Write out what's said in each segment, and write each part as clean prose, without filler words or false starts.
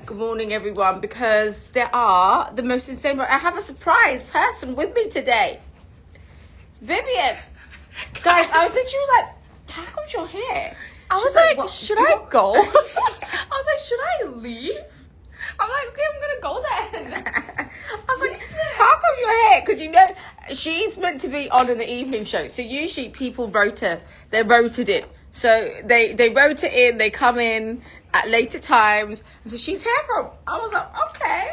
good morning, everyone, because there are the most insane. I have a surprise person with me today. It's Vivian. Guys, I was literally like, how come's your hair? I was like, should I go? I was like, should I leave? I'm like, okay, I'm gonna go then. I was like, how come your hair? Because you know, she's meant to be on in the evening show. So usually people they're rotated in. So they rota in, they come in at later times. And so she's here from, I was like, okay.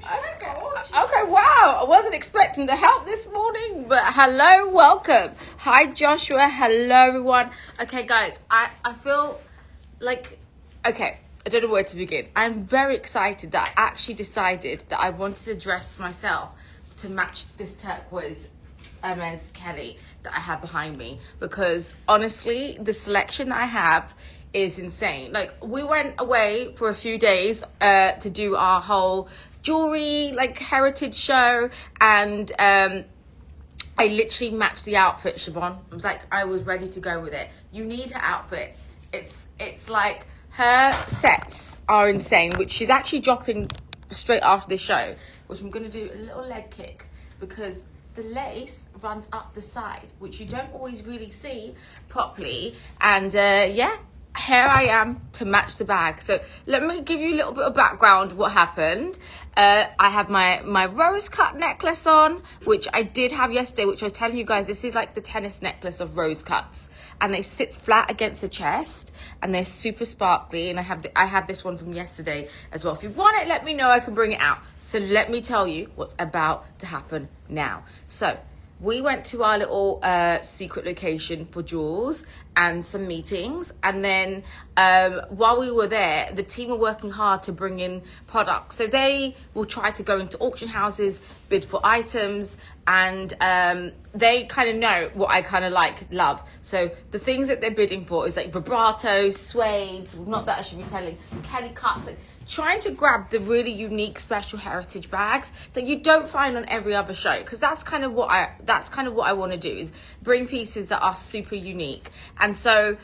Okay, wow. I wasn't expecting the help this morning, but hello, welcome. Hi, Joshua. Hello, everyone. Okay, guys, I feel like, okay, I don't know where to begin. I'm very excited that I actually decided that I wanted to dress myself to match this turquoise Hermès Kelly that I have behind me, because honestly, the selection that I have is insane. Like, we went away for a few days to do our whole jewelry like heritage show, and I literally matched the outfit, Siobhan. I was like, I was ready to go with it. You need her outfit. It's like, her sets are insane, which she's actually dropping straight after the show, which I'm going to do a little leg kick, because the lace runs up the side, which you don't always really see properly. And yeah, here I am to match the bag. So let me give you a little bit of background of what happened. I have my rose cut necklace on, which I did have yesterday, which I was telling you guys, this is like the tennis necklace of rose cuts, and they sit flat against the chest and they're super sparkly. And I have this one from yesterday as well. If you want it, let me know, I can bring it out. So let me tell you what's about to happen now. So we went to our little secret location for jewels and some meetings. And then while we were there, the team were working hard to bring in products. So they will try to go into auction houses, bid for items, and they kind of know what I kind of love. So the things that they're bidding for is like vibratos, suedes, not that I should be telling, Kelly cuts, like, trying to grab the really unique special heritage bags that you don't find on every other show, because that's kind of what I want to do, is bring pieces that are super unique. And so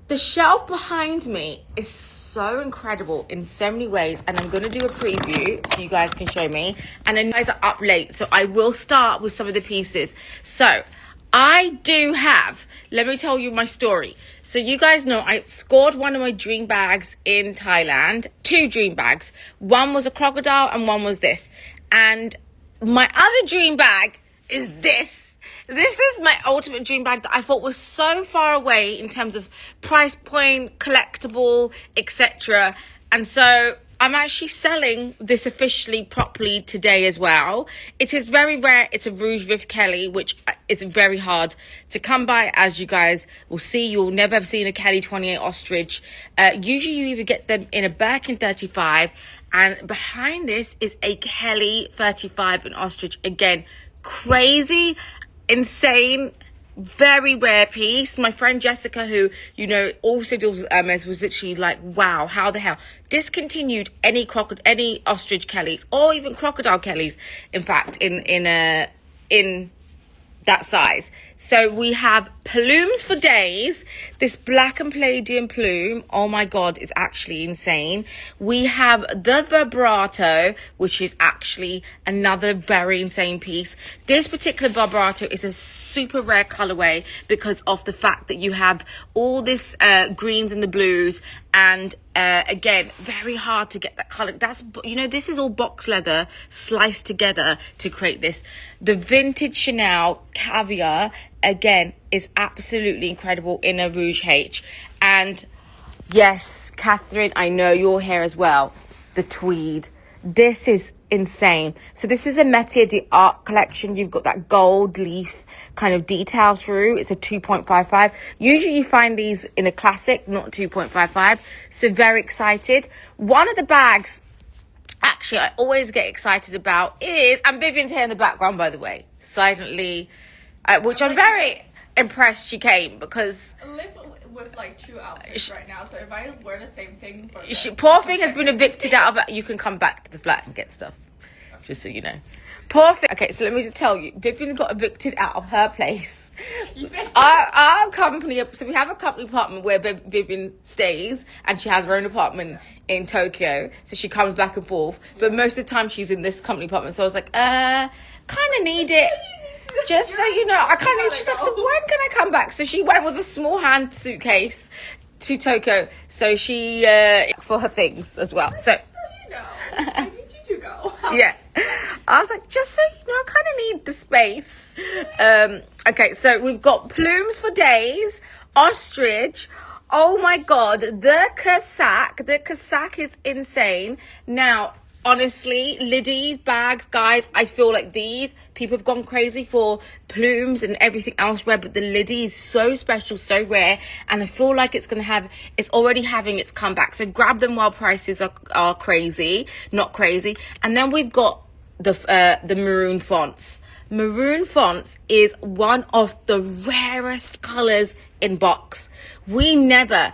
the shelf behind me is so incredible in so many ways, and I'm going to do a preview so you guys can show me. And then you guys are up late, so I will start with some of the pieces. So I do have, let me tell you my story. So you guys know I scored one of my dream bags in Thailand, 2 dream bags. One was a crocodile and one was this. And my other dream bag is this. This is my ultimate dream bag that I thought was so far away in terms of price point, collectible, etc. And so I'm actually selling this officially properly today as well. It is very rare. It's a Rouge Riff Kelly, which is very hard to come by, as you guys will see. You'll never have seen a Kelly 28 ostrich. Usually you either get them in a Birkin 35, and behind this is a Kelly 35 in ostrich. Again, crazy, insane, very rare piece. My friend Jessica, who you know also deals with Hermès, was literally like, wow, how the hell discontinued any ostrich Kellys, or even crocodile Kellys, in fact, in that size. So we have plumes for days. This black and palladium plume, oh my god, is actually insane. We have the vibrato, which is actually another very insane piece. This particular vibrato is a super rare colorway because of the fact that you have all this greens and the blues, and again, very hard to get that color. That's, you know, this is all box leather sliced together to create this. The vintage Chanel caviar, again, is absolutely incredible in a Rouge H. And yes, Catherine, I know you're here as well. The tweed. This is insane. So this is a Métier d'Art collection. You've got that gold leaf kind of detail through. It's a 2.55. Usually you find these in a classic, not 2.55. So very excited. One of the bags actually I always get excited about is, and Vivian's here in the background, by the way, silently, which I'm very impressed she came, because I live with like 2 outfits right now, so if I wear the same thing for poor thing has been evicted out of it. You can come back to the flat and get stuff, just so you know. Poor thing. Okay, so let me just tell you, Vivian got evicted out of her place. Our company, so we have a company apartment where Vivian stays, and she has her own apartment in Tokyo, so she comes back and forth. But most of the time she's in this company apartment. So I was like, kind of need it. Just so you know, I kind of. She's like, so when can I come back? So she went with a small hand suitcase to Tokyo. So she for her things as well. So you know, I need you to go. yeah. I was like, just so you know, I kind of need the space. Okay, so we've got plumes for days, ostrich. Oh my god, the casaque is insane. Now, honestly, Liddy's bags, guys, I feel like these people have gone crazy for plumes and everything else rare, but the Liddy is so special, so rare, and I feel like it's already having its comeback. So grab them while prices are crazy, not crazy. And then we've got the maroon fonts. Maroon fonts is one of the rarest colors in box. I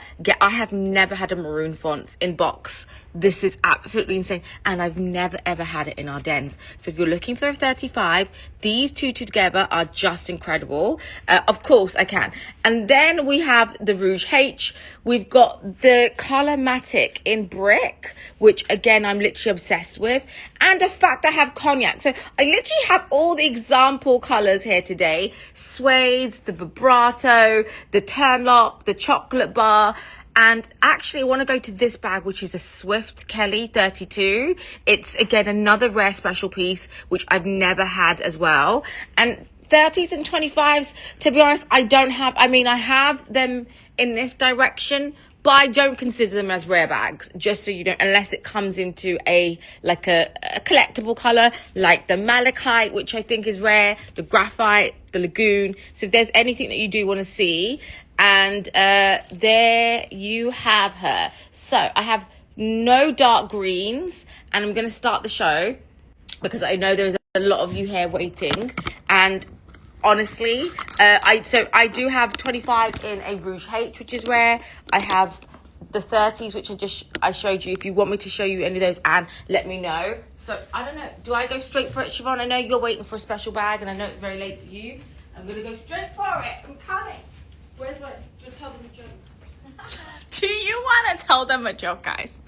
have never had a maroon fonts in box. This is absolutely insane. And I've never ever had it in our dens. So if you're looking for a 35, these two together are just incredible. Of course I can. And then we have the Rouge H. We've got the Color Matic in brick, which again, I'm literally obsessed with. And the fact I have cognac. So I literally have all the example colors here today. Suedes, the vibrato, the turnlock, the chocolate bar. And actually, I want to go to this bag, which is a Swift Kelly 32. It's, again, another rare special piece, which I've never had as well. And 30s and 25s, to be honest, I have them in this direction, but I don't consider them as rare bags, just so you don't, unless it comes into a collectible color, like the malachite, which I think is rare, the graphite, the lagoon. So if there's anything that you do want to see, and there you have her. So I have no dark greens, and I'm going to start the show because I know there's a lot of you here waiting. And honestly, I do have 25 in a Rouge H, which is rare. I have the 30s, which I showed you. If you want me to show you any of those, and let me know. So I don't know. Do I go straight for it, Siobhan? I know you're waiting for a special bag, and I know it's very late for you. I'm going to go straight for it. I'm coming. Where's my... Tell them a joke. Do you want to tell them a joke, guys?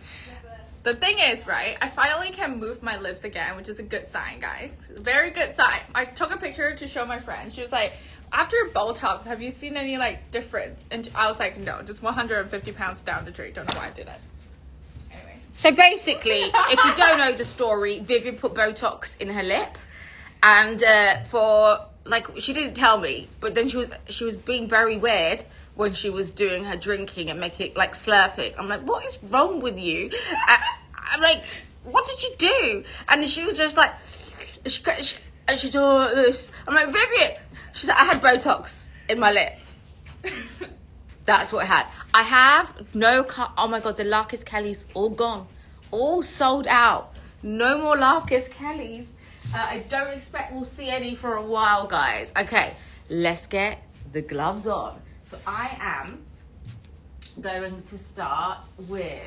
The thing is, right, I finally can move my lips again, which is a good sign, guys. Very good sign. I took a picture to show my friend. She was like, after Botox, have you seen any, difference? And I was like, no, just 150 pounds down the drain. Don't know why I did it. Anyways. So basically, if you don't know the story, Vivian put Botox in her lip. And she didn't tell me, but then she was being very weird when she was doing her drinking and making it slurping. I'm like, what is wrong with you? I'm like, what did you do? And she was just like, and she did this. I'm like, Vivian. She's like, I had Botox in my lip. That's what I had. I have oh my God, the Larkis Kellys all gone. All sold out. No more Larkis Kellys. I don't expect we'll see any for a while, guys. Okay, let's get the gloves on. So I am going to start with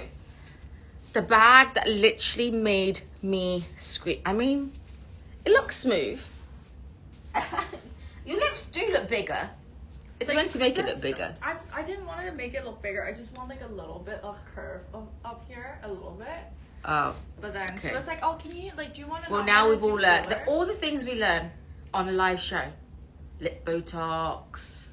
the bag that literally made me scream. I mean, it looks smooth. Your lips do look bigger. It's meant to make it look bigger. I didn't want to make it look bigger. I just want a little bit of curve up here, a little bit. Oh. But then okay. She was like, oh, can you, do you want to... Well, now we've all learned. All the things we learn on a live show. Lip Botox,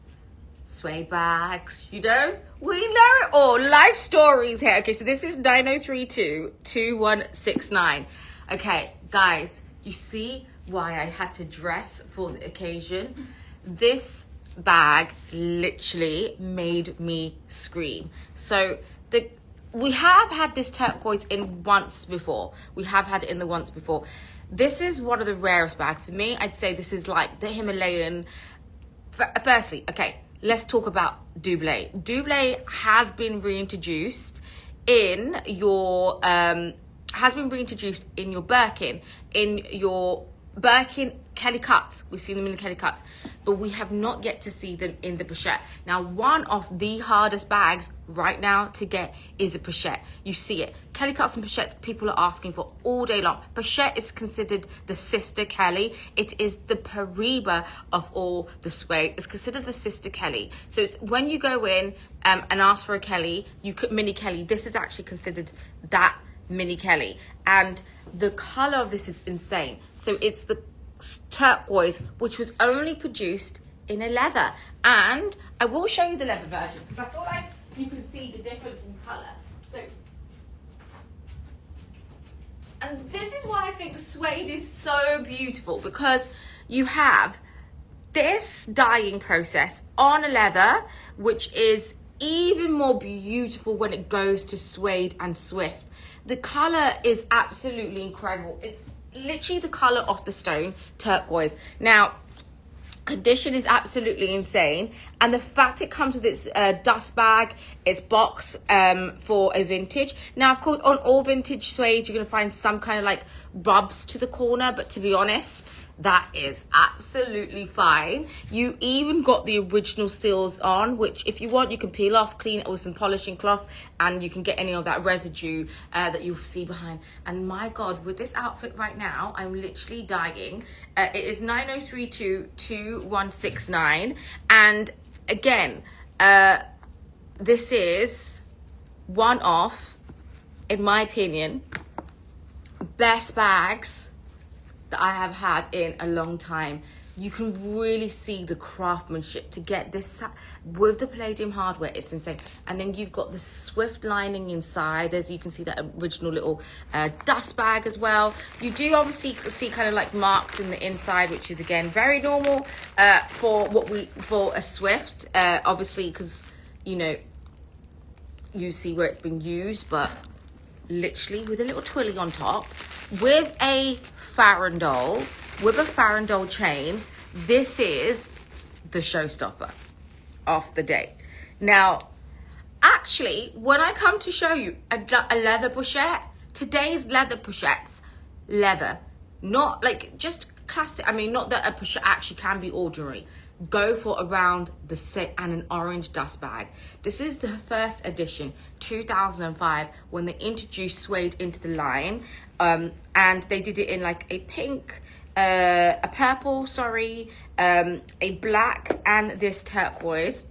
suede bags, we know it all. Life stories here. Okay, so this is 9032-2169. Okay, guys, you see why I had to dress for the occasion? This bag literally made me scream. So we have had this turquoise in once before. We have had it in the once before. This is one of the rarest bags. For me, I'd say this is like the Himalayan. Firstly, okay, let's talk about Doublé. Doublé has been reintroduced in your Birkin, Kelly cuts. We've seen them in the Kelly cuts, but we have not yet to see them in the pochette. Now, one of the hardest bags right now to get is a pochette. You see it. Kelly cuts and pochettes, people are asking for all day long. Pochette is considered the sister Kelly. It is the Pariba of all the suede. It's considered the sister Kelly. So it's when you go in and ask for a Kelly, you could mini Kelly. This is actually considered that mini Kelly, and the color of this is insane. So it's the turquoise, which was only produced in a leather, and I will show you the leather version because I feel like you can see the difference in color. So, and this is why I think suede is so beautiful, because you have this dyeing process on a leather, which is even more beautiful when it goes to suede and swift. The color is absolutely incredible. It's literally the color of the stone, turquoise. Now, condition is absolutely insane, and the fact it comes with its dust bag, its box for a vintage. Now, of course, on all vintage suede, you're going to find some kind of like rubs to the corner, but to be honest, that is absolutely fine. You even got the original seals on, which if you want, you can peel off, clean it with some polishing cloth, and you can get any of that residue that you'll see behind. And my God, with this outfit right now, I'm literally dying. It is 90322169. And again, this is one of, in my opinion, best bags that I have had in a long time. You can really see the craftsmanship to get this with the palladium hardware. It's insane. And then you've got the swift lining inside. As you can see, that original little dust bag as well. You do obviously see kind of like marks in the inside, which is again very normal for a swift. Obviously, because you know you see where it's been used, but literally with a little twilly on top, with a farandole, chain. This is the showstopper of the day. Now, actually, when I come to show you a leather pochette, today's leather pochettes, leather, not like just classic. I mean, not that a pochette actually can be ordinary. Go for around the set and an orange dust bag. This is the first edition, 2005, when they introduced suede into the line, and they did it in like a pink, a purple, a black, and this turquoise.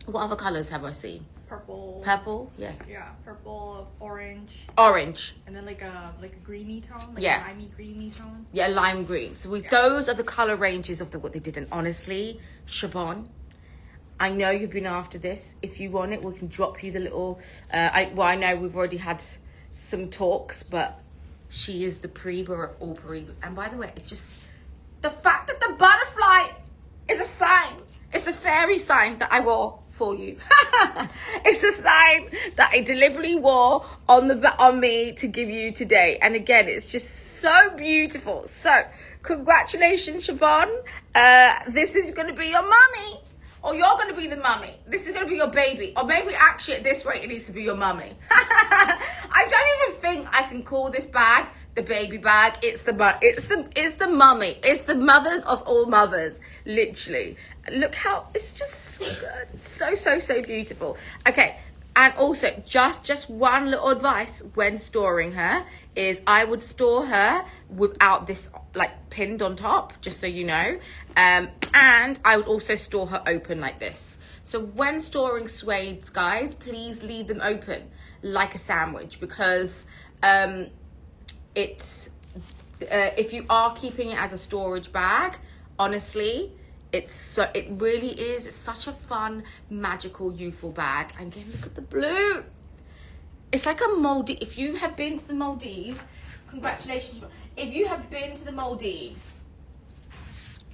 What other colors have I seen? Purple, yeah. Yeah, purple, orange. Orange. And then like a greeny tone, a limey greeny tone. Yeah, lime green. So those are the color ranges of what they did. And honestly, Siobhan, I know you've been after this. If you want it, we can drop you the little. I know we've already had some talks, but she is the Pariba of all Paribas. And by the way, it's just the fact that the butterfly is a sign. It's a fairy sign that I wore for you. It's a sign that I deliberately wore on me to give you today. And again, it's just so beautiful. So congratulations, Siobhan. This is going to be your mummy, or you're going to be the mummy. This is going to be your baby, or maybe actually at this rate it needs to be your mummy. I don't even think I can call this bag the baby bag. It's the mummy. It's the mothers of all mothers, literally. Look how it's just so good. So beautiful. Okay, and also just one little advice when storing her is I would store her without this like pinned on top, just so you know, and I would also store her open like this. So when storing suedes, guys, please leave them open like a sandwich, because if you are keeping it as a storage bag, honestly, it's such a fun, magical, youthful bag. And again, look at the blue. It's like a Maldives. If you have been to the Maldives, congratulations. If you have been to the Maldives,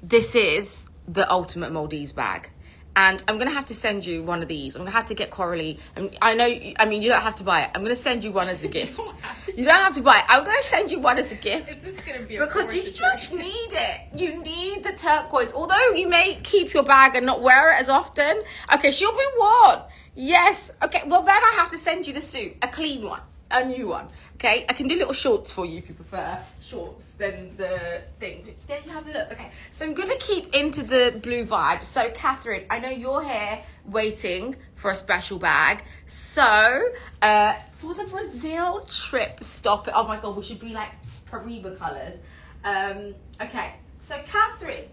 this is the ultimate Maldives bag. And I'm going to have to send you one of these. I'm going to have to get Coralie. I know, I mean, you don't have to buy it. I'm going to send you one as a gift. You don't have to buy it. I'm going to send you one as a gift. It's just going to be a because you just need it. You need the turquoise. Although you may keep your bag and not wear it as often. Okay, she'll be worn. Yes. Okay, well then I have to send you the suit. A clean one. A new one. Okay, I can do little shorts for you if you prefer shorts than the thing. There you have a look. Okay, so I'm gonna keep into the blue vibe. So Catherine, I know you're here waiting for a special bag. So for the Brazil trip, stop it. Oh my God, we should be like Pariba colors. Okay, so Catherine,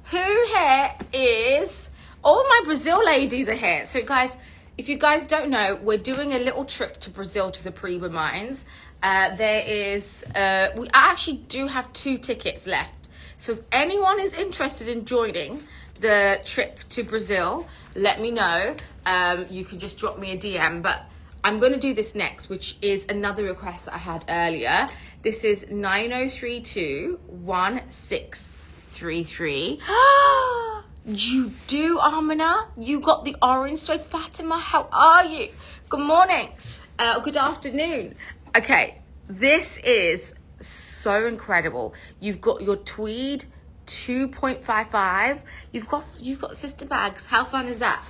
who here is, all my Brazil ladies are here. So guys, if you guys don't know, we're doing a little trip to Brazil to the Pariba mines. There is, we actually do have 2 tickets left. So if anyone is interested in joining the trip to Brazil, let me know. You can just drop me a DM, but I'm going to do this next, which is another request that I had earlier. This is 90321633. You do, Amina? You got the orange suede. Fatima, how are you? Good morning. Good afternoon. Okay, this is so incredible. You've got your tweed 2.55. You've got sister bags. How fun is that?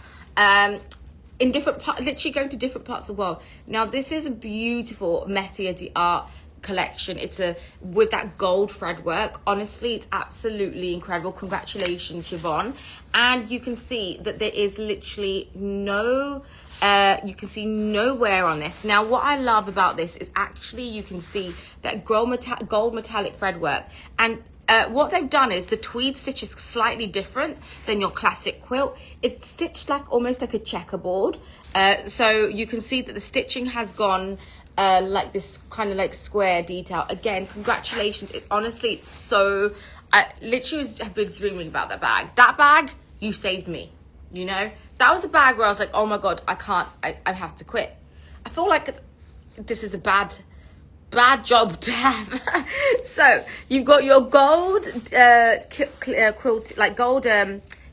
In different parts, literally going to different parts of the world. Now, this is a beautiful Métier d'Art collection. It's with that gold thread work. Honestly, it's absolutely incredible. Congratulations, Siobhan. And you can see that there is literally no you can see no wear on this. Now, what I love about this is actually you can see that gold metallic thread work. And what they've done is the tweed stitch is slightly different than your classic quilt. It's stitched like almost like a checkerboard. So you can see that the stitching has gone like this kind of like square detail. Again, congratulations. It's honestly, it's so, I literally have been dreaming about that bag. That bag, you saved me, you know? That was a bag where I was like, oh my God, I have to quit. I feel like this is a bad job to have. So you've got your gold quilt, like gold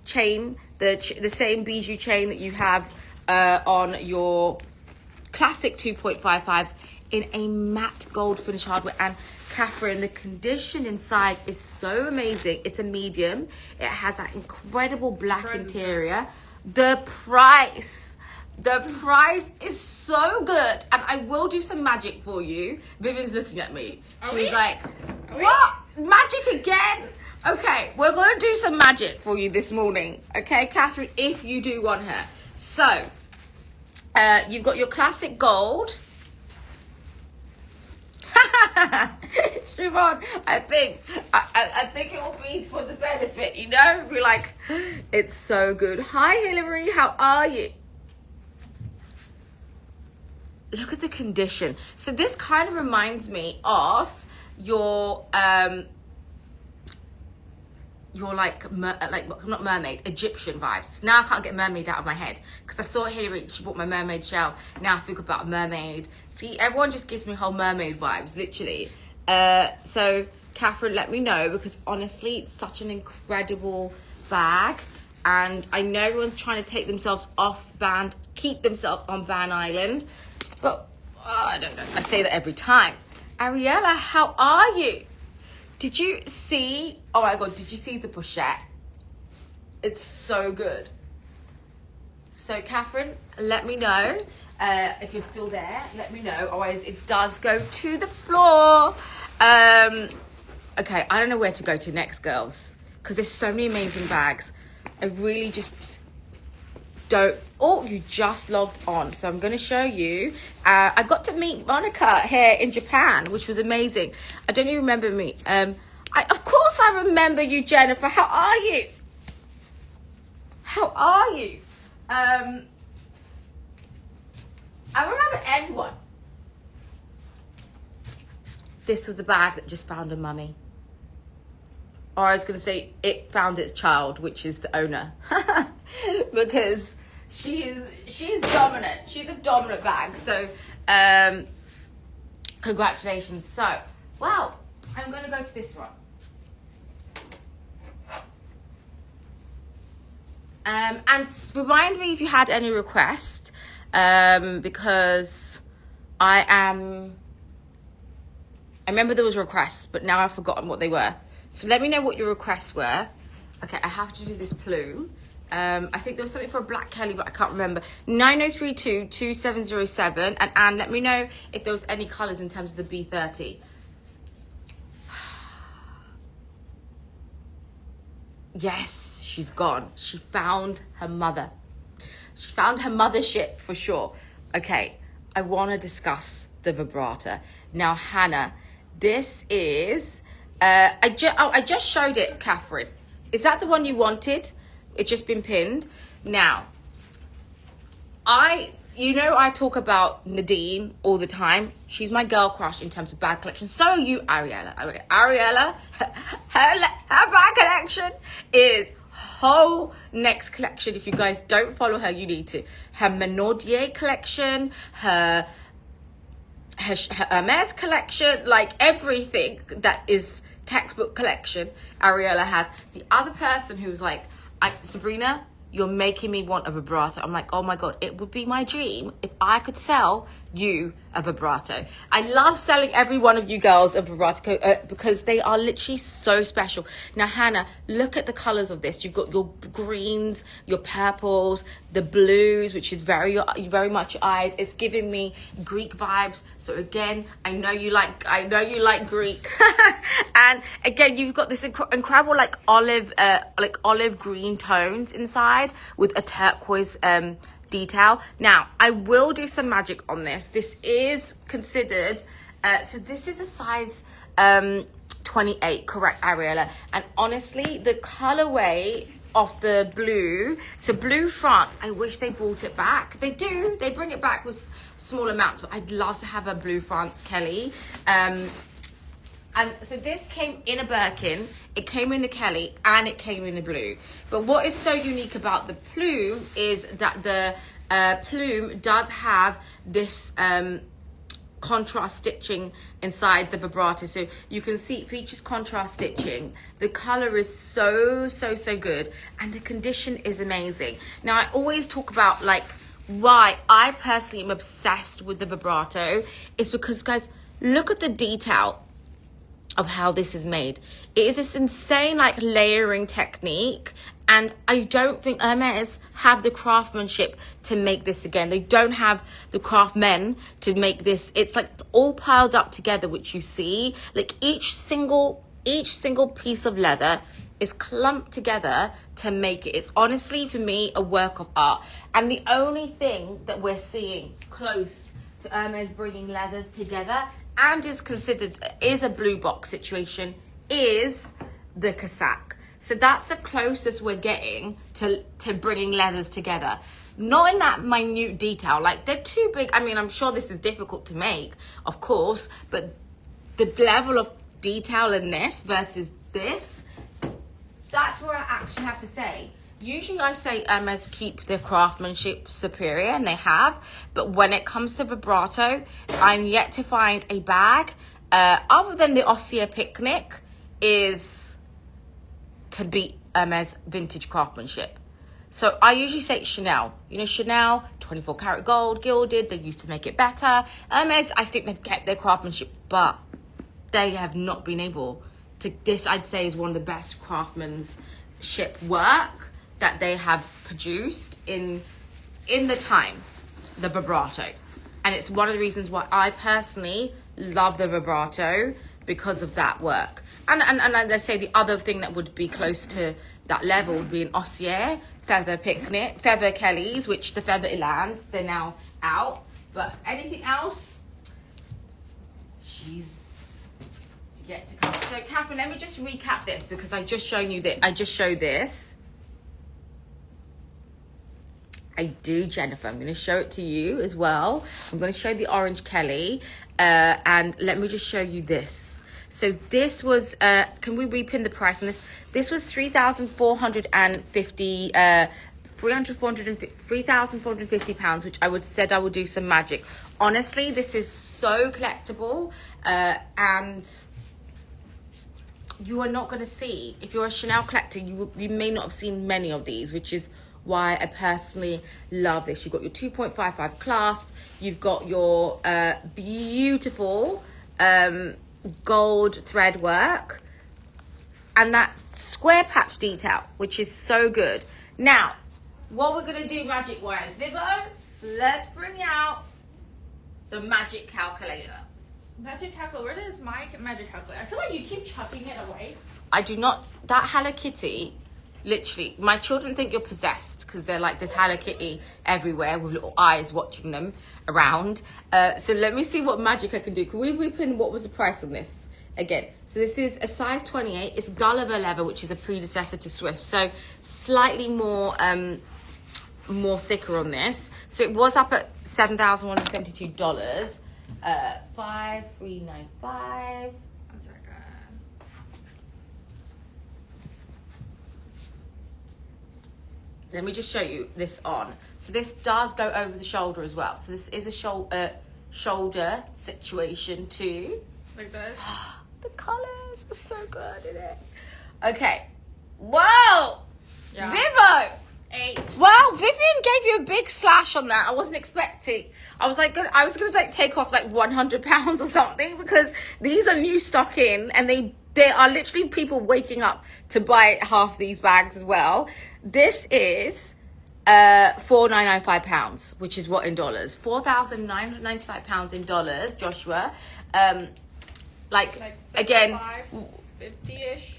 chain, the same bijou chain that you have on your classic 2.55s in a matte gold finish hardware. And Catherine, the condition inside is so amazing. It's a medium. It has that incredible black interior. The price is so good, and I will do some magic for you. Vivian's looking at me. She was like, what? Magic again? Okay, we're gonna do some magic for you this morning. Okay, Catherine, if you do want her. So you've got your classic gold. Siobhan, I think it will be for the benefit, you know? We're like, it's so good. Hi, Hillary, how are you? Look at the condition. So this kind of reminds me of your like not mermaid, Egyptian vibes. Now I can't get mermaid out of my head because I saw Hillary, she bought my mermaid shell. Now I think about a mermaid. See, everyone just gives me whole mermaid vibes, literally. So Catherine, let me know, because honestly, it's such an incredible bag. And I know everyone's trying to take themselves off band, keep themselves on Ban Island. But I don't know. I say that every time. Ariella, how are you? Did you see? Oh my God, did you see the pochette? It's so good. So Catherine, let me know if you're still there. Let me know. Otherwise, it does go to the floor. Okay, I don't know where to go to next, girls, because there's so many amazing bags. I really just don't. Oh, you just logged on, so I'm going to show you. I got to meet Monica here in Japan, which was amazing. I don't even remember me. Of course I remember you, Jennifer. How are you? How are you? I remember everyone. This was the bag that just found a mummy. Or I was going to say it found its child, which is the owner. Because she's dominant. She's a dominant bag. So congratulations. So, wow, I'm going to go to this one. And remind me if you had any requests, because I remember there was requests, but now I've forgotten what they were. So let me know what your requests were. Okay, I have to do this plume. I think there was something for a black Kelly, but I can't remember. 9032-2707. And Anne, let me know if there was any colours in terms of the B30. Yes, she's gone. She found her mother. She found her mothership for sure. Okay, I want to discuss the vibrato. Now, Hannah, this is... I just showed it, Catherine. Is that the one you wanted? It's just been pinned. Now, I talk about Nadine all the time. She's my girl crush in terms of bag collection. So are you, Ariella. Ariella, her bag collection is whole next collection. If you guys don't follow her, you need to. Her Menaudier collection, her Hermès collection, like everything that is textbook collection, Ariella has. The other person who's like, Sabrina, you're making me want a vibrato. I'm like, oh my God, it would be my dream if I could sell you a vibrato. I love selling every one of you girls a vibrato because they are literally so special. Now, Hannah, look at the colors of this. You've got your greens, your purples, the blues, which is very much your eyes. It's giving me Greek vibes. So again, I know you like Greek. And again, you've got this incredible olive green tones inside with a turquoise detail. Now, I will do some magic on this. This is considered, so this is a size 28, correct, Ariella? And honestly, the colorway of the blue, so Blue France, I wish they brought it back. They do, they bring it back with small amounts, but I'd love to have a Blue France Kelly. And so this came in a Birkin, it came in a Kelly, and it came in a blue. But what is so unique about the plume is that the plume does have this contrast stitching inside the vibrato. So you can see it features contrast stitching. The color is so good, and the condition is amazing. Now, I always talk about why I personally am obsessed with the vibrato is because, guys, look at the detail of how this is made. It is this insane layering technique, and I don't think Hermès have the craftsmanship to make this again. They don't have the craftsmen to make this. It's all piled up together, which you see each single piece of leather is clumped together to make it. It's honestly, for me, a work of art. And the only thing that we're seeing close to Hermès bringing leathers together and is considered is a blue box situation is the Cassac. So that's the closest we're getting to bringing leathers together. Not in that minute detail, they're too big. I mean, I'm sure this is difficult to make, of course, but the level of detail in this versus this, that's where I actually have to say. Usually I say Hermès keep their craftsmanship superior, and they have. But when it comes to vibrato, I'm yet to find a bag, other than the Ossia Picnic, is to beat Hermès vintage craftsmanship. So I usually say Chanel. Chanel, 24 karat gold, gilded. They used to make it better. Hermès, I think they've kept their craftsmanship, but they have not been able to. This, I'd say, is one of the best craftsmanship work that they have produced in the time, the vibrato. And it's one of the reasons why I personally love the vibrato, because of that work. And I say the other thing that would be close to that level would be an Ossier, Feather Picnic, Feather Kellys, which the Feather Elans, they're now out. But anything else, she's yet to come. So Catherine, let me just recap this, because I just showed you that. I just showed this. I do, Jennifer. I'm going to show it to you as well. I'm going to show the orange Kelly. And let me just show you this. So this was, can we repin the price on this? This was £3,450, which I said I would do some magic. Honestly, this is so collectible. And you are not going to see, if you're a Chanel collector, you may not have seen many of these, which is why I personally love this. You've got your 2.55 clasp. You've got your beautiful gold thread work. And that square patch detail, which is so good. Now, what we're going to do magic-wise. Vivo, let's bring out the magic calculator. Magic calculator. Where is my magic calculator? I feel like you keep chucking it away. I do not. That Hello Kitty, literally, my children think you're possessed because they're like, there's Hello Kitty everywhere with little eyes watching them around. So let me see what magic I can do. Can we repin what was the price on this again? So this is a size 28. It's Gulliver leather, which is a predecessor to Swift. So slightly more thicker on this. So it was up at $7,172. 5395. Let me just show you this on. So this does go over the shoulder as well. So this is a shoulder situation too. Like this. The colors are so good in it. Okay. Whoa. Yeah. Vivo. 8. Wow, Vivian gave you a big slash on that. I wasn't expecting. I was like, I was gonna like take off like 100 pounds or something because these are new stock in, and they are literally people waking up to buy half these bags as well. This is £4,995, which is what in dollars? £4,995 in dollars, Joshua. Like again, 50-ish,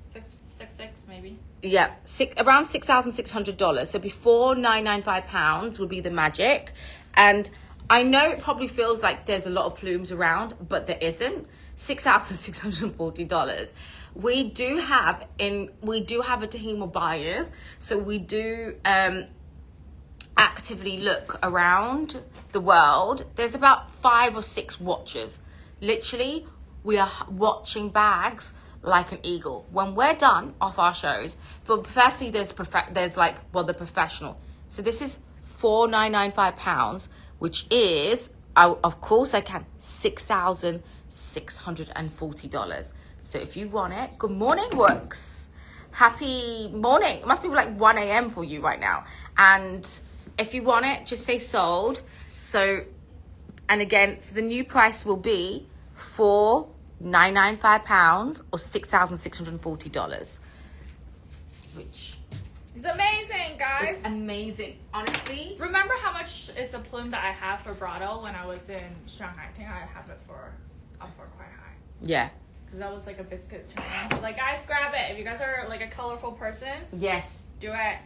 666 maybe. Yeah, around $6,600. So before £995 would be the magic. And I know it probably feels like there's a lot of plumes around, but there isn't. $6,640. We do have a Tahima buyers, so we do actively look around the world. There's about 5 or 6 watchers. Literally, we are watching bags like an eagle. When we're done off our shows, but firstly there's the professional. So this is £4,995, which is of course I can $6,640. So if you want it, good morning, Works. Happy morning. It must be like 1 a.m. for you right now. And if you want it, just say sold. So, and again, so the new price will be £4,995 or $6,640, which it's amazing, guys. is amazing, honestly. Remember how much is the plume that I have for Brado when I was in Shanghai? I think I have it for quite high. Yeah. Because that was like a biscuit challenge. So like, guys, grab it. If you guys are like a colorful person, Yes. do it.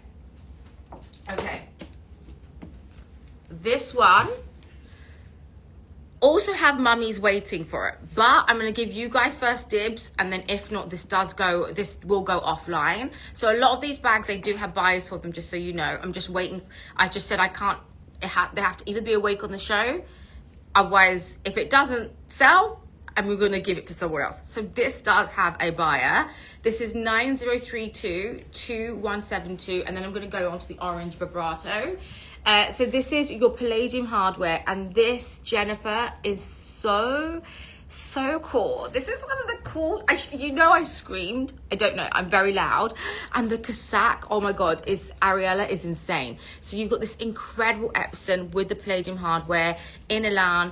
Okay. This one also have mummies waiting for it, but I'm going to give you guys first dibs, and then if not, this will go offline. So a lot of these bags, they do have buyers for them, just so you know. I'm just waiting. I just said I can't, they have to either be awake on the show, otherwise if it doesn't sell, and we're going to give it to someone else. So this does have a buyer. This is 90322172, and then I'm going to go on to the orange vibrato. So this is your palladium hardware, and this, Jennifer, is so cool. This is one of the cool, I screamed. I don't know, I'm very loud. And the Cossack, oh my God, Ariella is insane. So you've got this incredible Epson with the palladium hardware in Elan.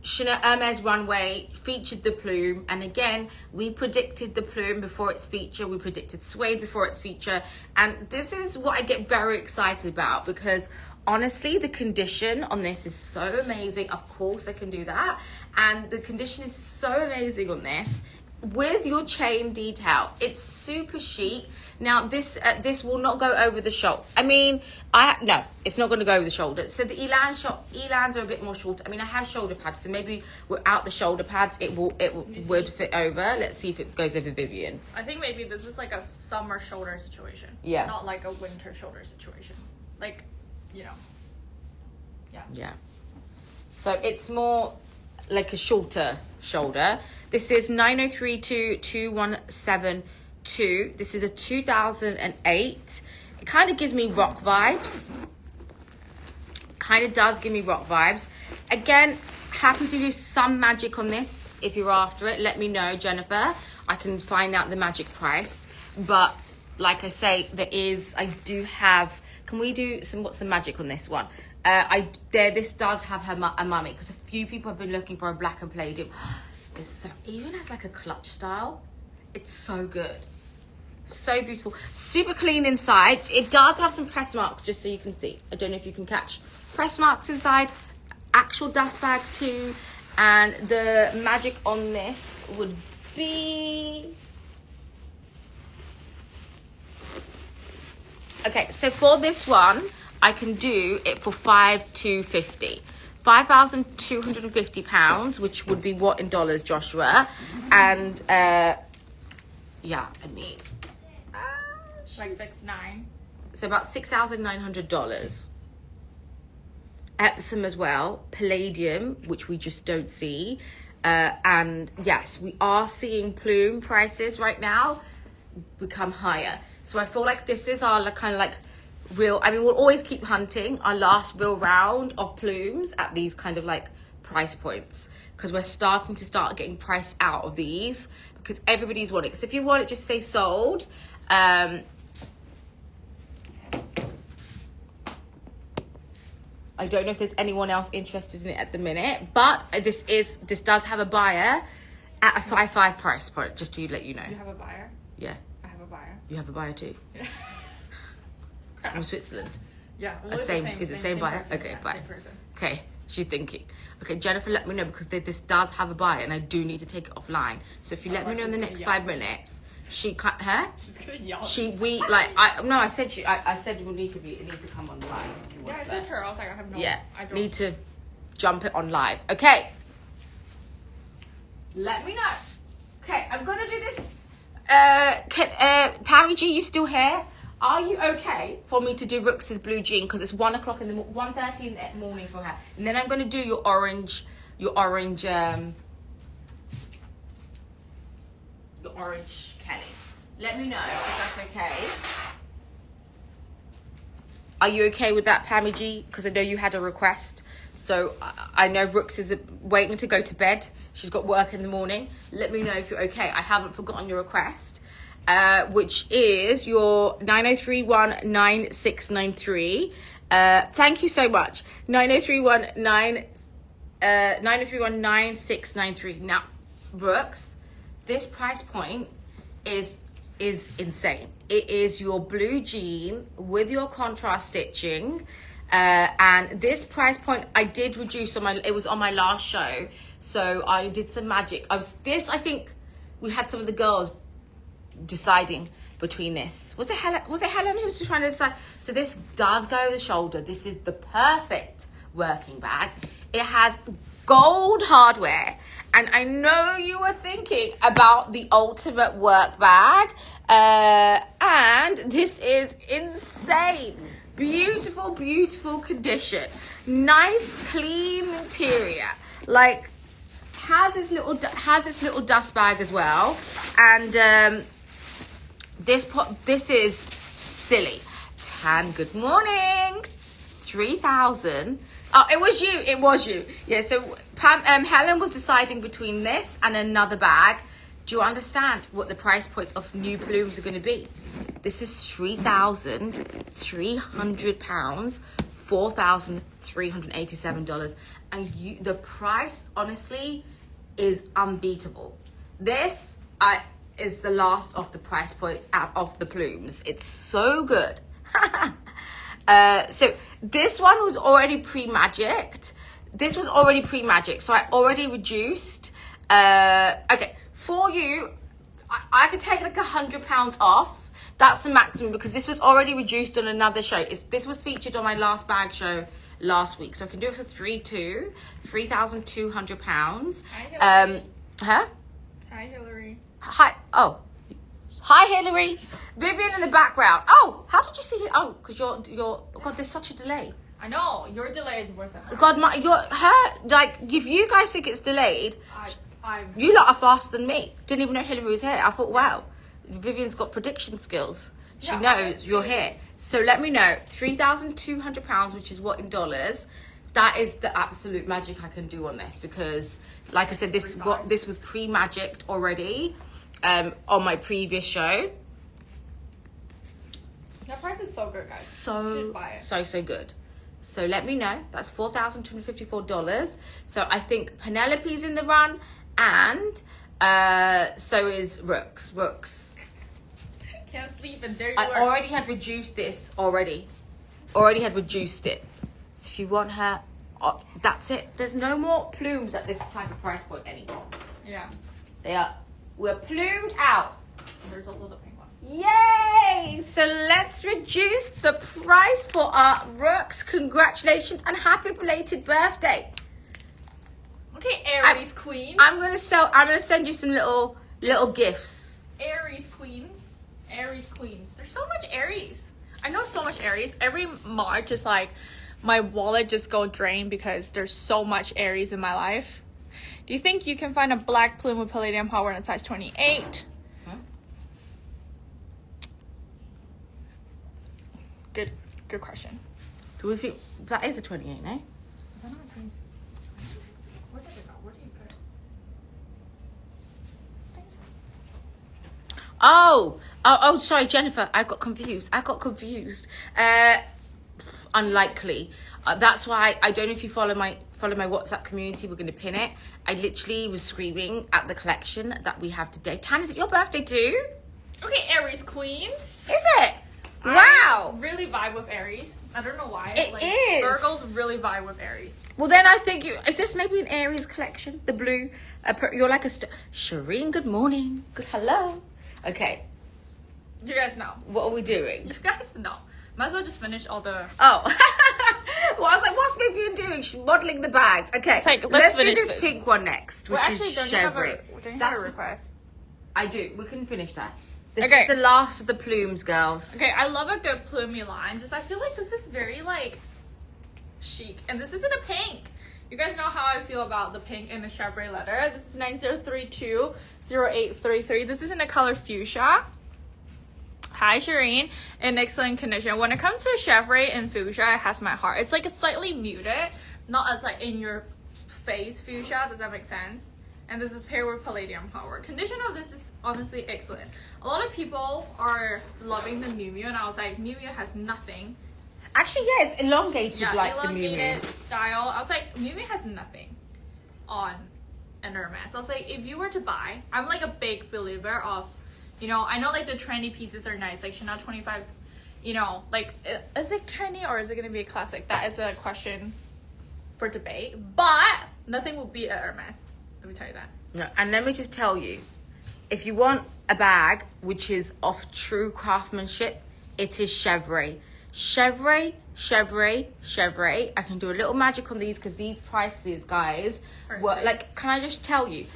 Hermès runway featured the plume, and again we predicted the plume before its feature, we predicted suede before its feature, and this is what I get very excited about, because honestly the condition on this is so amazing. Of course I can do that, and the condition is so amazing on this with your chain detail. It's super chic. Now this will not go over the shoulder. I mean, no, it's not going to go over the shoulder. So the Elans are a bit more short. I mean, I have shoulder pads, so maybe without the shoulder pads it would fit over. Let's see if it goes over Vivian. I think maybe this is like a summer shoulder situation. Yeah. Not like a winter shoulder situation. Like, Yeah. Yeah. So it's more like a shorter shoulder. This is 90322172. This is a 2008. It kind of gives me rock vibes. Kind of does give me rock vibes. Again, happy to do some magic on this. If you're after it, let me know, Jennifer. I can find out the magic price. But like I say, I do have, can we do some, what's the magic on this one? This does have a mummy, because a few people have been looking for a black and palladium. It's so, even as like a clutch style, it's so good. So beautiful. Super clean inside. It does have some press marks, just so you can see. I don't know if you can catch. Press marks inside. Actual dust bag too. And the magic on this would be... Okay, so for this one, I can do it for £5,250. £5,250, which would be what in dollars, Joshua? And, yeah, I mean... Like 6'9". So about $6,900. Epsom as well, palladium, which we just don't see. And yes, we are seeing plume prices right now become higher. So I feel like this is our kind of like real, I mean, we'll always keep hunting our last real round of plumes at these kind of like price points, because we're starting to getting priced out of these because everybody's wanting it. So if you want it, just say sold. I don't know if there's anyone else interested in it at the minute, but this does have a buyer at a 5.5 price point, just to let you know. You have a buyer? Yeah. I have a buyer. You have a buyer too? Yeah. From Switzerland? Yeah. Well, Is it the same buyer? person, Okay, yeah, bye. same person. Okay, she's thinking. Okay, Jennifer, let me know, because this does have a buyer and I do need to take it offline. So if you let me know in the next 5 minutes, she can't, She's gonna yell. I said it needs to come on live. Yeah, I said to her, I was like, I have no... Yeah, I don't... need to jump it on live. Okay. Let me know. Okay, I'm gonna do this. Pammy G, you still here? Are you okay for me to do Rooks's blue jean? Because it's 1:00 in the 1:30 in the morning for her. And then I'm gonna do your orange Kelly. Let me know if that's okay. Are you okay with that, Pammy G? Because I know you had a request. So I know Rooks is waiting to go to bed. She's got work in the morning. Let me know if you're okay. I haven't forgotten your request, which is your 90319693. Thank you so much. 90319693. Now, Rooks, this price point is insane. It is your blue jean with your contrast stitching, and this price point I did reduce it was on my last show, so I did some magic. I think we had some of the girls deciding between this. Was it Helen who was trying to decide? So this does go over the shoulder. This is the perfect working bag. It has gold hardware. And I know you were thinking about the ultimate work bag. And this is insane. Beautiful, beautiful condition. Nice, clean interior. Like, has this little dust bag as well. And this is silly. Tan, good morning. 3,000. Oh, it was you. Yeah, so Helen was deciding between this and another bag. Do you understand what the price points of new plumes are going to be? This is £3,300, $4,387. And the price, honestly, is unbeatable. This is the last of the price points out of the plumes. It's so good. So this one was already pre-magicked. So I already reduced. Okay, for you, I could take like £100 off. That's the maximum, because this was already reduced on another show. This was featured on my last bag show last week. So I can do it for £3,200. Hi, Hillary. Hi. Oh. Hi, Hillary. Vivian in the background. Oh, how did you see it? Oh, because you're. God, there's such a delay. I know your delay is worse than hers. God, like, if you guys think it's delayed, I'm. you lot are faster than me. Didn't even know Hillary was here. I thought, wow, Vivian's got prediction skills. She knows you're here. So let me know. £3,200, which is what in dollars. That is the absolute magic I can do on this, because, like I said, this was pre-magicked already. On my previous show. That price is so good, guys. So good. So let me know. That's $4,254. So I think Penelope's in the run, and so is Rooks. can't sleep, and there you I were. already had reduced this already. Already had reduced it. So if you want her, that's it. There's no more plumes at this type of price point anymore. Yeah. We're plumed out. There's also the pink one. Yay! So let's reduce the price for our rooks. Congratulations and happy belated birthday. Okay, Aries queens. I'm gonna send you some little gifts. Aries queens. Aries queens. There's so much Aries. I know so much Aries. Every March is like my wallet just go drain because there's so much Aries in my life. Do you think you can find a black plume with palladium power in a size 28? Good question. Do we think that is a 28, no? Where did it go? Where do you put it? Oh, sorry, Jennifer. I got confused. Unlikely. That's why I don't know if you follow my WhatsApp community. We're going to pin it. I literally was screaming at the collection that we have today. Tan, is it your birthday too? Okay, Aries queens. Is it? Wow. I really vibe with Aries. I don't know why. It is. Virgos really vibe with Aries. Well, then I think is this maybe an Aries collection? The blue. You're like a Shireen, good morning. Good hello. Okay. You guys know. What are we doing? You guys know. Might as well just finish all the... Oh. Well, I was like, what's Vivian doing? She's modeling the bags. Okay. It's like, let's do finish this pink one next, which is Chevrolet. Don't you have a request? I do. We can finish that. This Okay. is the last of the plumes, girls. Okay, I love a good plumey line. Just I feel like this is very like chic. And this isn't a pink. You guys know how I feel about the pink in the Chevrolet letter. This is 90320833. This is in the color fuchsia. Hi, Shireen. In excellent condition. When it comes to Chevrolet and fuchsia, it has my heart. It's like a slightly muted, not as like in your face fuchsia. Does that make sense? And this is paired with palladium power. Condition of this is honestly excellent. A lot of people are loving the Miu Miu, and I was like, Miu Miu has nothing. Actually, yeah, it's elongated like elongated the Miu Miu. style. I was like, Miu Miu has nothing on an Hermès. I was like, if you were to buy, I'm like a big believer of, you know, I know like the trendy pieces are nice, like Chanel 25, you know, like, is it trendy or is it going to be a classic? That is a question for debate, but nothing will beat a Hermès. Let me tell you that. No, and let me just tell you, if you want a bag which is of true craftsmanship, it is Chevrolet. Chevrolet. I can do a little magic on these because these prices, guys, were like, can I just tell you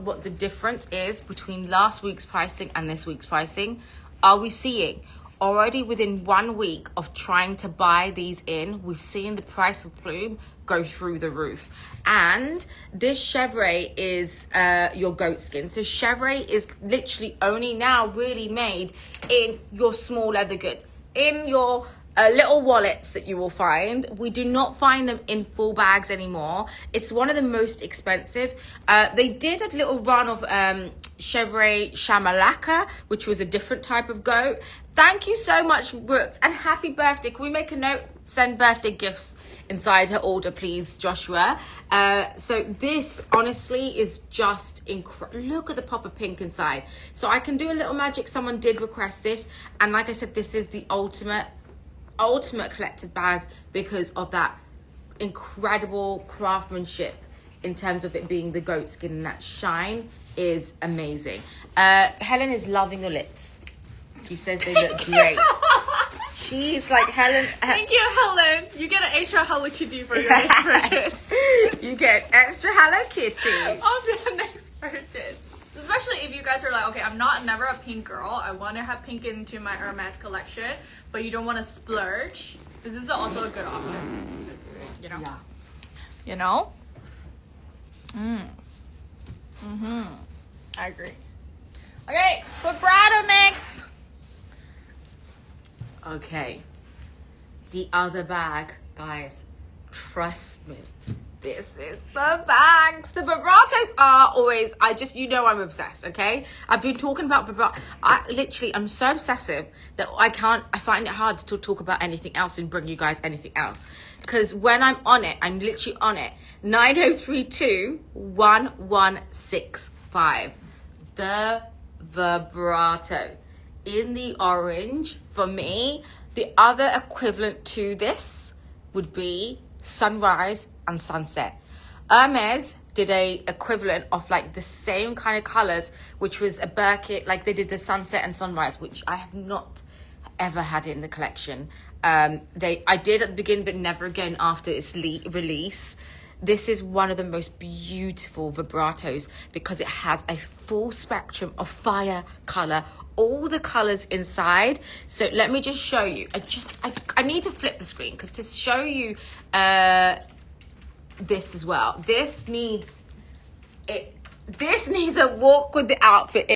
what the difference is between last week's pricing and this week's pricing? Are we seeing already within 1 week of trying to buy these in, we've seen the price of plume go through the roof. And this Chevrolet is your goat skin. So Chevrolet is literally only now really made in your small leather goods, in your little wallets that you will find. We do not find them in full bags anymore. It's one of the most expensive. They did a little run of Chevrolet Shamalaka, which was a different type of goat. Thank you so much, Brooks, and happy birthday. Can we make a note? Send birthday gifts inside her order, please, Joshua. So this honestly is just incredible. Look at the pop of pink inside. So I can do a little magic. Someone did request this, and like I said, this is the ultimate collected bag because of that incredible craftsmanship in terms of it being the goat skin, and that shine is amazing. Helen is loving your lips. She says they look great. She's like, Helen. Thank you, Helen. You get an extra Hello Kitty for your next purchase. You get extra Hello Kitty on the next purchase. Especially if you guys are like, okay, I'm never a pink girl. I want to have pink into my Hermès collection, but you don't want to splurge. This is also a good option. You know? Yeah. You know? I agree. Okay, vibrato next. Okay. The other bag, guys, trust me. This is the bags. The vibratos are always, I'm obsessed, okay? I've been talking about vibrato. I'm so obsessive that I find it hard to talk about anything else and bring you guys anything else. Because when I'm on it, I'm literally on it. 90321165. The vibrato in the orange, for me, the other equivalent to this would be sunrise and sunset. Hermès did a equivalent of like the same kind of colors, which was a Birkin, like they did the sunset and sunrise, which I have not ever had it in the collection. I did at the beginning, but never again after its release. This is one of the most beautiful vibratos because it has a full spectrum of fire color, all the colors inside. So let me just show you. I need to flip the screen because to show you this as well. This needs a walk with the outfit.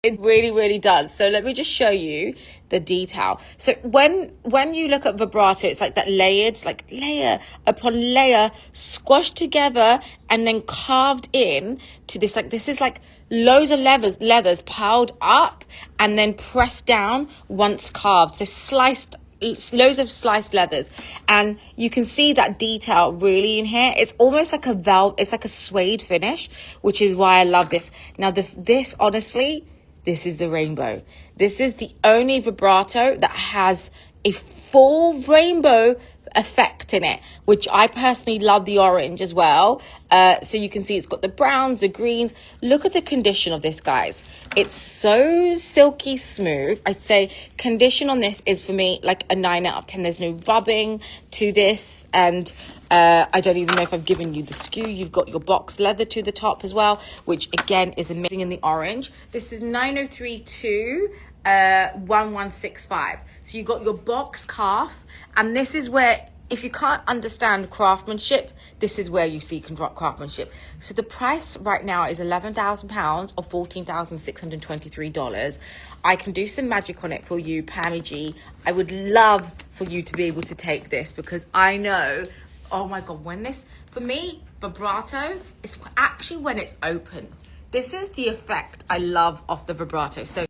It really, really does. So let me just show you the detail. So when you look at vibrato, it's like that layered, like layer upon layer, squashed together and then carved in to this. Like this is like loads of leathers piled up and then pressed down once carved. So loads of sliced leathers, and you can see that detail really in here. It's almost like it's like a suede finish, which is why I love this. Now this honestly, this is the rainbow. This is the only vibrato that has a full rainbow effect in it, which I personally love the orange as well. So you can see it's got the browns, the greens. Look at the condition of this, guys. It's so silky smooth. I'd say condition on this is for me like a 9 out of 10. There's no rubbing to this, and I don't even know if I've given you the SKU. You've got your box leather to the top as well, which again is amazing in the orange. This is 9032 1165. So you got your box calf, and this is where, if you can't understand craftsmanship, this is where you see craftsmanship. So the price right now is £11,000 or $14,623. I can do some magic on it for you, Pammy G. I would love for you to be able to take this because I know, oh my God, when this, for me, vibrato is actually when it's open. This is the effect I love of the vibrato. So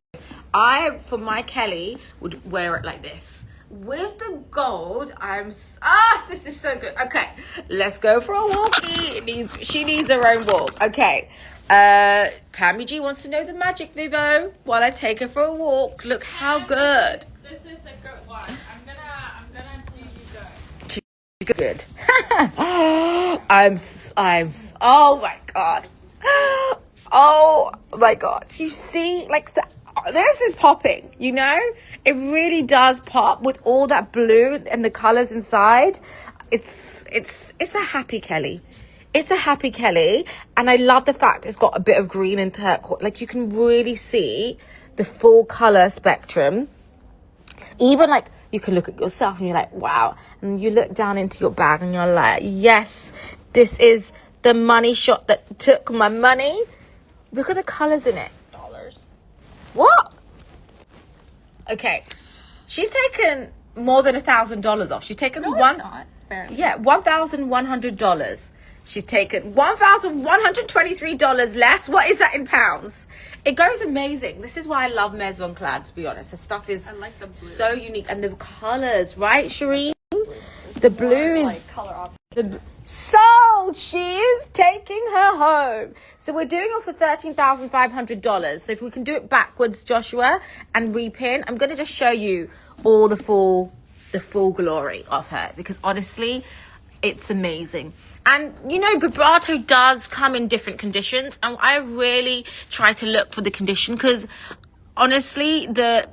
for my Kelly, would wear it like this. With the gold, this is so good. Okay, let's go for a walkie. She needs her own walk. Okay, Pammy G wants to know the magic, Vivo, while I take her for a walk. Look how good. This is a good one. I'm gonna do you Good. good. Oh my God. Oh my God. You see, like this is popping, you know? It really does pop with all that blue and the colors inside. It's a happy Kelly. It's a happy Kelly. And I love the fact it's got a bit of green and turquoise. Like you can really see the full color spectrum. Even like you can look at yourself and you're like, wow. And you look down into your bag and you're like, yes, this is the money shot that took my money. Look at the colors in it. What? Okay, she's taken more than $1,000 off. She's taken $1,100. She's taken $1,123 less. What is that in pounds? It goes amazing. This is why I love Maison Clad, to be honest. Her stuff is so unique, and the colors, right, Shireen? The blue is so she is taking her home. So we're doing it for $13,500. So if we can do it backwards, Joshua, and repin, I'm going to just show you all the full glory of her, because honestly, it's amazing. And you know, vibrato does come in different conditions, and I really try to look for the condition, because honestly, this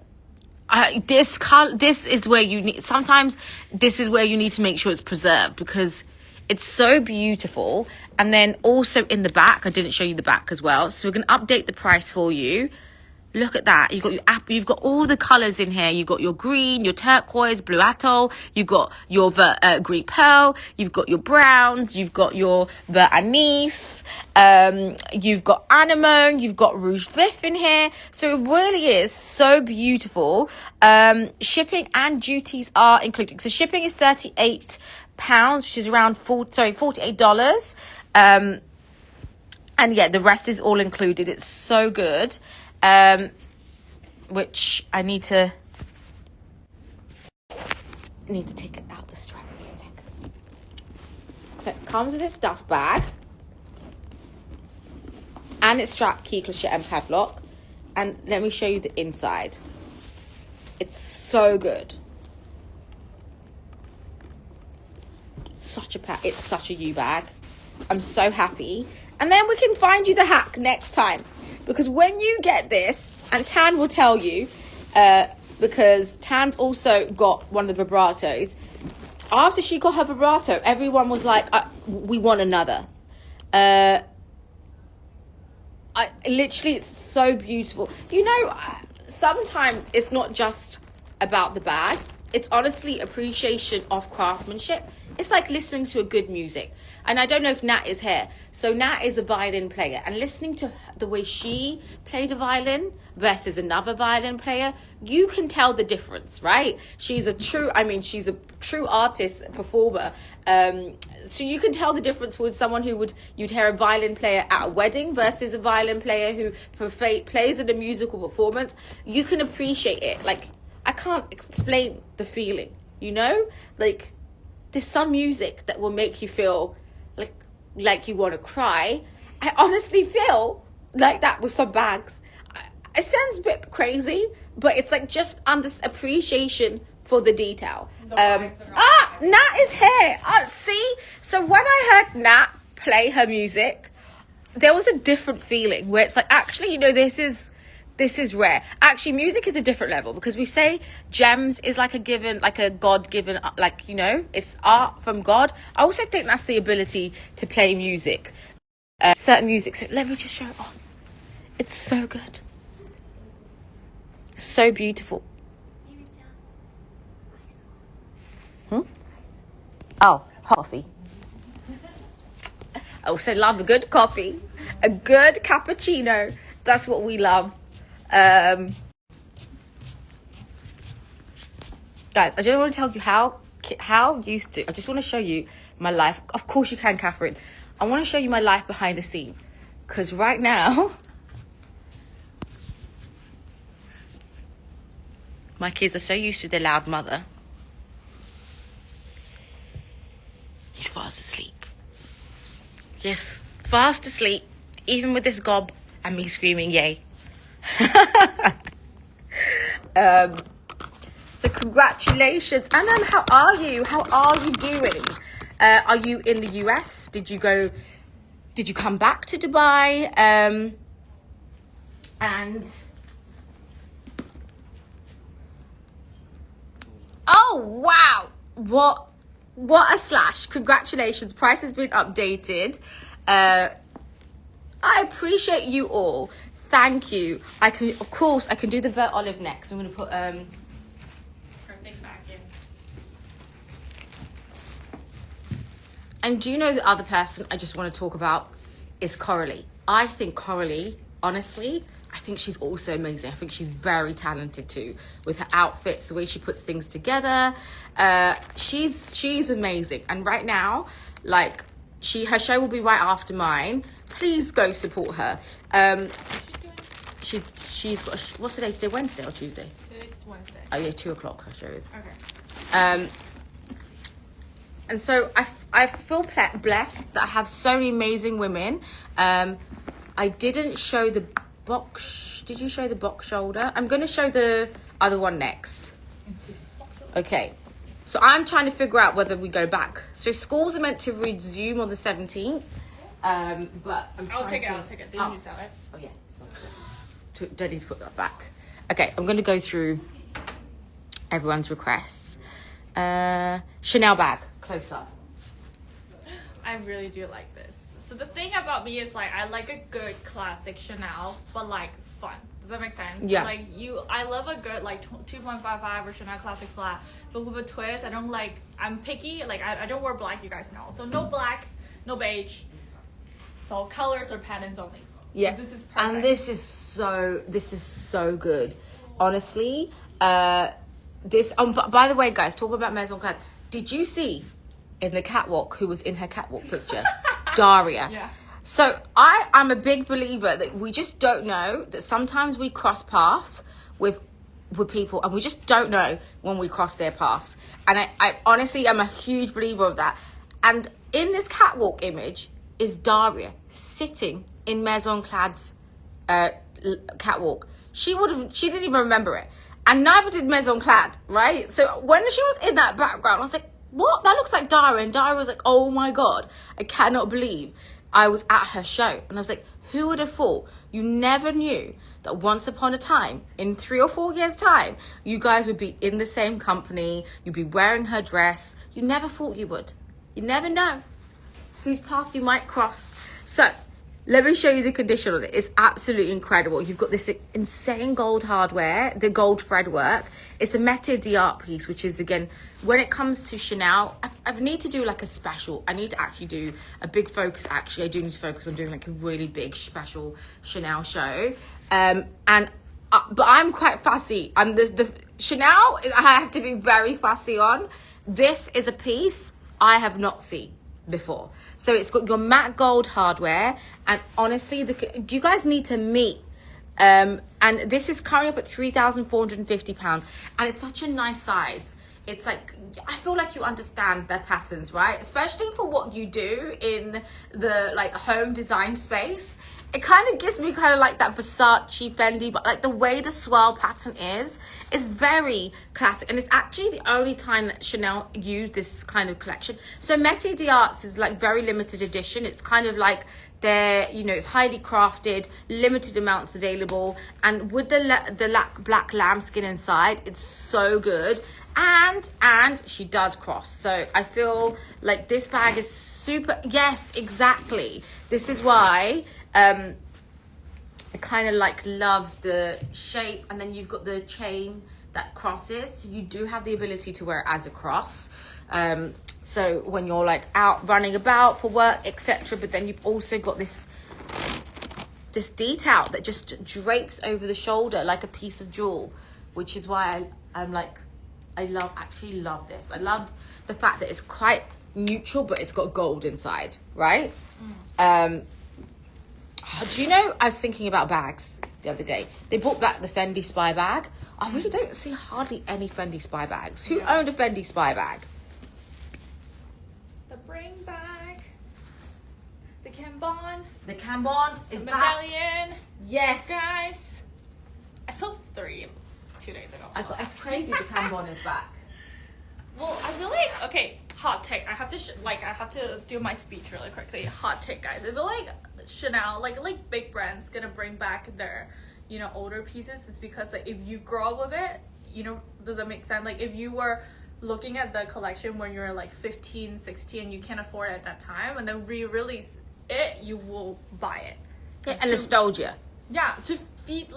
is where you need, sometimes this is where you need to make sure it's preserved, because it's so beautiful. And then also in the back, I didn't show you the back as well, so we're going to update the price for you. Look at that. You've got all the colors in here. You've got your green, your turquoise, blue atoll. You've got your green pearl. You've got your browns. You've got your anise. You've got anemone. You've got rouge vif in here. So it really is so beautiful. Shipping and duties are included. So shipping is £38, which is around $48. And yeah, the rest is all included. It's so good. Which I need to take it out the strap. One sec. So it comes with this dust bag, and it's strapped, key, cliche, and padlock. And let me show you the inside. It's so good. It's such a you bag. I'm so happy. And then we can find you the hack next time, because when you get this, and Tan will tell you, because Tan's also got one of the vibratos. After she got her vibrato, everyone was like, we want another. It's so beautiful. You know, sometimes it's not just about the bag. It's honestly appreciation of craftsmanship. It's like listening to a good music. And I don't know if Nat is here. So Nat is a violin player. And listening to the way she played a violin versus another violin player, you can tell the difference, right? She's a true artist, performer. So you can tell the difference with someone you'd hear a violin player at a wedding versus a violin player who plays in a musical performance. You can appreciate it. Like, I can't explain the feeling, you know? Like, there's some music that will make you feel like you want to cry. I honestly feel like that with some bags. It sounds a bit crazy, but it's like just appreciation for the detail. Nat is here. See? So when I heard Nat play her music, there was a different feeling where it's like, actually, you know, this is rare. Actually, music is a different level, because we say gems is like a God-given, like, you know, it's art from God. I also think that's the ability to play music, certain music. So let me just show it on. It's so good. So beautiful. Oh, coffee. I also love a good coffee. A good cappuccino. That's what we love. Guys, I just want to tell you how used to. I just want to show you my life. Of course you can, Catherine. I want to show you my life behind the scenes, because right now my kids are so used to their loud mother. He's fast asleep. Yes, fast asleep, even with this gob and me screaming yay. So congratulations. And then how are you doing? Are you in the US? Did you come back to Dubai? And oh wow, what a slash. Congratulations, price has been updated. I appreciate you all. Thank you. I can do the vert olive next. I'm going to put Perfect back in. And do you know the other person I just want to talk about is Coralie. I think Coralie, honestly, I think she's also amazing. I think she's very talented too, with her outfits, the way she puts things together. She's amazing. And right now, like, her show will be right after mine. Please go support her. She's got what's the day today? Wednesday or Tuesday? It's Wednesday. Oh yeah, 2:00 her show is. Okay. And so I feel blessed that I have so many amazing women. I didn't show the box. Did you show the box shoulder? I'm going to show the other one next. Okay. So I'm trying to figure out whether we go back. So schools are meant to resume on the 17th. But I'll take it. Didn't you sell it? Oh yeah. Sorry. Don't need to put that back. Okay, I'm going to go through everyone's requests. Chanel bag, close up. I really do like this. So the thing about me is, like, I like a good classic Chanel, but like fun. Does that make sense? Yeah. Like, I love a good like 2.55 or Chanel classic flat, but with a twist. I'm picky. Like, I don't wear black, you guys know. So no black, no beige. So colors or patterns only. Yeah, so this is perfect. And this is so good. Honestly, this. By the way, guys, talk about Maison Clad. Did you see in the catwalk who was in her catwalk picture? Daria. Yeah. So I'm a big believer that we just don't know, that sometimes we cross paths with people and we just don't know when we cross their paths. And I honestly am a huge believer of that. And in this catwalk image is Daria sitting in Maison Clad's catwalk. She didn't even remember it. And neither did Maison Clad, right? So when she was in that background, I was like, what? That looks like Dara. And Dara was like, oh my God, I cannot believe I was at her show. And I was like, who would have thought? You never knew that once upon a time, in 3 or 4 years' time, you guys would be in the same company. You'd be wearing her dress. You never thought you would. You never know whose path you might cross. So let me show you the condition on it. It's absolutely incredible. You've got this insane gold hardware, the gold thread work. It's a Metier d'Art piece, which is, again, when it comes to Chanel, I need to do like a special. I need to actually do a big focus. Actually, I do need to focus on doing like a really big special Chanel show. But I'm quite fussy. I'm the Chanel, I have to be very fussy on. This is a piece I have not seen before. So it's got your matte gold hardware, and honestly, you guys need to meet. And this is currently up at £3,450, and it's such a nice size. It's like, I feel like you understand their patterns, right? Especially for what you do in the like home design space. It kind of gives me kind of like that Versace, Fendi, but like the way the swirl pattern is very classic. And it's actually the only time that Chanel used this kind of collection. So Metier d'Art is like very limited edition. It's kind of like they're, you know, it's highly crafted, limited amounts available. And with the black lambskin inside, it's so good. And she does cross. So I feel like this bag is super, yes, exactly. This is why I kind of like love the shape, and then you've got the chain that crosses. So you do have the ability to wear it as a cross. So when you're like out running about for work, etc. But then you've also got this detail that just drapes over the shoulder like a piece of jewel, which is why I'm like, I actually love this. I love the fact that it's quite neutral, but it's got gold inside, right? Do you know, I was thinking about bags the other day. They brought back the Fendi Spy bag. I really don't see hardly any Fendi Spy bags. Who owned a Fendi Spy bag? The Bring bag. The Cambon. The Cambon is the back. medallion. Yes. Guys. I sold 3 2 days ago. It's crazy the Cambon is back. Well, I really, okay, hot take. I have to do my speech really quickly. Hot take, guys. I feel like Chanel, like big brands, gonna bring back their, you know, older pieces, is because like if you grow up with it, you know, does that make sense? Like if you were looking at the collection when you're like 15, 16, and you can't afford it at that time, and then re-release it, you will buy it. Yeah, and nostalgia. Yeah, to feed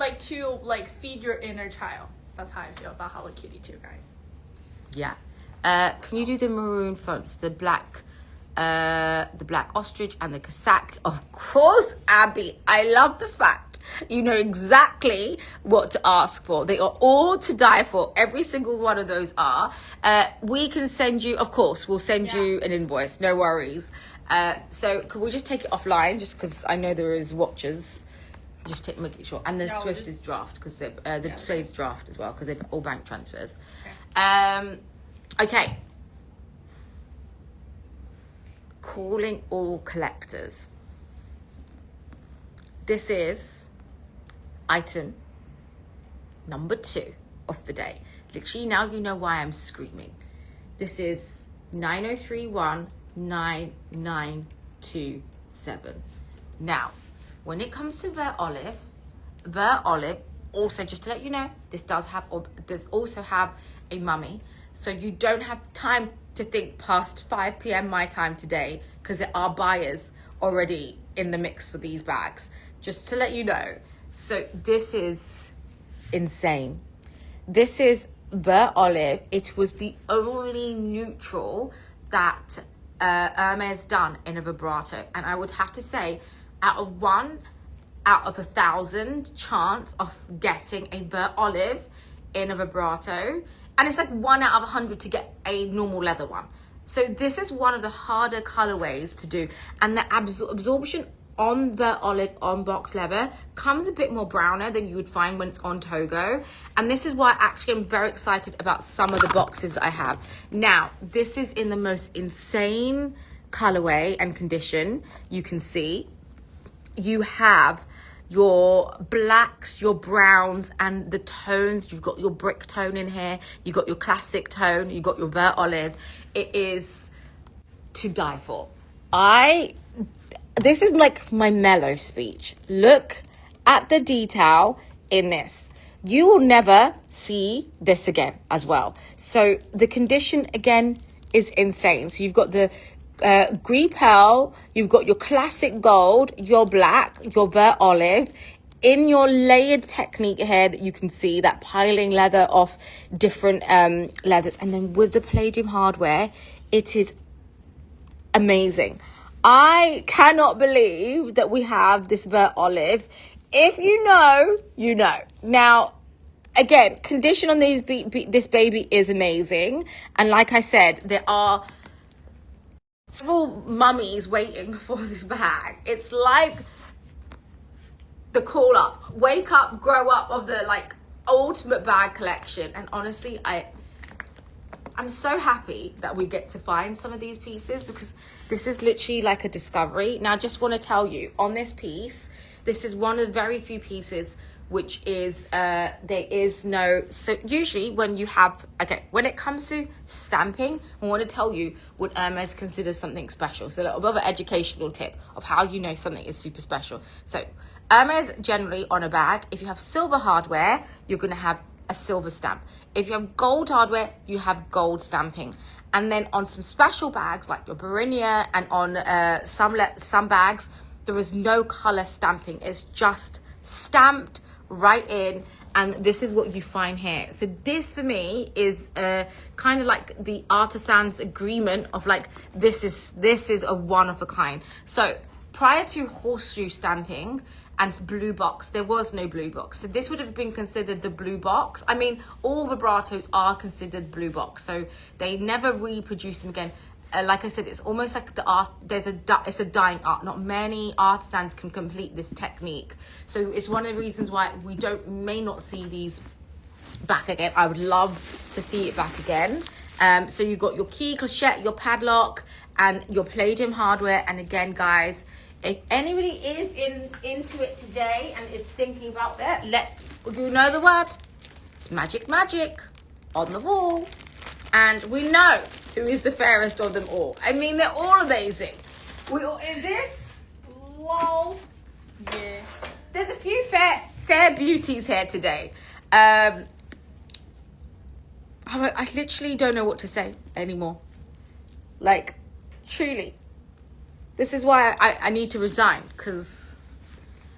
your inner child. That's how I feel about Hello Kitty too, guys. Yeah. Can you do the maroon fonts, the black ostrich and the Cossack? Of course, Abby. I love the fact you know exactly what to ask for. They are all to die for. Every single one of those are. We can send you, of course, we'll send you an invoice. No worries. So can we just take it offline, just because I know there is watchers. Just make it sure. And the Swift is draft, because the Slade's draft as well, because they've all bank transfers. Okay. Calling all collectors. This is item number 2 of the day. Literally, now you know why I'm screaming. This is 90319927. Now, when it comes to Vert Olive, also, just to let you know, this does also have a mummy. So you don't have time to think past 5 p.m. my time today, because there are buyers already in the mix for these bags. Just to let you know. So this is insane. This is Vert Olive. It was the only neutral that Hermès done in a vibrato. And I would have to say, out of 1,000 chance of getting a Vert Olive in a vibrato, and it's like 1 out of 100 to get a normal leather one. So this is one of the harder colorways to do, and the absorption on the olive on box leather comes a bit more browner than you would find when it's on Togo. And this is why actually I'm very excited about some of the boxes I have. Now, this is in the most insane colorway and condition you can see. You have your blacks, your browns, and the tones. You've got your brick tone in here. You got your classic tone. You got your vert olive. It is to die for. This is like my mellow speech. Look at the detail in this. You will never see this again as well. So the condition again is insane. So you've got the gris pearl, you've got your classic gold, your black, your vert olive. In your layered technique here, that you can see that piling leather off different leathers. And then with the palladium hardware, it is amazing. I cannot believe that we have this vert olive. If you know, you know. Now, again, condition on this baby is amazing. And like I said, there are several mummies waiting for this bag. It's like the call up, wake up, grow up of the like ultimate bag collection. And honestly, I'm so happy that we get to find some of these pieces, because this is literally like a discovery. Now, I just want to tell you, on this piece, this is one of the very few pieces which is, there is no, so usually when you have, okay, when it comes to stamping, I want to tell you what Hermès considers something special. So a little bit of an educational tip of how you know something is super special. So Hermès generally on a bag, if you have silver hardware, you're going to have a silver stamp. If you have gold hardware, you have gold stamping. And then on some special bags like your Barinia, and on some bags, there is no color stamping. It's just stamped right in, and this is what you find here. So this for me is kind of like the artisan's agreement of like, this is a one of a kind. So prior to horseshoe stamping and blue box, there was no blue box. So this would have been considered the blue box. I mean, all vibratos are considered blue box, so they never reproduce them again. Like I said, it's almost like the art. It's a dying art. Not many artisans can complete this technique. So it's one of the reasons why we may not see these back again. I would love to see it back again. So you've got your key, clochette, your padlock, and your palladium hardware. And again, guys, if anybody is into it today and is thinking about that, you know the word. It's magic on the wall. And we know who is the fairest of them all. I mean, they're all amazing. Is this? Lol. Yeah. There's a few fair beauties here today. I literally don't know what to say anymore. Like, truly. This is why I need to resign, because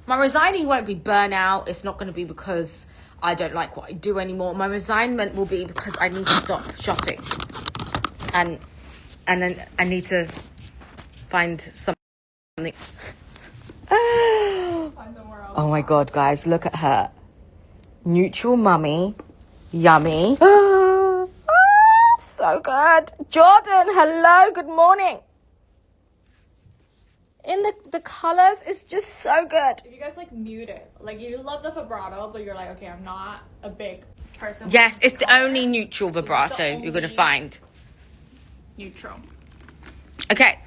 my resigning won't be burnout. It's not going to be because I don't like what I do anymore. My resignment will be because I need to stop shopping, and then I need to find something. Oh my god, guys, look at her. Neutral mummy, yummy. So good. Jordan, hello, good morning. In the colors, it's just so good. If you guys like mute it, like you love the vibrato, but you're like, okay, I'm not a big person. Yes, it's the only neutral vibrato you're gonna find. Neutral. Okay.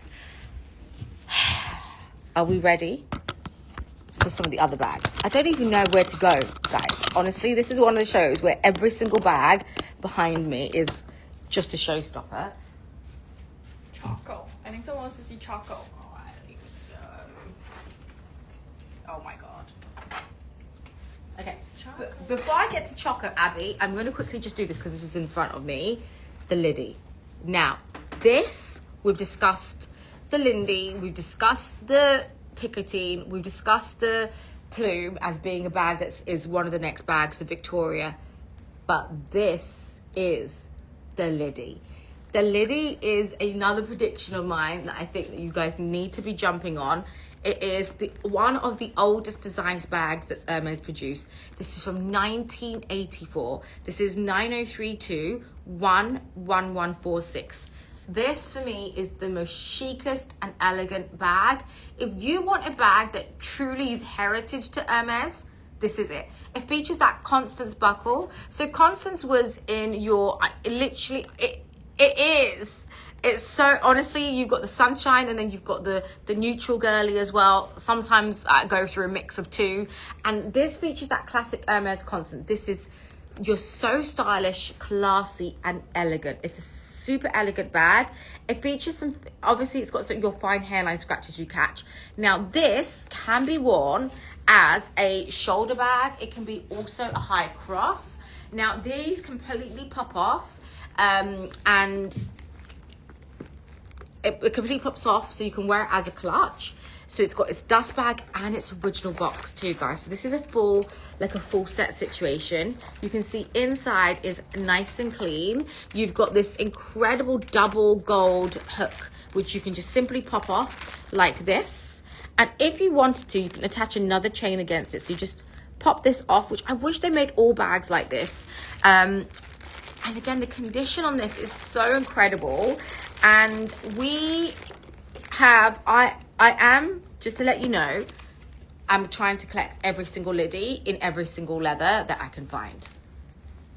Are we ready for some of the other bags? I don't even know where to go, guys. Honestly, this is one of the shows where every single bag behind me is just a showstopper. Choco. I think someone wants to see Choco. Oh my god. Okay, before I get to Choco, Abby, I'm going to quickly just do this because this is in front of me. The Liddy. Now, this, we've discussed the Lindy, we've discussed the Picotine, we've discussed the Plume as being a bag that is one of the next bags, the Victoria. But this is the Liddy. The Liddy is another prediction of mine that I think that you guys need to be jumping on. It is one of the oldest designs bags that Hermès produced. This is from 1984. This is 9032-11146. This, for me, is the most chicest and elegant bag. If you want a bag that truly is heritage to Hermès, this is it. It features that Constance buckle. So Constance was in your, it is It's so, honestly, you've got the sunshine and then you've got the neutral girly as well. Sometimes I go through a mix of two. And this features that classic Hermès constant. This is, you're so stylish, classy and elegant. It's a super elegant bag. It features some, obviously it's got your fine hairline scratches you catch. Now this can be worn as a shoulder bag. It can be also a high cross. Now these completely pop off and it completely pops off, so you can wear it as a clutch. So it's got its dust bag and its original box too, guys. So this is a full set situation. You can see inside is nice and clean. You've got this incredible double gold hook, which you can just simply pop off like this. And if you wanted to, you can attach another chain against it. So you just pop this off, which I wish they made all bags like this. And again, the condition on this is so incredible. And we have, I am, just to let you know, I'm trying to collect every single liddy in every single leather that I can find.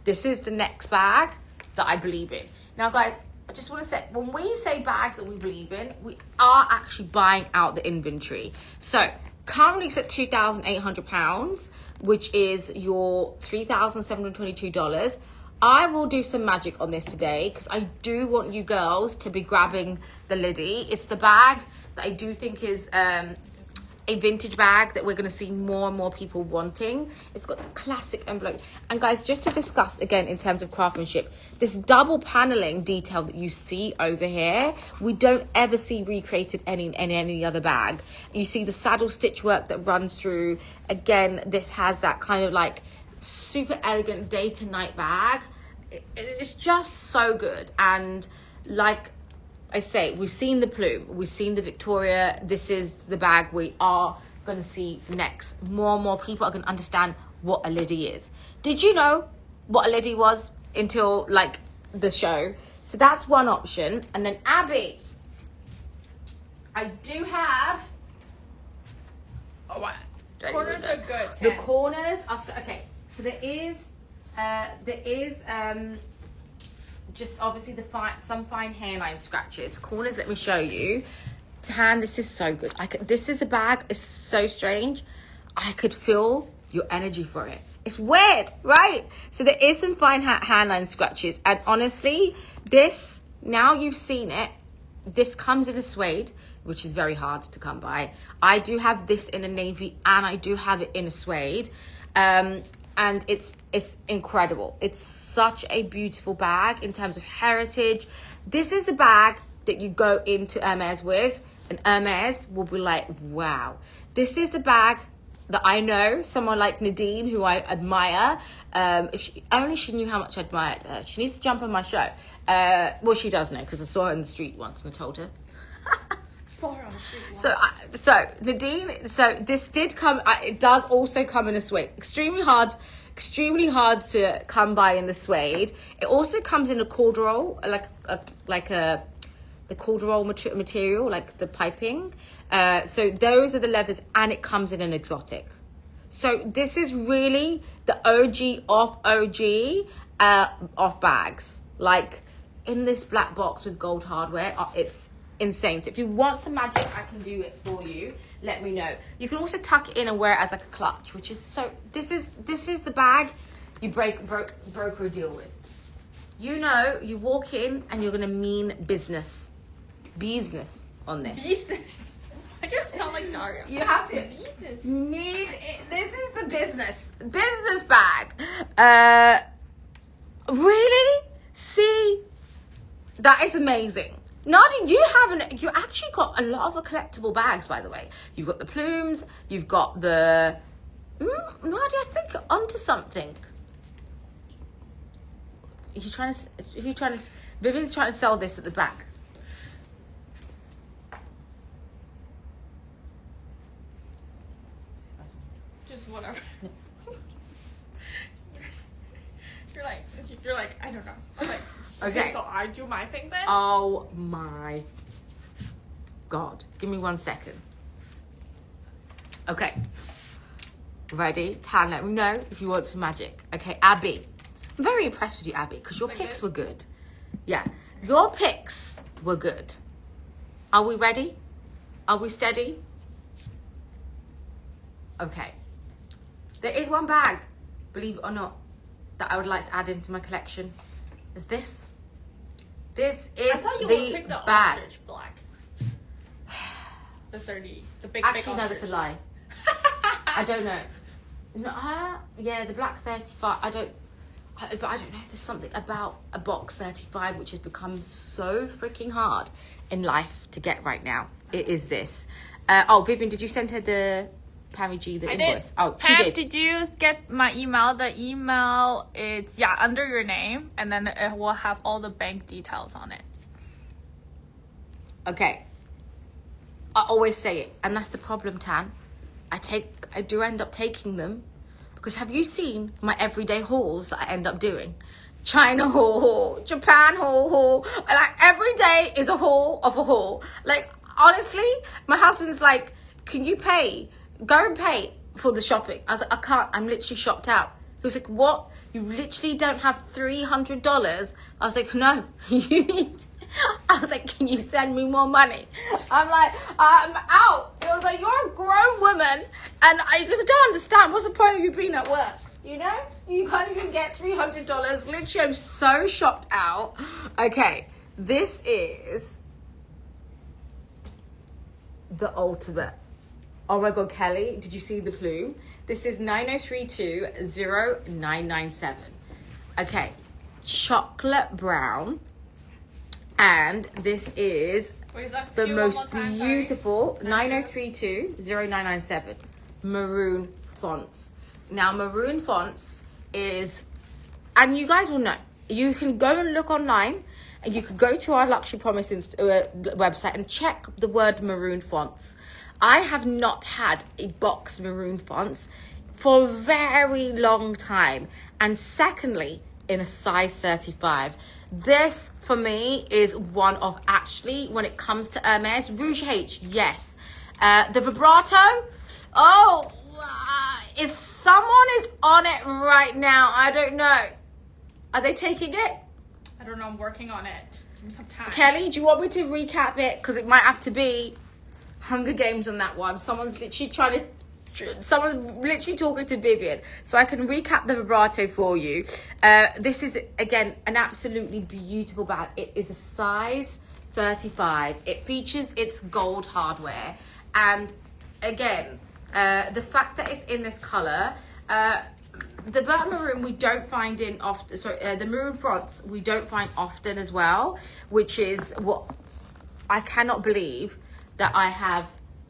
This is the next bag that I believe in. Now, guys, I just want to say, when we say bags that we believe in, we are actually buying out the inventory. So currently it's at £2,800, which is your $3,722. I will do some magic on this today because I do want you girls to be grabbing the liddy. It's the bag that I do think is a vintage bag that we're going to see more and more people wanting. It's got the classic envelope. And guys, just to discuss again in terms of craftsmanship, this double paneling detail that you see over here, we don't ever see recreated in any other bag. You see the saddle stitch work that runs through. Again, this has that kind of like super elegant day to night bag. It's just so good. And like I say, we've seen the plume, we've seen the Victoria. This is the bag we are going to see next. More and more people are going to understand what a liddy is. Did you know what a liddy was until like the show? So that's one option. And then Abby, I do have, oh what, corners are good. The corners are so, okay. So there is just obviously some fine hairline scratches. Corners, let me show you. Tan, this is so good. This is a bag, it's so strange. I could feel your energy for it. It's weird, right? So there is some fine hairline scratches. And honestly, this, now you've seen it, this comes in a suede, which is very hard to come by. I do have this in a navy and I do have it in a suede. And it's incredible. It's such a beautiful bag in terms of heritage. This is the bag that you go into Hermès with, and Hermès will be like, wow. This is the bag that I know someone like Nadine, who I admire. If only she knew how much I admired her. She needs to jump on my show. Well, she does know because I saw her in the street once and I told her. So Nadine, so this did come, it does also come in a suede. Extremely hard to come by in the suede. It also comes in a corduroy, the corduroy material, like the piping. So those are the leathers, and it comes in an exotic. So this is really the OG of bags. Like in this black box with gold hardware, it's insane. So if you want some magic, I can do it for you. Let me know. You can also tuck it in and wear it as like a clutch, which is so, this is the bag you broker a deal with. You know, you walk in and you're gonna mean business on this. Business. I just sound like Dario. You have to business. This is the business bag. Really? See, that is amazing. Nadia, you actually got a lot of collectible bags, by the way. You've got the plumes, you've got the, Nadia, I think you're onto something. Vivian's trying to sell this at the back. Just whatever. You're like, I don't know. I'm like, okay, so I do my thing then? Oh my God. Give me 1 second. Okay. Ready? Tan, let me know if you want some magic. Okay, Abby. I'm very impressed with you, Abby, because your picks were good. Yeah. Your picks we're good. Are we ready? Are we steady? Okay. There is one bag, believe it or not, that I would like to add into my collection. Is this? This is I thought you would take the bag. ostrich black. The 30, the big Actually, big no, that's a lie. I don't know. No, yeah, the black 35. But I don't know. There's something about a box 35 which has become so freaking hard in life to get right now. It is this. Oh, Vivian, did you send her the Pammy G the invoice? Oh, she Pam, did. did you get my email? The email is under your name, and then it will have all the bank details on it. Okay. I always say it, and that's the problem, Tan. I do end up taking them because have you seen my everyday hauls that I end up doing? China haul, Japan haul. Like every day is a haul of a haul. Like honestly, my husband's like, "Can you pay? Go and pay for the shopping." I was like, "I can't. I'm literally shopped out." He was like, "What? You literally don't have $300?" I was like, "No, you need." I was like, "Can you send me more money?" I'm like, "I'm out." It was like, "You're a grown woman, and I don't understand. What's the point of you being at work? You know, you can't even get $300." Literally, I'm so shocked out. Okay, this is the ultimate. Oh my God, Kelly, did you see the plume? This is 90320997. Okay, chocolate brown. And this is the most beautiful 90320997 maroon fonts. Now, maroon fonts is, and you guys will know, you can go and look online and you can go to our Luxury Promise website and check the word maroon fonts. I have not had a box maroon fonts for a very long time. And secondly, in a size 35. This, for me, is one of actually, when it comes to Hermès, Rouge H, yes. The vibrato, if someone is on it right now, I don't know. Are they taking it? I don't know, I'm working on it. Give me some time. Kelly, do you want me to recap it? Because it might have to be Hunger Games on that one. Someone's literally talking to Vivian, so I can recap the vibrato for you. This is again an absolutely beautiful bag. It is a size 35. It features its gold hardware, and again the fact that it's in this color, the burnt maroon we don't find in often. The maroon fronts we don't find often as well, which is what I cannot believe that I have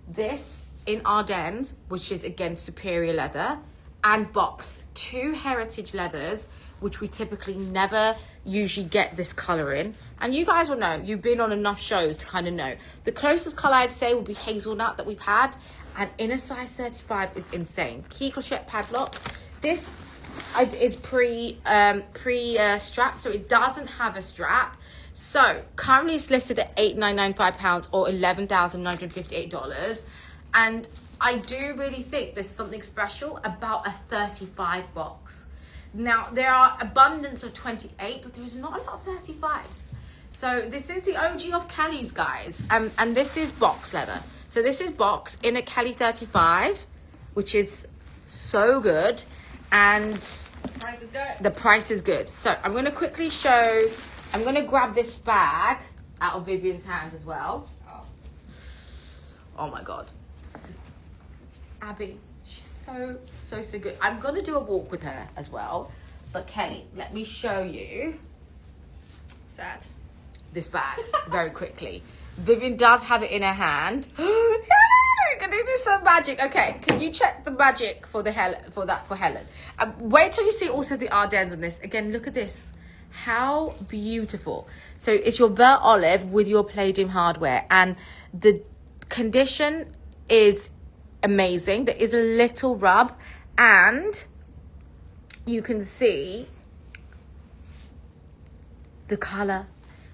this in Ardennes, which is again superior leather, and box, 2 heritage leathers, which we typically never usually get this color in. And you guys will know, you've been on enough shows to kind of know. The closest color I'd say would be hazelnut that we've had, and in a size 35 is insane. Key clochette padlock. This is strap, so it doesn't have a strap. So currently it's listed at £8,995 or $11,958. And I do really think there's something special about a 35 box. Now, there are abundance of 28, but there is not a lot of 35s. So this is the OG of Kelly's, guys. And this is box leather. So this is box in a Kelly 35, which is so good. And the price is good. So I'm going to quickly show, I'm going to grab this bag out of Vivian's hand as well. Oh my God. Abby, she's so good. I'm gonna do a walk with her as well, but Kelly, let me show you this bag very quickly. Vivian does have it in her hand. We're gonna do some magic. Okay, can you check the magic for Helen? Wait till you see also the Ardennes on this. Again, look at this. How beautiful. So it's your Vert Olive with your Palladium hardware, and the condition is amazing. There is a little rub, and you can see the color,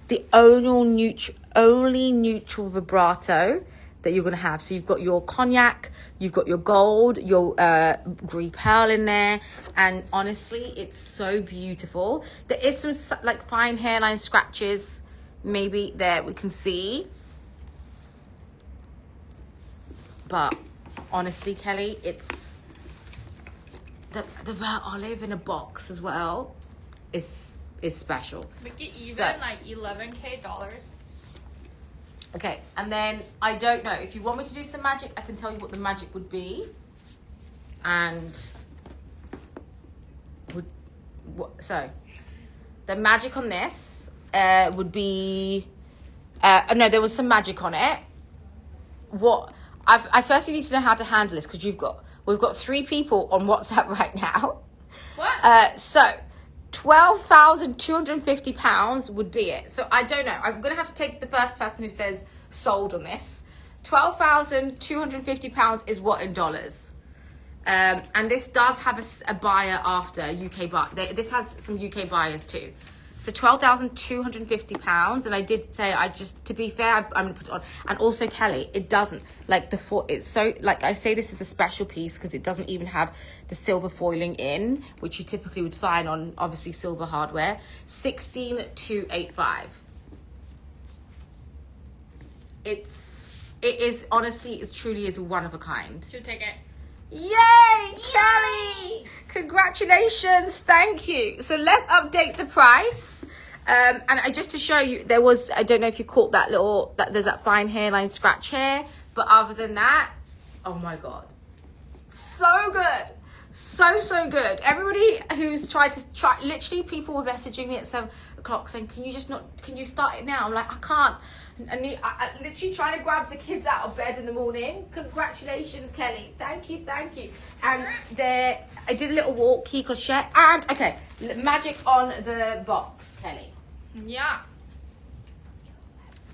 the only neutral vibrato that you're going to have. So you've got your cognac, you've got your gold, your gris pearl in there, and honestly it's so beautiful. There is some like fine hairline scratches maybe there we can see. But honestly, Kelly, it's the rare olive in a box as well is special. Make it So, even like $11K. okay, and then I don't know if you want me to do some magic. I can tell you what the magic would be, and so the magic on this would be no, there was some magic on it. What I firstly need to know how to handle this, because we've got 3 people on WhatsApp right now. What? So £12,250 would be it. So I don't know. I'm gonna have to take the first person who says sold on this. £12,250 is what in dollars? And this does have a buyer after UK buy. This has some UK buyers too. So £12,250, and I did say to be fair, I'm gonna put it on. And also Kelly, it doesn't it's so like I say this is a special piece because it doesn't even have the silver foiling in, which you typically would find on obviously silver hardware. 16,285. It truly is one of a kind. Should take it. Yay, Kelly! Congratulations, thank you. So let's update the price. And just to show you, I don't know if you caught there's that fine hairline scratch here, but other than that, oh my God. So good. So good. Everybody who's literally people were messaging me at 7 o'clock saying, can you start it now? I'm like, I can't. I'm literally trying to grab the kids out of bed in the morning. Congratulations, Kelly. Thank you. And I did a little walk, key crochet, and okay, magic on the box, Kelly. Yeah.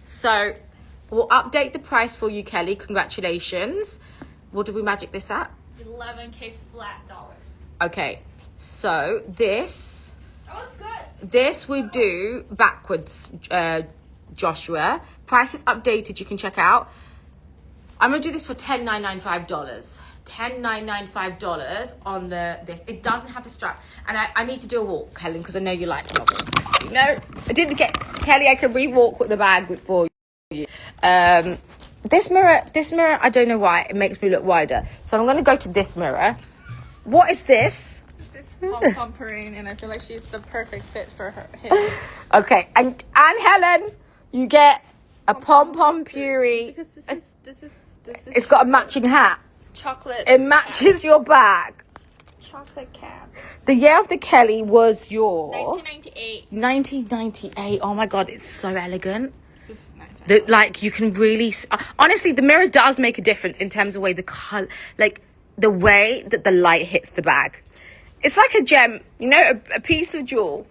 So we'll update the price for you, Kelly. Congratulations. What did we magic this at? 11K flat dollars. Okay, so this. That was good. This we do backwards, Joshua. Price is updated. You can check out. I'm gonna do this for $10,995. $10,995 on this. It doesn't have a strap, and I need to do a walk, Helen, because I know you like walking. You know, I didn't get Kelly. I can re-walk with the bag for you. This mirror, I don't know why it makes me look wider. So I'm gonna go to this mirror. What is this? This is Pom Pom, and I feel like she's the perfect fit for him. Okay, and Helen, you get a Pom Pom Puree. Because this is It's got a matching hat. chocolate. It matches your bag. Chocolate cap. The year of the Kelly was your 1998. 1998. Oh my God, it's so elegant. This is nice. That like you can really honestly, the mirror does make a difference in terms of the color, like the way that the light hits the bag. It's like a gem, you know, a piece of jewel.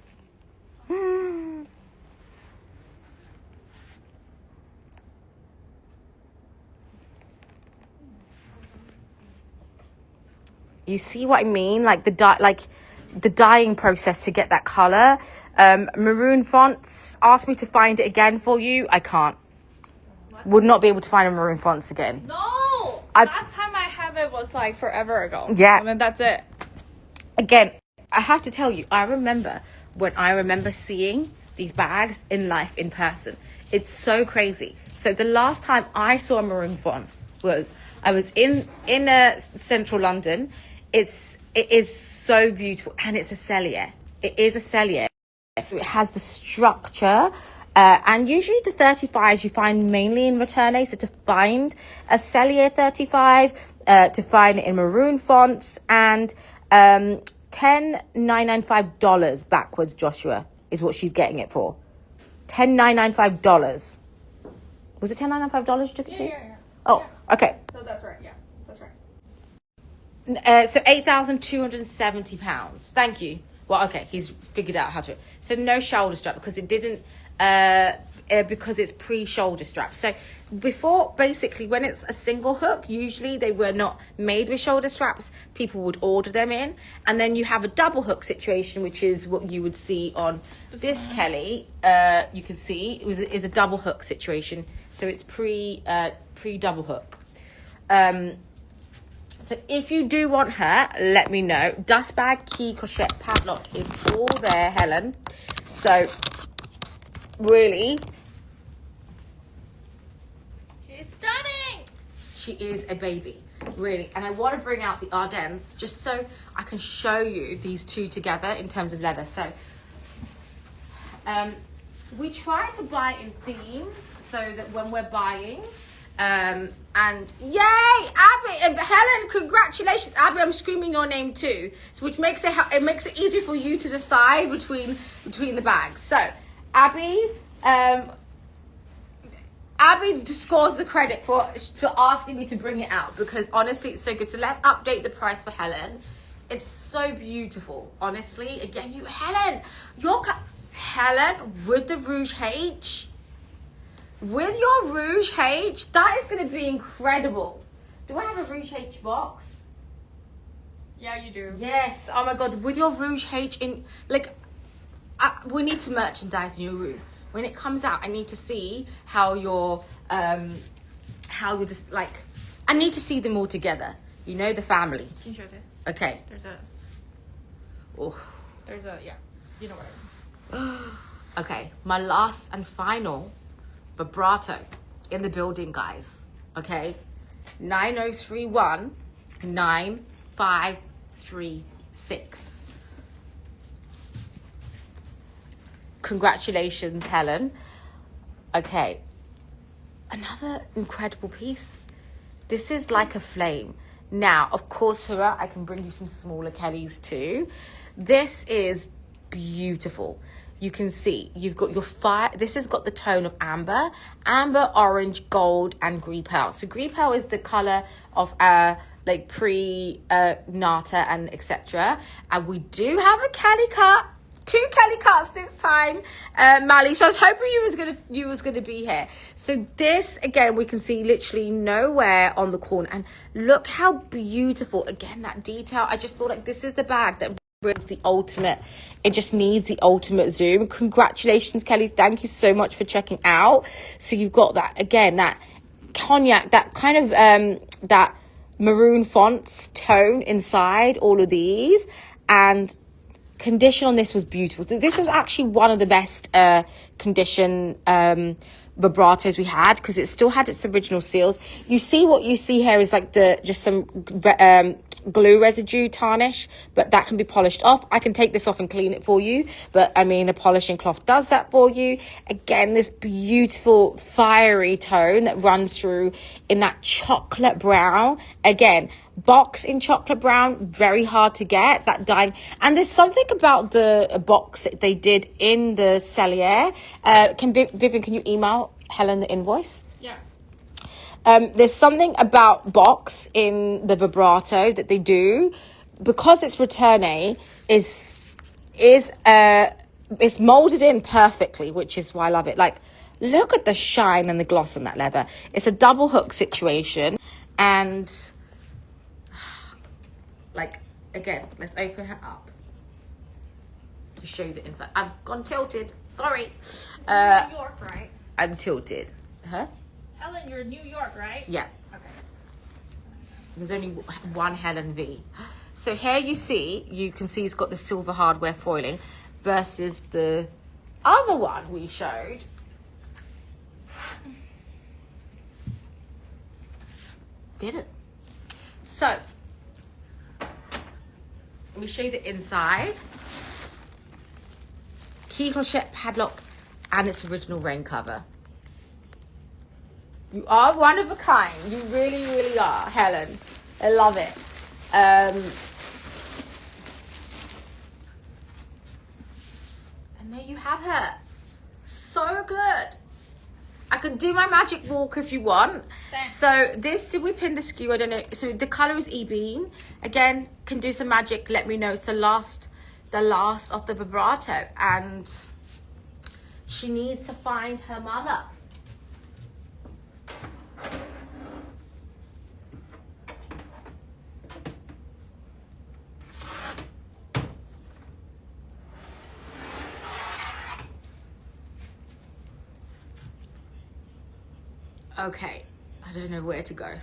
You see what I mean? Like the dyeing process to get that color. Maroon fonts. Ask me to find it again for you. I can't. What? Would not be able to find a maroon fonts again. No. Last time I have it was like forever ago. Yeah. And then that's it. Again, I have to tell you, I remember seeing these bags in life in person. It's so crazy. So the last time I saw a maroon fonts was I was in central London. It is so beautiful, and it's a cellier. It is a cellier. It has the structure, and usually the 35s you find mainly in Returne. So to find a cellier 35, to find it in maroon fonts, and $10,995 backwards, Joshua, is what she's getting it for. $10,995. Was it $10,995 you took it to? Yeah. Oh, yeah. Okay. So that's right. Yeah, that's right. So £8,270. Thank you. Well, okay, he's figured out how to. So no shoulder strap because it didn't. Because it's pre-shoulder strap. So before, basically, when it's a single hook, usually they were not made with shoulder straps. People would order them in, and then you have a double hook situation, which is what you would see on this Kelly. You can see is a double hook situation. So it's pre double hook. So if you do want her, let me know. Dust bag, key, crochet, padlock is all there, Helen. So really, she is a baby, really. And I want to bring out the Ardennes just so I can show you these two together in terms of leather. So we try to buy in themes so that when we're buying, and yay, Abby and Helen, congratulations, Abby. I'm screaming your name too, so which makes it makes it easier for you to decide between the bags. So Abby, Abby scores the credit for asking me to bring it out, because honestly it's so good. So let's update the price for Helen. It's so beautiful, honestly. Again, Helen with the Rouge H. With your Rouge H, that is going to be incredible. Do I have a Rouge H box? Yeah, you do. Yes. Oh my God. With your Rouge H in, like, we need to merchandise your room. When it comes out, I need to see how you're just like, I need to see them all together. You know, the family. Can you show this? Okay. Yeah, you know what Okay, my last and final vibrato in the building, guys. Okay, 9031 9536. Congratulations, Helen. Okay, another incredible piece. This is like a flame. Now, of course, Hura, I can bring you some smaller Kellys too. This is beautiful. You can see you've got your fire. This has got the tone of amber, orange, gold, and gris pearl. So gris pearl is the color of like pre nata and etc. And we do have a Kelly cut. 2 Kelly cuts this time, Mally. So I was hoping you was gonna be here. So this again, we can see literally nowhere on the corner, and look how beautiful. Again, that detail. I just feel like this is the bag that brings the ultimate. It just needs the ultimate zoom. Congratulations, Kelly. Thank you so much for checking out. So you've got that again, that cognac, that kind of that maroon fonts tone inside all of these, and condition on this was beautiful. So this was actually one of the best condition vibratos we had, because it still had its original seals. You see what you see here is like just some glue residue tarnish, but that can be polished off. I can take this off and clean it for you, but I mean a polishing cloth does that for you. Again, this beautiful fiery tone that runs through in that chocolate brown. Again, box in chocolate brown, very hard to get that dyeing. And there's something about the box that they did in the Cellier. Vivian, can you email Helen the invoice? Yeah. There's something about box in the vibrato that they do, because it's Returne, is it's molded in perfectly, which is why I love it. Like, look at the shine and the gloss on that leather. It's a double hook situation, and like, again, let's open her up to show you the inside. I've gone tilted. Sorry. New York, right? I'm tilted. Huh? Helen, you're in New York, right? Yeah. Okay. There's only one Helen V. So here you can see it's got the silver hardware foiling versus the other one we showed. Didn't. So let me show you the inside. Key clochette padlock and its original rain cover. You are one of a kind. You really, really are, Helen. I love it. And there you have her. So good. I could do my magic walk if you want. Thanks. So this, did we pin the skew? I don't know. So the color is E-bean. Again, can do some magic. Let me know. It's the last of the vibrato, and she needs to find her mother. Okay, I don't know where to go.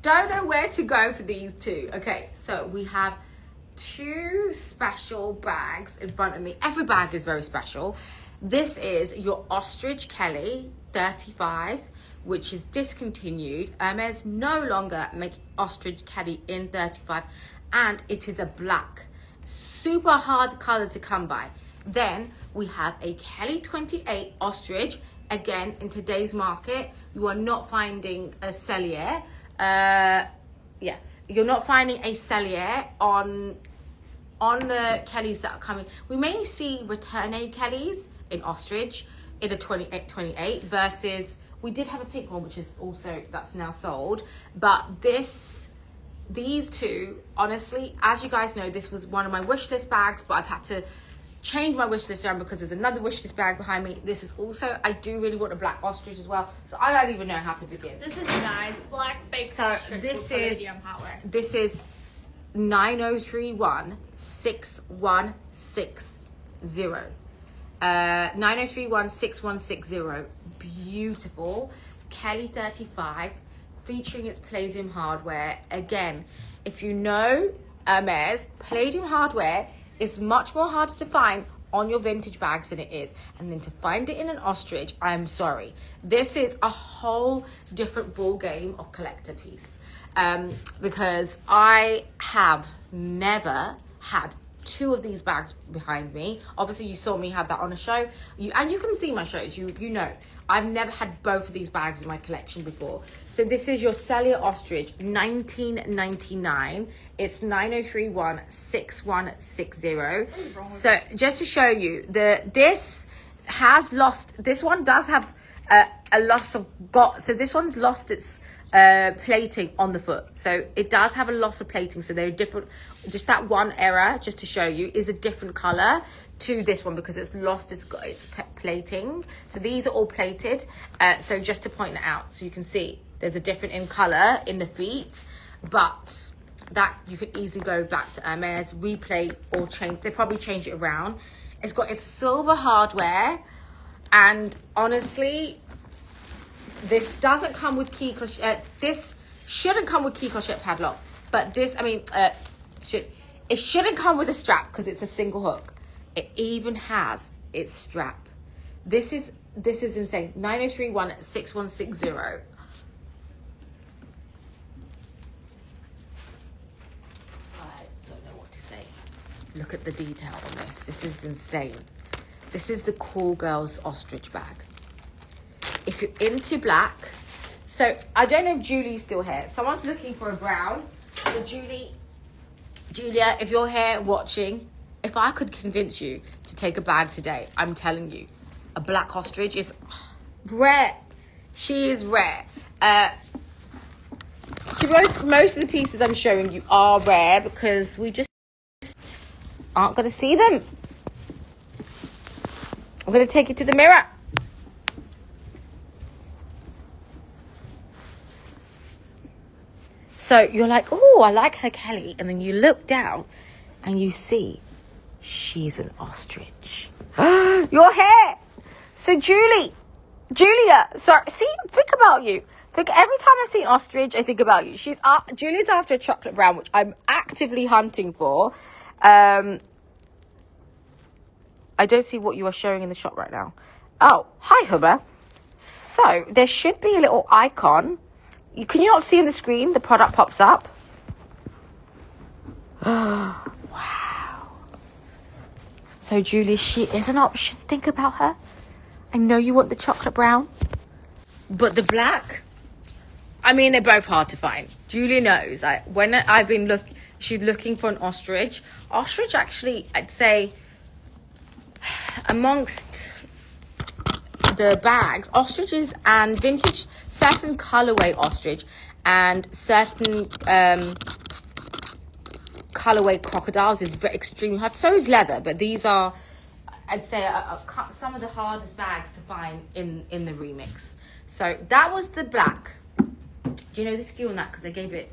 Don't know where to go for these two. Okay, so we have 2 special bags in front of me. Every bag is very special. This is your Ostrich Kelly 35, which is discontinued. Hermès no longer make Ostrich Kelly in 35, and it is a black. Super hard color to come by. Then we have a Kelly 28 Ostrich. Again, in today's market, you are not finding a Cellier. You're not finding a Cellier on the Kellys that are coming. We mainly see Returne Kellys in Ostrich in a 28 versus, we did have a pink one, which is also, that's now sold. But these two, honestly, as you guys know, this was one of my wish list bags, but I've had to change my wish list down because there's another wish list bag behind me. This is also, I do really want a black Ostrich as well, so I don't even know how to begin. This is nice. Black fake Ostrich. This is 9031 6160. 9031 6160. Beautiful Kelly 35, featuring its palladium hardware. Again, if you know Hermès, palladium hardware is much more harder to find on your vintage bags than it is, and then to find it in an Ostrich, I'm sorry, this is a whole different ball game of collector piece. Because I have never had two of these bags behind me. Obviously, you saw me have that on a show. And you can see my shows. You know, I've never had both of these bags in my collection before. So this is your Cellier Ostrich, 1999. It's 9031 6160. So just to show you, this one does have a loss of so this one's lost its plating on the foot, so it does have a loss of plating. So they're different. Just that one error, just to show you, is a different color to this one because it's lost its plating. So these are all plated. So just to point that out, so you can see there's a different in color in the feet, but that you could easily go back to Hermès, replate or change. They probably change it around. It's got its silver hardware, and honestly, this doesn't come with key clochette. This shouldn't come with key clochette padlock, but this, it shouldn't come with a strap because it's a single hook. It even has its strap. This is insane. 9031 6160. I don't know what to say. Look at the detail on this. This is insane. This is the Cool Girls Ostrich bag. If you're into black, so I don't know if Julie's still here. Someone's looking for a brown. So Julia, if you're here watching, if I could convince you to take a bag today, I'm telling you, a black Ostrich is rare. She is rare. To be honest, most of the pieces I'm showing you are rare because we just aren't going to see them. I'm going to take you to the mirror. So you're like, oh, I like her Kelly. And then you look down and you see she's an Ostrich. Your hair. So Julia, sorry, see, think about you. Every time I see an Ostrich, I think about you. Julie's after a chocolate brown, which I'm actively hunting for. I don't see what you are showing in the shop right now. Oh, hi, Hubba. So there should be a little icon. Can you not see on the screen? The product pops up. Wow. So Julie, she is an option. Think about her. I know you want the chocolate brown, but the black, they're both hard to find. Julie knows. When I've been she's looking for an Ostrich. Ostrich, actually, I'd say amongst the bags, Ostriches and vintage, certain colorway Ostrich and certain colorway crocodiles is extremely hard. So is leather, but these are, I'd say, some of the hardest bags to find in the remix. So that was the black. Do you know the SKU on that? Because I gave it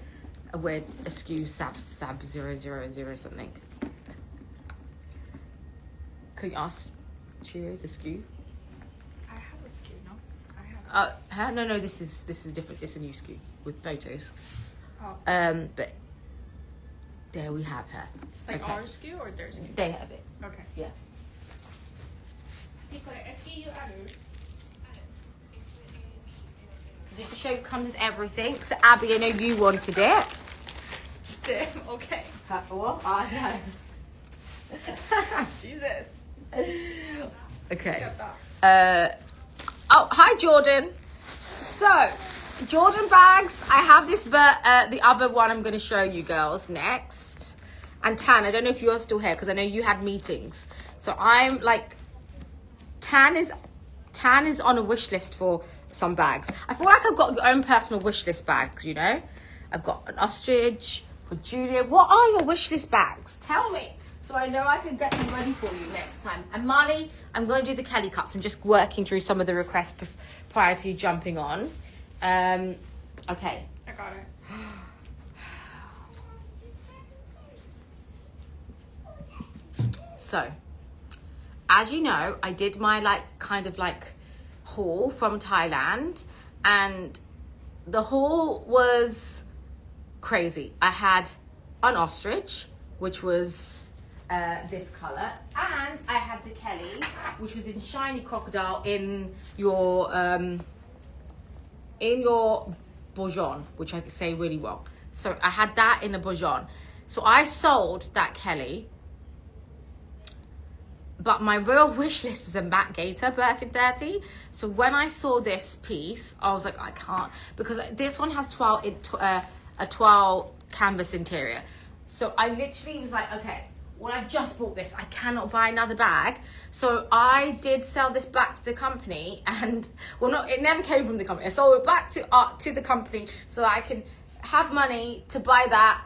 a SKU sab 000 something. Could you ask Chiro the SKU? No, this is different. It's a new SKU with photos. Oh. But there we have her. Like our SKU or their SKU? They have it. Okay. Yeah. Just to show you, comes with everything. So Abby, I know you wanted it. Damn, okay. What? I know. Jesus. Okay. Oh, hi Jordan. So, Jordan bags. I have this, the other one I'm going to show you girls next. And Tan, I don't know if you're still here because I know you had meetings. So I'm like, Tan is on a wish list for some bags. I feel like I've got your own personal wish list bags, you know. I've got an ostrich for Julia. What are your wish list bags? Tell me, so I know I can get them ready for you next time. And Marley, I'm going to do the Kelly cuts. I'm just working through some of the requests prior to you jumping on. Okay. I got it. So, as you know, I did my kind of haul from Thailand, and the haul was crazy. I had an ostrich, which was this color, and I had the Kelly, which was in shiny crocodile in your bourgeon, which I say really wrong. So I had that in a bourgeon. So I sold that Kelly. But my real wish list is a Matt Gator Birkin 30. So when I saw this piece, I was like, I can't. Because this one has a 12 canvas interior. So I literally was like, okay, well, I've just bought this. I cannot buy another bag. So I did sell this back to the company. And, well, no, it never came from the company. I sold it back to the company so I can have money to buy that,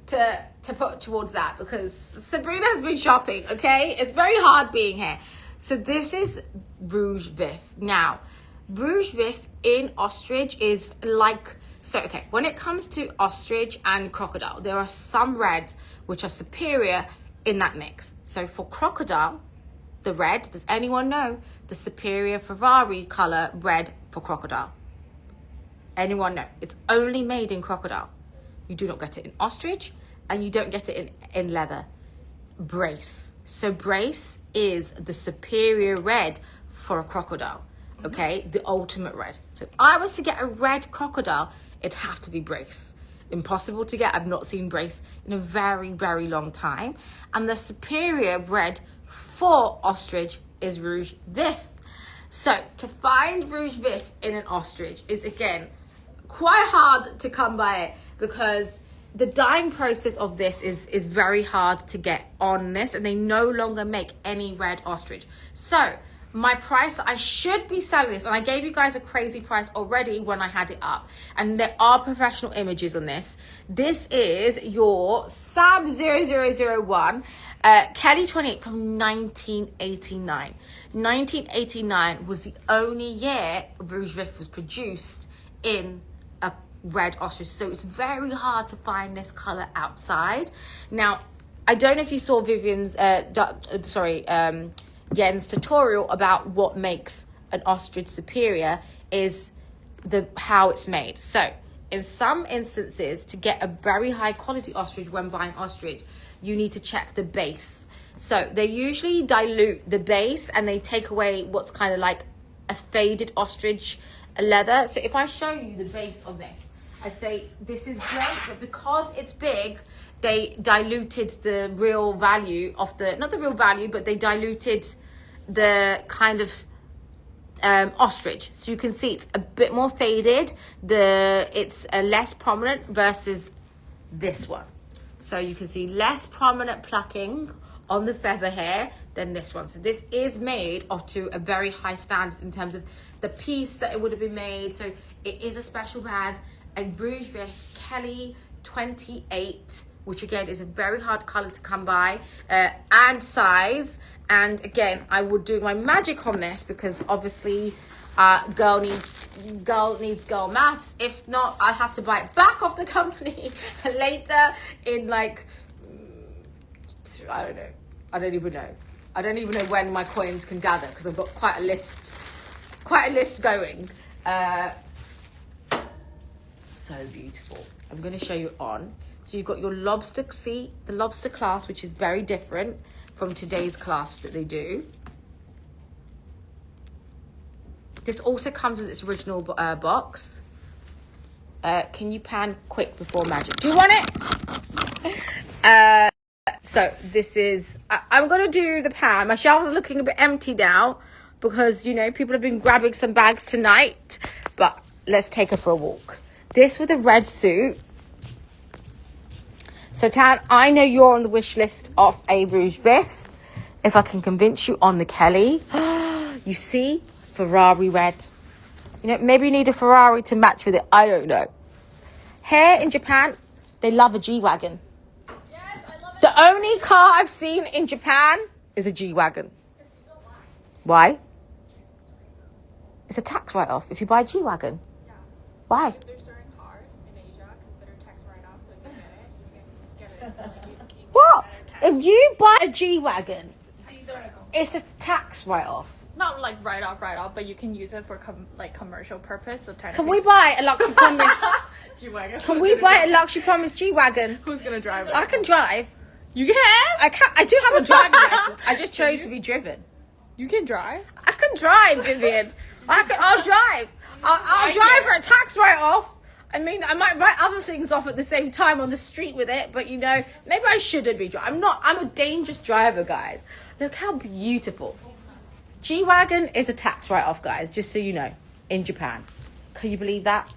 to put towards that, because Sabrina has been shopping, okay? It's very hard being here. So this is Rouge Vif. Now, Rouge Vif in ostrich is okay, when it comes to ostrich and crocodile, there are some reds which are superior in that mix. So for crocodile, the red, does anyone know the superior Ferrari color red for crocodile? Anyone know? It's only made in crocodile. You do not get it in ostrich, and you don't get it in leather. Brace. So brace is the superior red for a crocodile, okay? The ultimate red. So if I was to get a red crocodile, it'd have to be brace. Impossible to get. I've not seen brace in a very, very long time. And the superior red for ostrich is Rouge Vif. So to find Rouge Vif in an ostrich is, again, quite hard to come by it, because the dyeing process of this is very hard to get on this, and they no longer make any red ostrich. So my price that I should be selling this, and I gave you guys a crazy price already when I had it up, and there are professional images on this. This is your Sab 0001 Kelly 28 from 1989. 1989 was the only year Rouge Vif was produced in a red ostrich, so it's very hard to find this color outside. Now, I don't know if you saw Vivian's Yen's tutorial about what makes an ostrich superior is how it's made. So in some instances, to get a very high quality ostrich when buying ostrich, you need to check the base. So they usually dilute the base and they take away what's kind of like a faded ostrich leather. So if I show you the base on this, I'd say this is great, but because it's big, they diluted the real value of not the real value, but they diluted the kind of ostrich. So you can see it's a bit more faded. It's less prominent versus this one. So you can see less prominent plucking on the feather hair than this one. So this is made to a very high standard in terms of the piece that it would have been made. So it is a special bag. A Rouge Vif Kelly 28, which again is a very hard color to come by, and size. And again, I would do my magic on this because obviously girl needs girl maths. If not, I'll have to buy it back off the company later in I don't know. I don't even know when my coins can gather, because I've got quite a list going. So beautiful. I'm going to show you on. So you've got your lobster, see the lobster clasp, which is very different from today's clasp that they do. This also comes with its original box. Can you pan quick before magic? Do you want it? So this is, I'm going to do the pan. My shelves are looking a bit empty now because, you know, people have been grabbing some bags tonight. But let's take her for a walk. This with a red suit. So Tan, I know you're on the wish list of a Rouge Biff. If I can convince you on the Kelly. You see? Ferrari red. You know, maybe you need a Ferrari to match with it. I don't know. Here in Japan, they love a G-Wagon. Yes, I love it. The only car I've seen in Japan is a G-Wagon. Why? It's a tax write-off if you buy a G-Wagon. Yeah. Why? There's certain cars in Asia considered tax write-off, so if you get it, you What? If you buy a G-Wagon, it's a tax write-off. not like write-off, but you can use it for commercial purpose. So Can we buy a luxury promise? G-Wagon. Can we buy a luxury promise G-Wagon? Who's gonna drive it? I can drive. You can? I do have a driving license. I just chose to be driven. You can drive? I can drive, Vivian. I'll drive. I'll drive for a tax write-off. I mean, I might write other things off at the same time on the street with it, but you know, maybe I shouldn't be driving. I'm a dangerous driver, guys. Look how beautiful. G-Wagon is a tax write-off, guys, just so you know, in Japan. Can you believe that?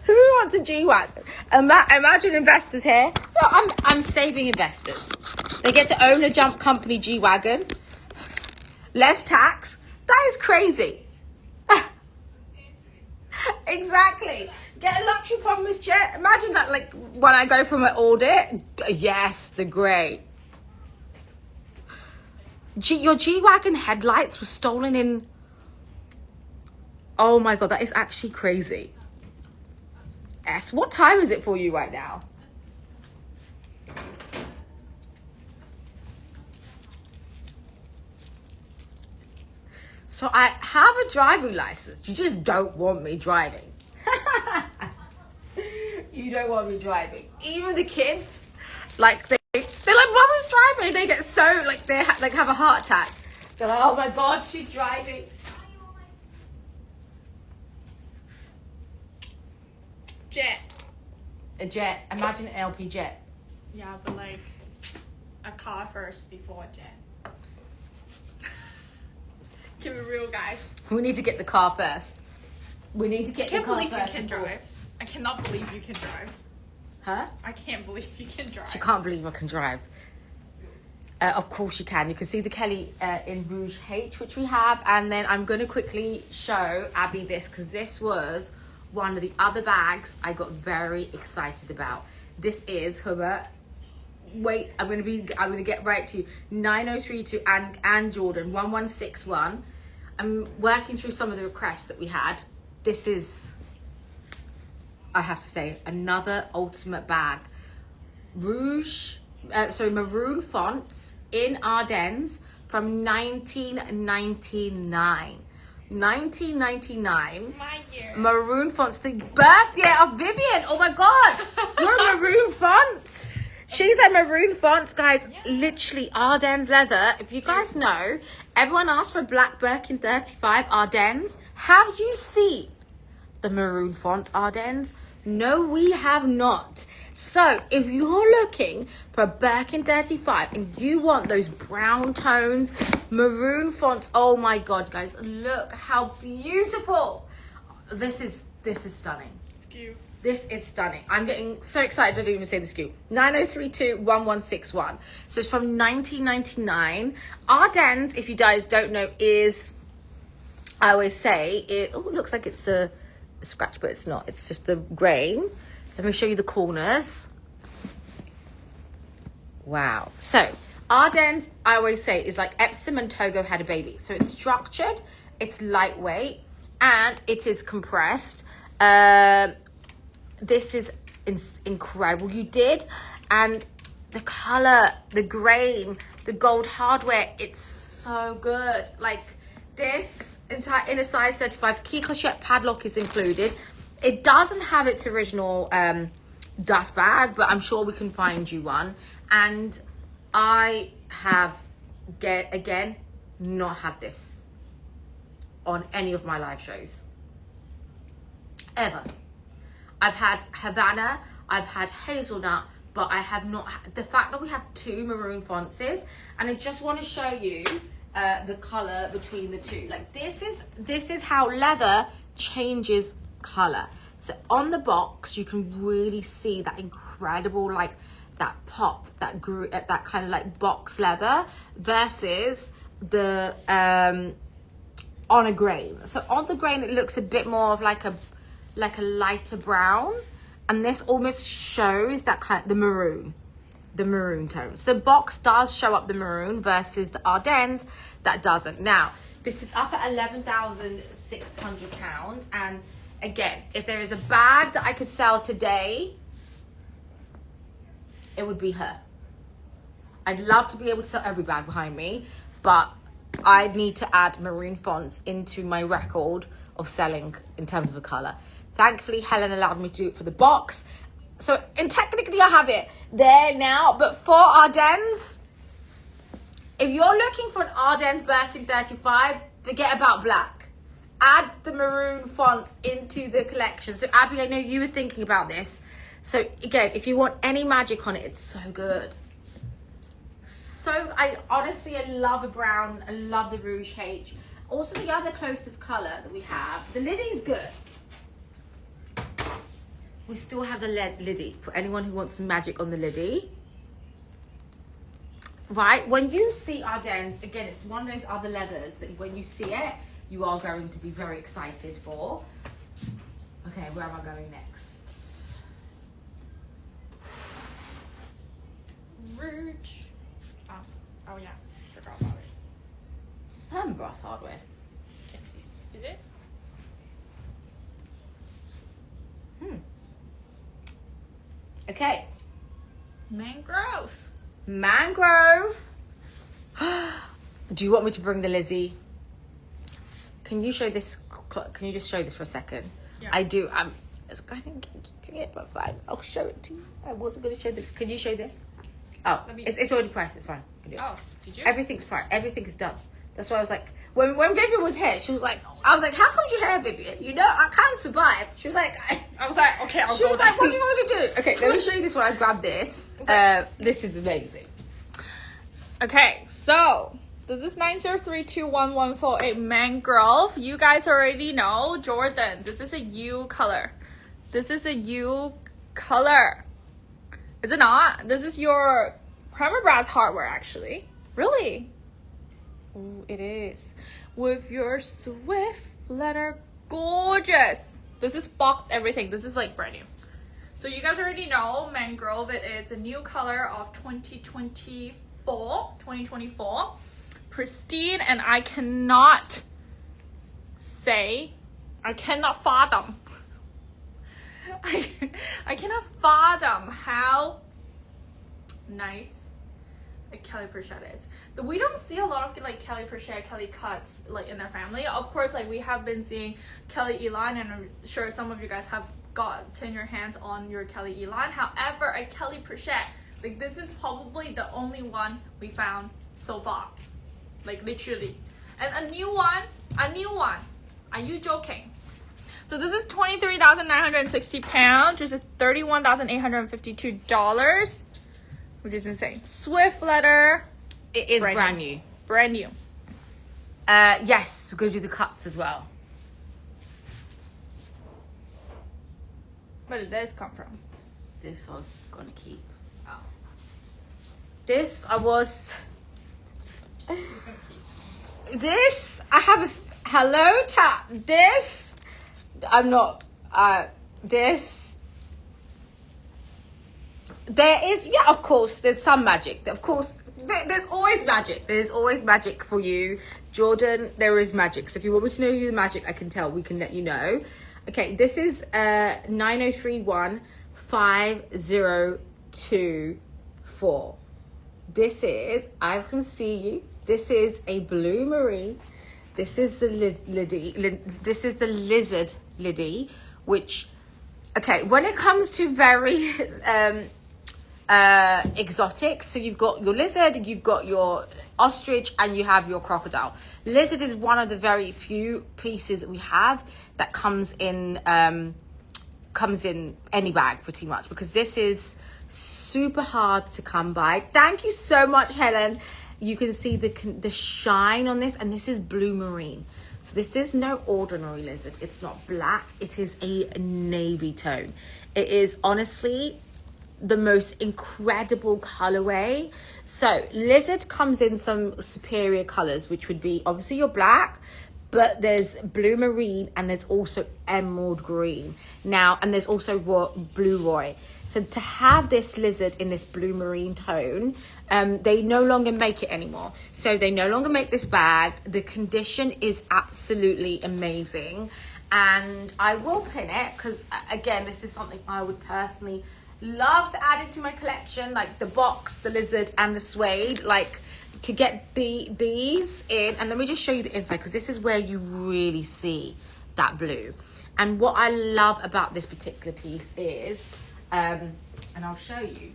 Who wants a G-Wagon? Imagine investors here. No, I'm saving investors. They get to own a jump company G-Wagon. Less tax. That is crazy. Exactly. Get a luxury promise jet. Imagine that, like, when I go for my audit. Yes, the great. Your G-Wagon headlights were stolen in... Oh my God, that is actually crazy. S, what time is it for you right now? So I have a driving license. You just don't want me driving. You don't want me driving. Even the kids, like they're like, Mama's driving. They get so like they have a heart attack. They're like, oh my God, she's driving. Jet. A jet. Imagine an LP jet. Yeah, but like a car first before a jet. Keep it real, guys. We need to get the car first. We need to get the car first. I can't believe you can drive. I cannot believe you can drive. Huh? I can't believe you can drive. She can't believe I can drive. Of course you can. You can see the Kelly in Rouge H, which we have. And then I'm going to quickly show Abby this because this was one of the other bags I got very excited about. This is Hermès. Wait, I'm gonna get right to you. 9032 and Jordan 1161. I'm working through some of the requests that we had. This is, I have to say, another ultimate bag. Maroon fonts in Ardennes from 1999. 1999. My year. Maroon fonts, the birth year of Vivian. Oh my God, you're maroon fonts. She's at maroon fonts, guys. Yeah. Literally Ardennes leather. If you guys know, everyone asked for black Birkin 35 Ardennes. Have you seen the maroon fonts Ardennes? No, we have not. So if you're looking for a Birkin 35 and you want those brown tones, maroon fonts, oh my God, guys, look how beautiful. This is stunning. Cute. This is stunning. I'm getting so excited I didn't even say the SKU. 90321161. So it's from 1999. Ardennes, if you guys don't know, is, I always say, it looks like it's a scratch, but it's not. It's just the grain. Let me show you the corners. Wow. So Ardennes, I always say, is like Epsom and Togo had a baby. So it's structured, it's lightweight, and it is compressed. This is incredible. You did, and the color, the grain, the gold hardware, it's so good. Like this entire inner size certified key clochette padlock is included. It doesn't have its original dust bag, but I'm sure we can find you one. And I have again not had this. on any of my live shows. Ever. I've had Havana, I've had hazelnut, but I have not had, the fact that we have 2 maroon fonces, and I just want to show you the color between the 2. Like this is how leather changes color. So on the box you can really see that incredible, like that pop, that kind of like box leather versus the on a grain. So on the grain it looks a bit more of like a lighter brown, and this almost shows that kind of the maroon tones. The box does show up the maroon versus the Ardennes that doesn't. Now this is up at £11,600, and again, if there is a bag that I could sell today, it would be her. I'd love to be able to sell every bag behind me, but I need to add maroon fonts into my record of selling in terms of a color. Thankfully, Helen allowed me to do it for the box. So, and technically I have it there now, but for Ardennes, if you're looking for an Ardennes Birkin 35, forget about black. Add the maroon fonts into the collection. So, Abby, I know you were thinking about this. So, again, if you want any magic on it, it's so good. So, I love a brown. I love the Rouge H. Also, the other closest color that we have, the Liddy's good. We still have the Liddy for anyone who wants some magic on the Liddy. Right, when you see Ardennes, again, it's one of those other leathers that when you see it, you are going to be very excited for. Okay, where am I going next? Rouge. Oh yeah, forgot about it. It's permabross hardware. Can't see. Is it? Okay. Mangrove. Do you want me to bring the Lizzie? Can you show this? Can you just show this for a second? Yeah. I do. I'm kind of keeping it, but fine. I'll show it to you. I wasn't going to show this. Can you show this? Oh, it's already priced. It's fine. Oh, did you? Everything's priced. Everything is done. That's why I was like, when Vivian was here, she was like, I was like, how come you're here, Vivian? You know, I can't survive. She was like, I was like, okay, I'll she go was like, what do you want to do? Okay, let me show you this one. I grabbed this. This is amazing. Okay, so this is 9032114 Mangrove. You guys already know Jordan. This is a U color. This is a U color. Is it not? This is your permabras hardware, actually. Really? Ooh, it is. With your Swift letter, gorgeous. This is boxed everything. This is like brand new. So you guys already know Mangrove. It is a new color of 2024. Pristine, and I cannot fathom. I cannot fathom how nice a Kelly Pritchett is. We don't see a lot of like Kelly Pritchett, Kelly Cuts like in their family. Of course, like we have been seeing Kelly Elan, and I'm sure some of you guys have gotten your hands on your Kelly Elan. However, a Kelly Pritchett, like this is probably the only one we found so far. Like literally. And a new one. Are you joking? So this is £23,960, which is $31,852, which is insane. Swift letter. It is brand new. Brand new. Yes, we're going to do the cuts as well. Where did this come from? This I was going to keep. Oh. This I was... This, I have a... Hello, tap. This, I'm not... This... There is... Yeah, of course, there's some magic. Of course, there's always magic. There's always magic for you. Jordan, there is magic. So if you want me to know you the magic, I can tell. We can let you know. Okay, this is 90315024. This is, I can see you. This is a blue marine. This is the this is the lizard liddy, which, okay, when it comes to very exotic. So you've got your lizard, you've got your ostrich, and you have your crocodile. Lizard is one of the very few pieces that we have that comes in any bag pretty much, because this is super hard to come by. Thank you so much, Helen. You can see the shine on this, and this is blue marine. So this is no ordinary lizard. It's not black. It is a navy tone. It is honestly the most incredible colorway. So lizard comes in some superior colors, which would be obviously your black, but there's blue marine, and there's also emerald green now, and there's also blue roy. So to have this lizard in this blue marine tone, they no longer make it anymore. So they no longer make this bag. The condition is absolutely amazing, and I will pin it because, again, this is something I would personally love to add into my collection, like the box, the lizard, and the suede, like to get these in. And let me just show you the inside, because this is where you really see that blue. And what I love about this particular piece is, and I'll show you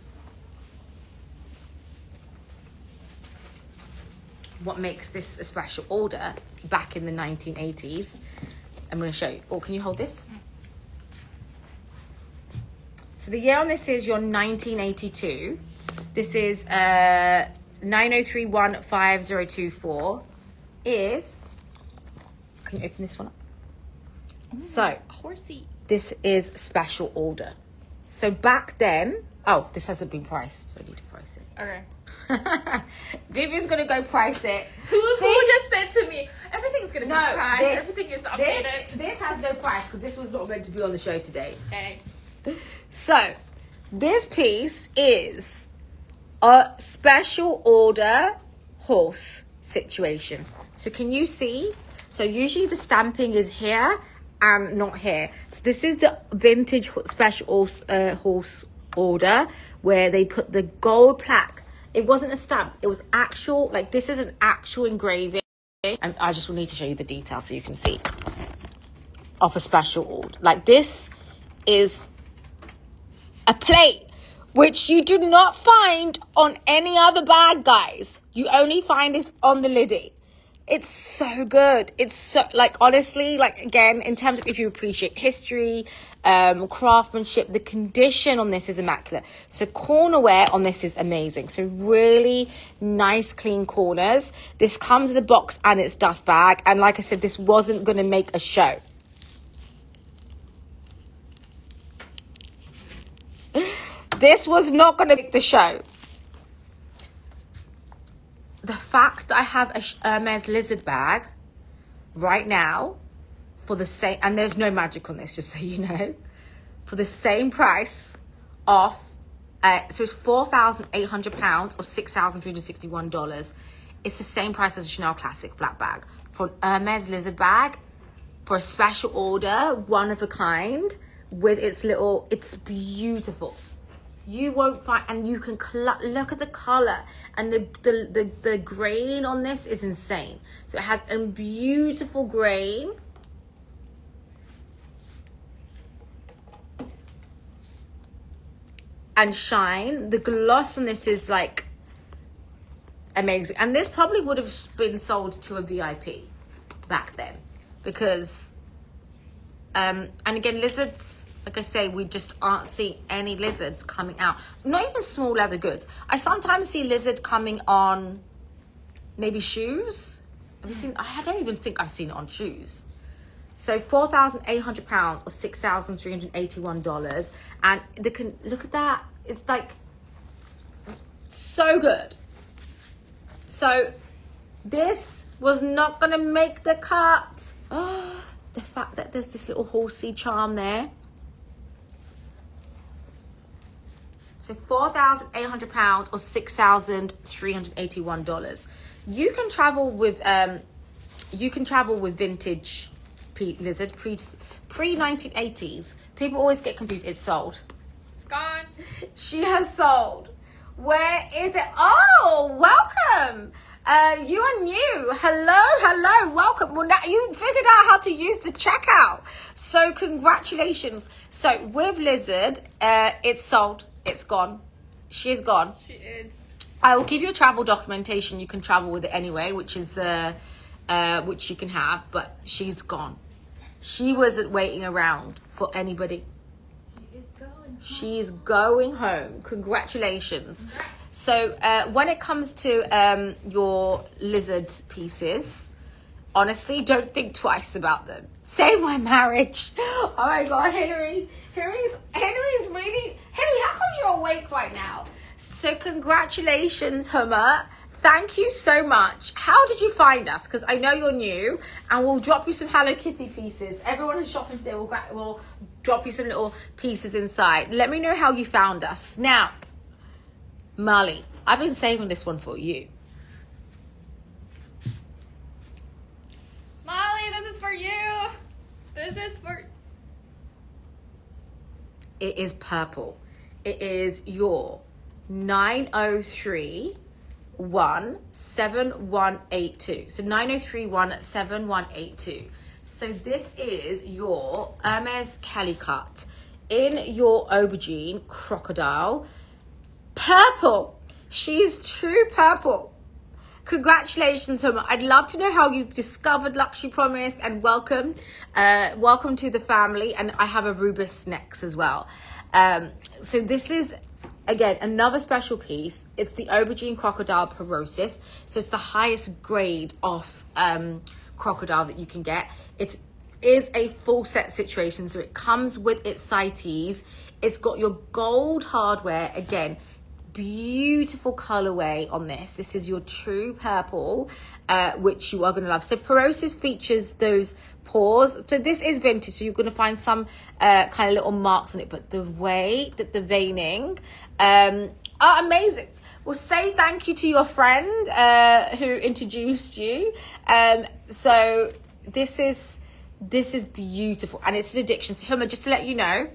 what makes this a special order back in the 1980s. I'm going to show you. Oh, can you hold this? So the year on this is your 1982. This is 90315024 is, can you open this one up? So Horsey. This is special order. So back then, oh, this hasn't been priced, so I need to price it. Okay. Vivian's gonna go price it. Who just said to me, everything's gonna be priced, everything is updated. This has no price because this was not meant to be on the show today. Okay. So this piece is a special order horse situation. So can you see? So usually the stamping is here and not here. So this is the vintage special horse order where they put the gold plaque. It wasn't a stamp, it was actual, like this is an actual engraving. And I just will need to show you the details so you can see of a special order. Like this is a plate which you do not find on any other bag, guys. You only find this on the Liddy. It's so good. It's so, like, honestly, like, again, in terms of if you appreciate history, craftsmanship, the condition on this is immaculate. So cornerware on this is amazing. So really nice, clean corners. This comes in the box and it's dust bag. And like I said, this wasn't going to make a show. This was not going to make the show. The fact I have a Hermès lizard bag right now for the same, and there's no magic on this, just so you know, for the same price off, so it's £4,800 or $6,361. It's the same price as a Chanel Classic flat bag. For an Hermès lizard bag, for a special order, one of a kind, with its little, it's beautiful. You won't find, and you can look at the color, and the grain on this is insane. So it has a beautiful grain. And shine. The gloss on this is like amazing. And this probably would have been sold to a VIP back then, because and again, lizards, like I say, we just aren't seeing any lizards coming out. Not even small leather goods. I sometimes see lizard coming on maybe shoes. Have you seen? I don't even think I've seen it on shoes. So £4,800 or $6,381. And look at that. It's like so good. So this was not going to make the cut. Oh, the fact that there's this little horsey charm there. So £4,800 or $6,381. You can travel with vintage lizard pre 1980s. People always get confused. It's sold. It's gone. She has sold. Where is it? Oh, welcome. You are new. Hello, welcome. Well, now you figured out how to use the checkout. So congratulations. So with lizard, it's sold. It's gone. She is gone. She is. I will give you a travel documentation. You can travel with it anyway, which is which you can have. But she's gone. She wasn't waiting around for anybody. She's going home. Congratulations. So when it comes to your lizard pieces, honestly, don't think twice about them. Save my marriage. Oh my God, Henry's really, Henry, how come you're awake right now? So congratulations, Hummer. Thank you so much. How did you find us? Because I know you're new, and we'll drop you some Hello Kitty pieces. Everyone who's shopping today will drop you some little pieces inside. Let me know how you found us. Now, Molly, I've been saving this one for you. Molly, this is for you. This is for... It is purple. It is your 90317182. So 90317182. So this is your Hermès Kelly cut in your aubergine crocodile. Purple. She's true purple. Congratulations, Hummer. I'd love to know how you discovered Luxury Promise, and welcome. Welcome to the family. And I have a Rubis next as well. So this is, again, another special piece. It's the aubergine crocodile porosis. So it's the highest grade of crocodile that you can get. It is a full set situation. So it comes with its CITES. It's got your gold hardware. Again, beautiful colorway on this. This is your true purple, which you are going to love. So porosis features those pores. So this is vintage, so you're going to find some kind of little marks on it, but the way that the veining are amazing. Well, say thank you to your friend who introduced you. So this is beautiful, and it's an addiction. So Hummer, just to let you know,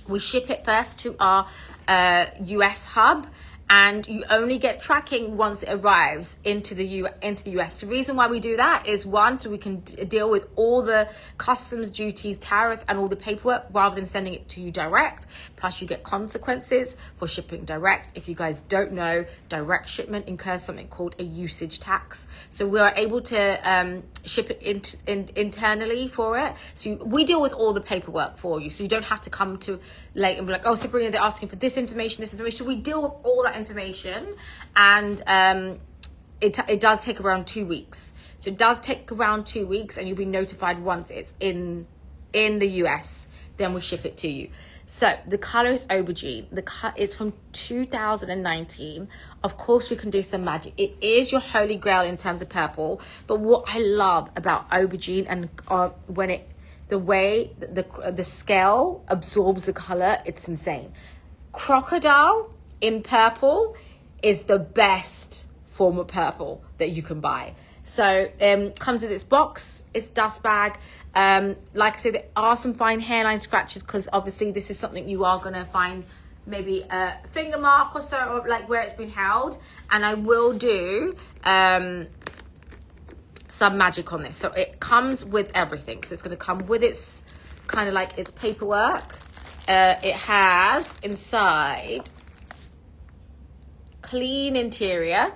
we ship it first to our US hub, and you only get tracking once it arrives into the US. The reason why we do that is, one, so we can deal with all the customs duties, tariff, and all the paperwork rather than sending it to you direct. Plus, you get consequences for shipping direct. If you guys don't know, direct shipment incurs something called a usage tax. So we are able to ship it internally for it. So we deal with all the paperwork for you. So you don't have to come to late and be like, oh, Sabrina, they're asking for this information. We deal with all that information, and it does take around 2 weeks. So it does take around 2 weeks, and you'll be notified once it's in the US. Then we ship it to you. So the color is aubergine. The cut is from 2019. Of course, we can do some magic. It is your holy grail in terms of purple. But what I love about aubergine, and the way the scale absorbs the color, it's insane. Crocodile in purple is the best form of purple that you can buy. So comes with its box, its dust bag. Like I said, there are some fine hairline scratches, because obviously this is something you are going to find maybe a finger mark or so, or like where it's been held. And I will do some magic on this. So it comes with everything. So it's going to come with its kind of like its paperwork. It has inside clean interior.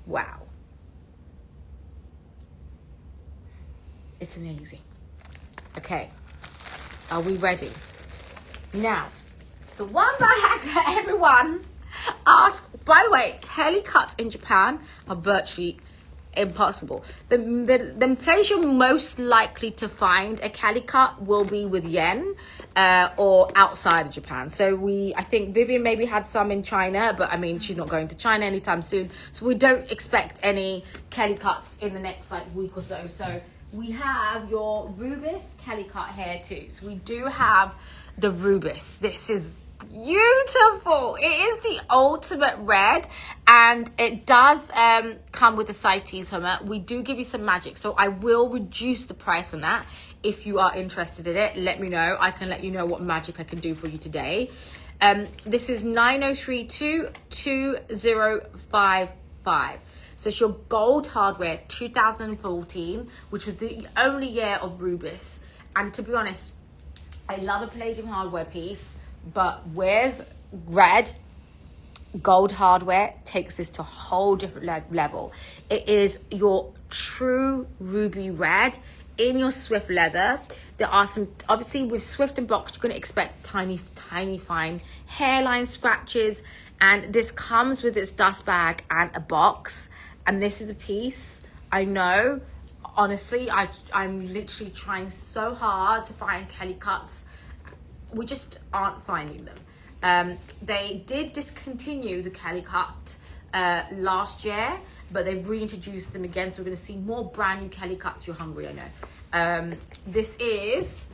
Wow. It's amazing. Okay. Are we ready? Now, the one that everyone ask, by the way, Kelly cuts in Japan are virtually impossible. The place you're most likely to find a Kelly cut will be with yen or outside of Japan. So I think Vivian maybe had some in China, but I mean, she's not going to China anytime soon. So we don't expect any Kelly cuts in the next week or so. So we have your Rubis Kelly cut here too. So we do have the Rubis. This is beautiful. It is the ultimate red, and it does come with the CITES, Hummer. We do give you some magic, so I will reduce the price on that. If you are interested in it, let me know. I can let you know what magic I can do for you today. This is 90322055. So it's your gold hardware 2014, which was the only year of Rubis. And to be honest, I love a palladium hardware piece, but with red, gold hardware takes this to a whole different level. It is your true ruby red in your Swift leather. There are some, obviously with Swift and boxed, you're going to expect tiny fine hairline scratches, and this comes with its dust bag and a box. And this is a piece, I know, honestly, I'm literally trying so hard to find Kelly cuts. We just aren't finding them. They did discontinue the Kelly cut last year, but they've reintroduced them again, so we're going to see more brand new Kelly cuts. You're hungry, I know. This is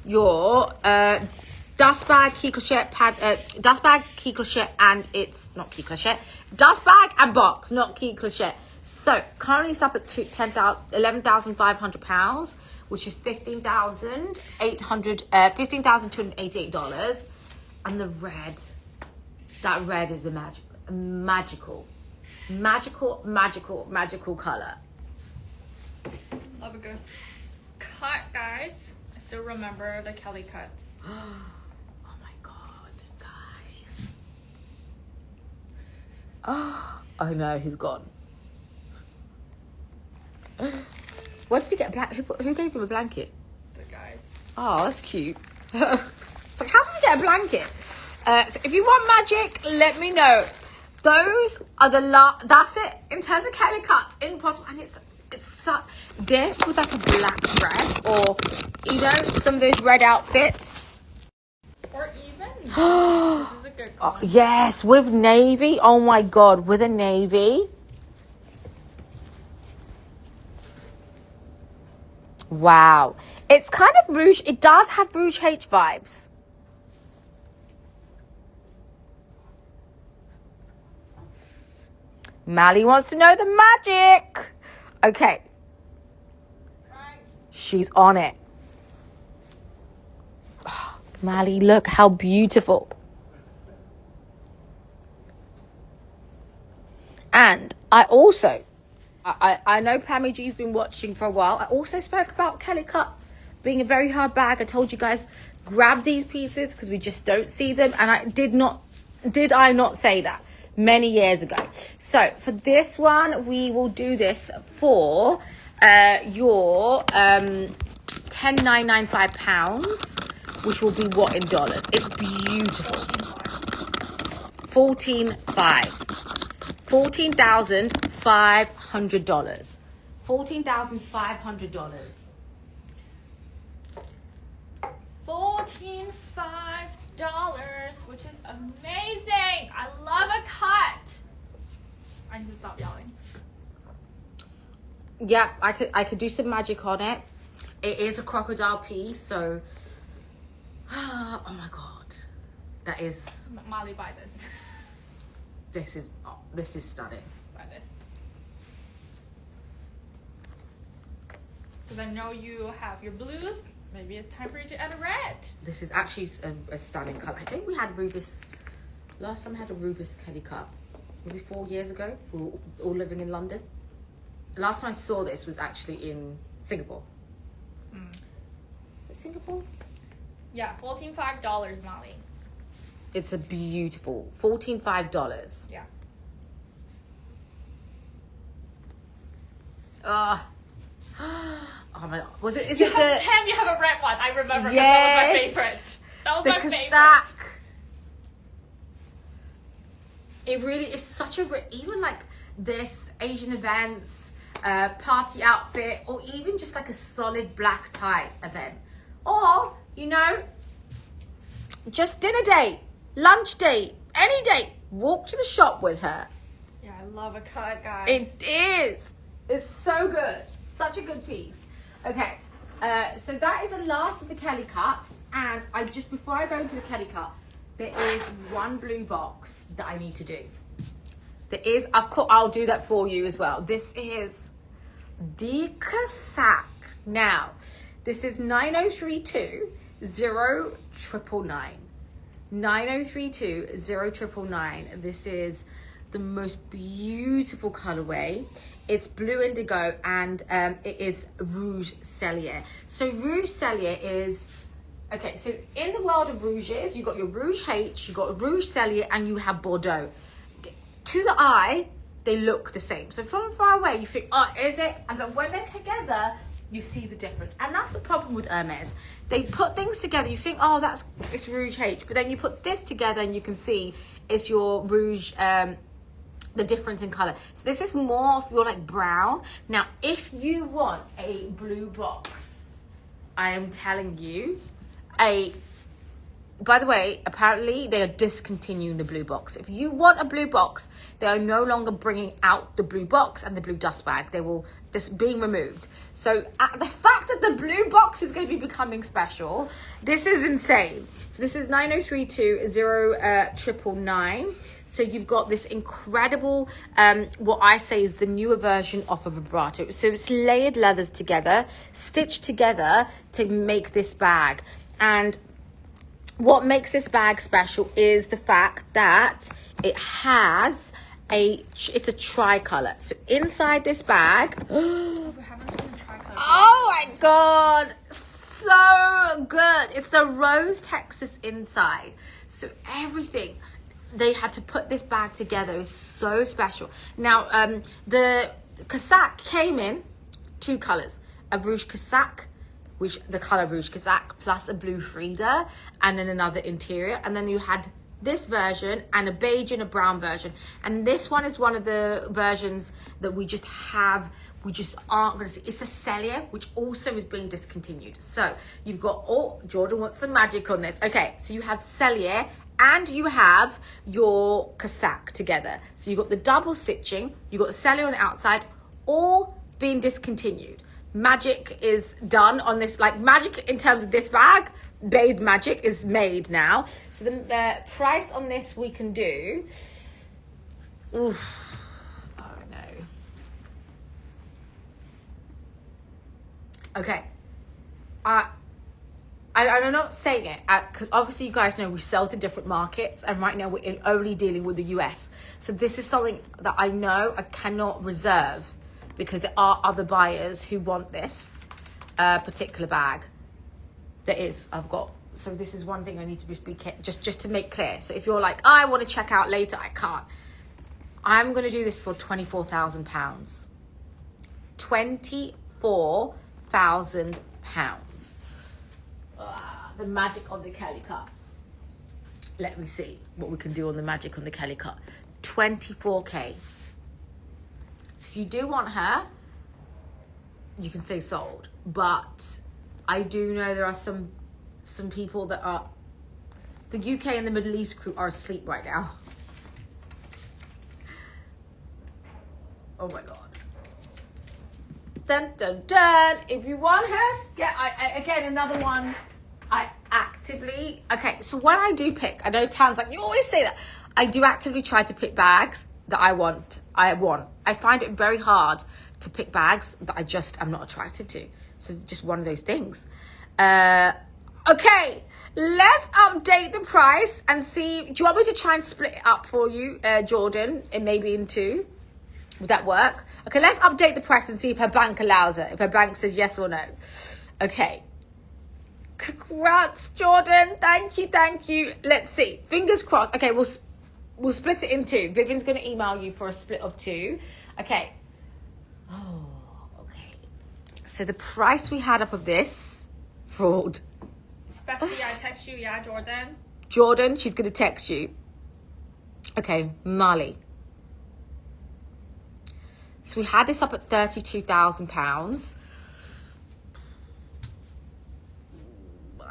your dust bag, key clochette pad, dust bag, key clochette, and it's not key clochette, dust bag and box, not key clochette. So currently it's up at £11,500, which is $15,288, and the red, that red is a magical color. Love a good cut, guys. I still remember the Kelly cuts. Oh my god, guys. Oh no, he's gone. Where did he get a blanket? Who gave him a blanket? The guys. Oh, that's cute. It's like, how did he get a blanket? So if you want magic, let me know. Those are that's it. In terms of Kelly cuts, impossible. And it's this with like a black dress, or, you know, some of those red outfits. Or even. This is a good one. Yes, with navy. Oh my god, with a navy. Wow. It's kind of Rouge. It does have Rouge H vibes. Mally wants to know the magic. Okay. Right. She's on it. Oh, Mally, look how beautiful. And I also, I know Pammy G's been watching for a while. I also spoke about Kelly cut being a very hard bag. I told you guys, grab these pieces because we just don't see them. And did I not say that many years ago? So for this one, we will do this for your £10,995, which will be what in dollars? It's beautiful. $14,500. $14,500. $14,500, which is amazing. I love a cut. I need to stop yelling. Yeah, I could do some magic on it. It is a crocodile piece, so oh my god, that is. Molly, buy this. This is stunning. Buy this. Because I know you have your blues. Maybe it's time for you to add a red. This is actually a stunning color. I think we had Rubis. Last time I had a Rubis Kelly cut, maybe 4 years ago. We were all living in London. Last time I saw this was actually in Singapore. Is it Singapore? Yeah, $14,500, Molly. It's a beautiful $14,500. Yeah. Oh my god. Is it the Pam, you have a red one. I remember. Yes. That was my favorite. That was the my favorite. casaque. It really is such even like this Asian events, party outfit, or even just like a solid black tie event, or, you know, just dinner date, lunch date, any date. Walk to the shop with her. Yeah, I love a cut, guys. It is. It's so good. Such a good piece. Okay, so that is the last of the Kelly cuts, and before I go into the Kelly cut, there is one blue box that I need to do. There is, of course, I'll do that for you as well. This is the casaque. Now, this is 9032-0999. 9032-0999. This is the most beautiful colorway. It's blue indigo, and it is Rouge Cellier. So Rouge Cellier is Okay, so in the world of rouges, you got your Rouge H, you got Rouge Cellier, and you have Bordeaux. To the eye, they look the same. So from far away, you think, oh, is it? And then when they're together, you see the difference. And that's the problem with Hermès. They put things together, you think, oh, it's Rouge H. But then you put this together and you can see it's your Rouge, the difference in color. So this is more of your like brown. Now, if you want a blue box, I am telling you, by the way, apparently they are discontinuing the blue box. If you want a blue box, they are no longer bringing out the blue box and the blue dust bag. They will just being removed. So the fact that the blue box is going to be becoming special, this is insane. So this is 90320999. So you've got this incredible, what I say is the newer version of a vibrato. So it's layered leathers together, stitched together to make this bag. And what makes this bag special is the fact that it has it's a tricolor. So inside this bag, We haven't seen a tricolor. oh my God, so good. It's the Rose Texas inside. So everything, they had to put this bag together is so special. Now, the casaque came in 2 colors, a Rouge casaque, which the color Rouge casaque, plus a blue Frida, and then another interior. And then you had this version and a beige and a brown version. And this one is one of the versions that we just aren't going to see. It's a Cellier, which also is being discontinued. So you've got, oh, Jordan wants some magic on this. Okay, so you have Cellier and you have your casaque together. So you've got the double stitching, you've got the Cellier on the outside, all being discontinued. Magic is done on this, like magic in terms of this bag, Babe Magic is made now. So the price on this we can do, oof, oh no. Okay, I'm not saying it because obviously you guys know we sell to different markets, and right now we're only dealing with the US. So this is something that I know I cannot reserve, because there are other buyers who want this particular bag. So this is one thing I need to be just to make clear. So if you're like, oh, I want to check out later, I can't. I'm going to do this for £24,000. £24,000. The magic on the Kelly cut. Let me see what we can do on the magic on the Kelly cut. 24K. So if you do want her, you can say sold. But I do know there are some people that are, the UK and the Middle East crew are asleep right now. Oh my God. Dun, dun, dun. If you want her, again, another one. I actively, okay, so when I do pick, I know Tan's like, you always say that. I do actively try to pick bags that I want. I find it very hard to pick bags that I just am not attracted to. So just one of those things. Okay, let's update the price and see. Do you want me to try and split it up for you, Jordan, and maybe in 2? Would that work? Okay, let's update the price and see if her bank allows it. If her bank says yes or no. Okay. Congrats, Jordan. Thank you. Let's see. Fingers crossed. Okay, we'll split it in 2. Vivian's going to email you for a split of 2. Okay. Oh, okay. So the price we had up of this, fraud. Bestie, I text you, yeah, Jordan. Jordan, she's going to text you. Okay, Molly. So we had this up at £32,000.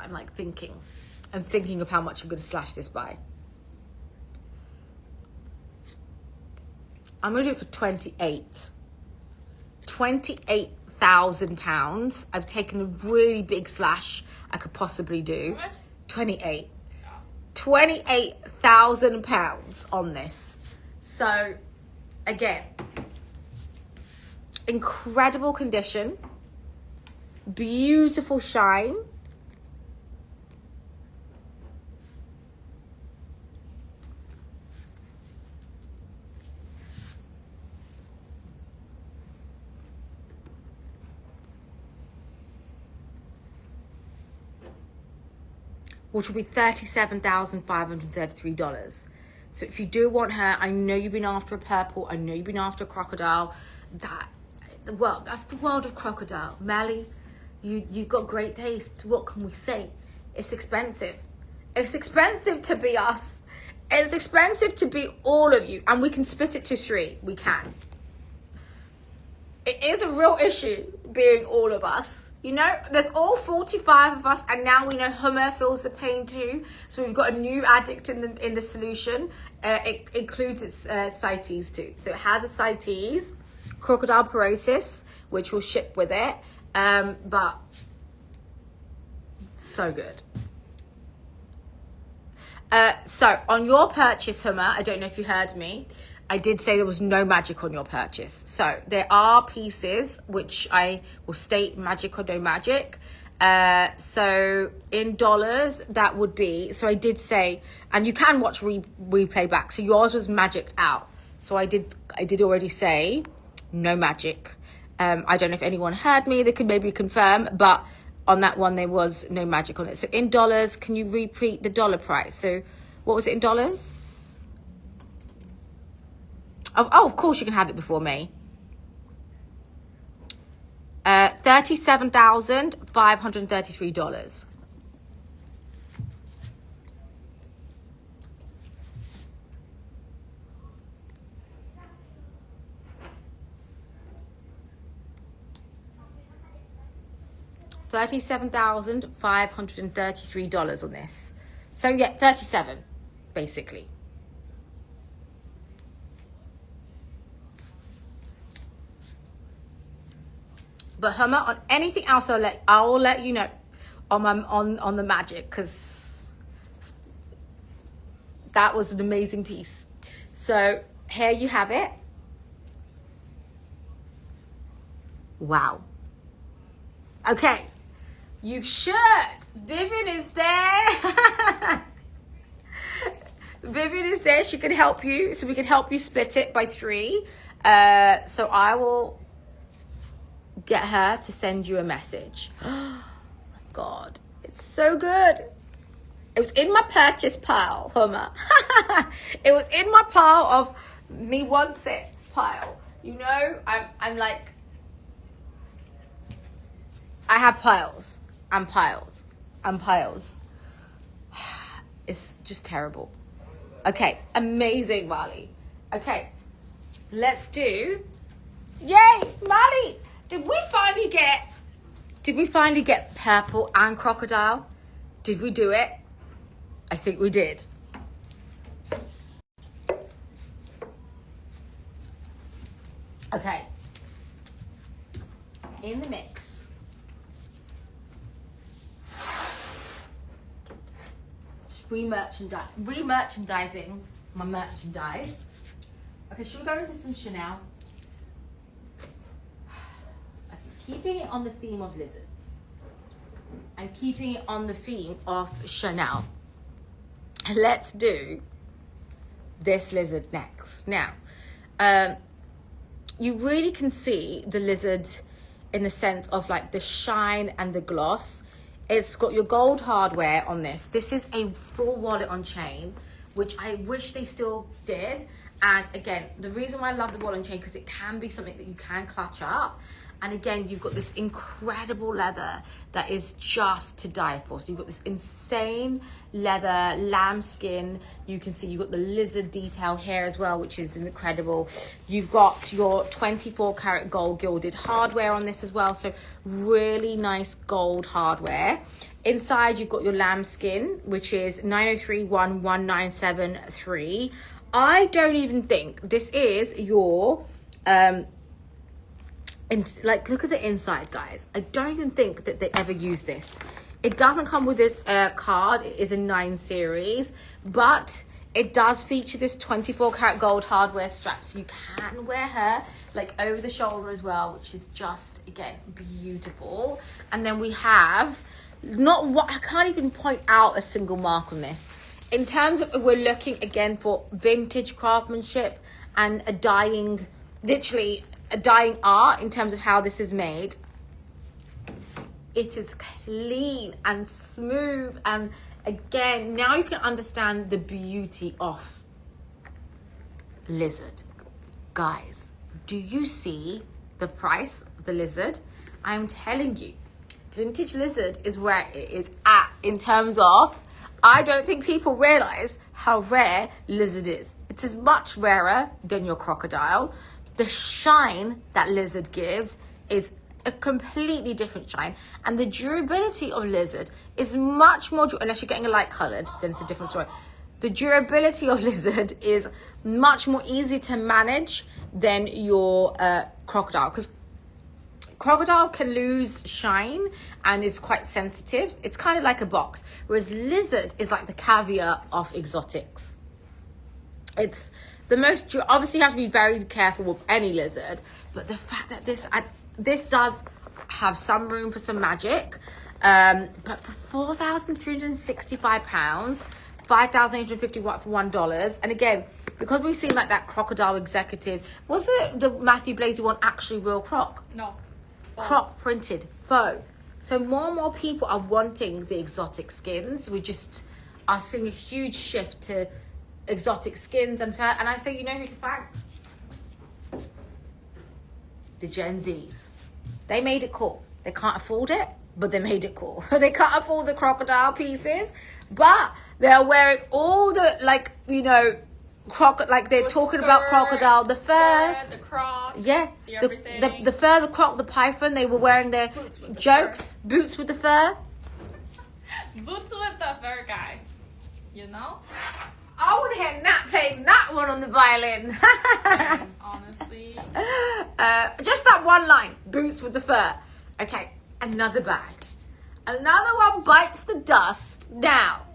I'm like thinking. I'm thinking of how much I'm going to slash this by. I'm going to do it for 28. £28,000. I've taken a really big slash I could possibly do. How much? 28. £28,000 on this. So, again, incredible condition, beautiful shine. which will be $37,533. So if you do want her, I know you've been after a purple, I know you've been after a crocodile. That's the world of crocodile. Mally, you've got great taste. What can we say? It's expensive. It's expensive to be us. It's expensive to be all of you. And we can split it to 3. We can. It is a real issue being all of us. You know, there's all 45 of us, and now we know Hummer feels the pain too. So we've got a new addict in the solution. It includes its CITES too. So it has a CITES, crocodile porosis, which will ship with it. But so good. So on your purchase, Hummer, I don't know if you heard me, I did say there was no magic on your purchase. So there are pieces which I will state magic or no magic. So in dollars, that would be, so I did say, and you can watch replay back. So yours was magicked out. So I did already say no magic. I don't know if anyone heard me. They could maybe confirm, but on that one, there was no magic on it. So in dollars, can you repeat the dollar price? So what was it in dollars? Oh, of course you can have it before me. $37,533. $37,533 on this. So yeah, 37 basically. But Hummer, on anything else, I will let you know on the magic, because that was an amazing piece. So here you have it. Wow. Okay, you should. Vivian is there. Vivian is there. She can help you. So we can help you split it by 3. So I will get her to send you a message. Oh my God, it's so good. It was in my purchase pile, Hummer. It was in my pile of me wants it pile. You know, I'm like, I have piles and piles and piles. It's just terrible. Okay, amazing, Mali. Okay, let's do, yay, Mali. Did we finally get purple and crocodile? Did we do it? I think we did. Okay. In the mix. Just re-merchandising my merchandise. Okay, should we go into some Chanel? Keeping it on the theme of lizards and keeping it on the theme of Chanel, let's do this lizard next. Now, you really can see the lizard in the sense of like the shine and the gloss. It's got your gold hardware on this. This is a full wallet on chain, which I wish they still did. And again, the reason why I love the wallet on chain, because it can be something that you can clutch up. And again, you've got this incredible leather that is just to die for. So you've got this insane leather, lambskin. You can see you've got the lizard detail here as well, which is incredible. You've got your 24 karat gold gilded hardware on this as well. So really nice gold hardware. Inside, you've got your lambskin, which is 9031197.3. I don't even think this is your... And like, look at the inside, guys. I don't even think that they ever use this. It doesn't come with this card. It is a 9 series, but it does feature this 24 karat gold hardware strap. So you can wear her like over the shoulder as well, which is just, again, beautiful. And then we have I can't even point out a single mark on this. In terms of, we're looking again for vintage craftsmanship and a dying, literally, a dying art in terms of how this is made. It is clean and smooth. And again, now you can understand the beauty of Lizard. Guys, do you see the price of the Lizard? I'm telling you, vintage Lizard is where it is at in terms of, I don't think people realize how rare Lizard is. It is much rarer than your crocodile. The shine that Lizard gives is a completely different shine, and the durability of Lizard is much more, unless you're getting a light colored, then it's a different story. The durability of Lizard is much more easy to manage than your crocodile, because crocodile can lose shine and is quite sensitive. It's kind of like a box, whereas Lizard is like the caviar of exotics. It's the most, obviously you have to be very careful with any Lizard, but the fact that this does have some room for some magic, but for £4,365, $5,851, and again, because we've seen like that crocodile executive, was it the Matthew Blazy one actually real croc? No. Croc printed faux. So more and more people are wanting the exotic skins. We just are seeing a huge shift to exotic skins and I say, you know who to thank? The Gen Zs. They made it cool. They can't afford it, but they made it cool. They can't afford the crocodile pieces, but they're wearing all the, like, you know, like they're talking about crocodile, the fur, the croc, yeah, the fur, the croc, the python. They were wearing their boots with the fur. Boots with the fur, guys. You know? I would have had Nat playing that one on the violin. Honestly. Just that one line, boots with the fur. Okay, another bag. Another one bites the dust. Now,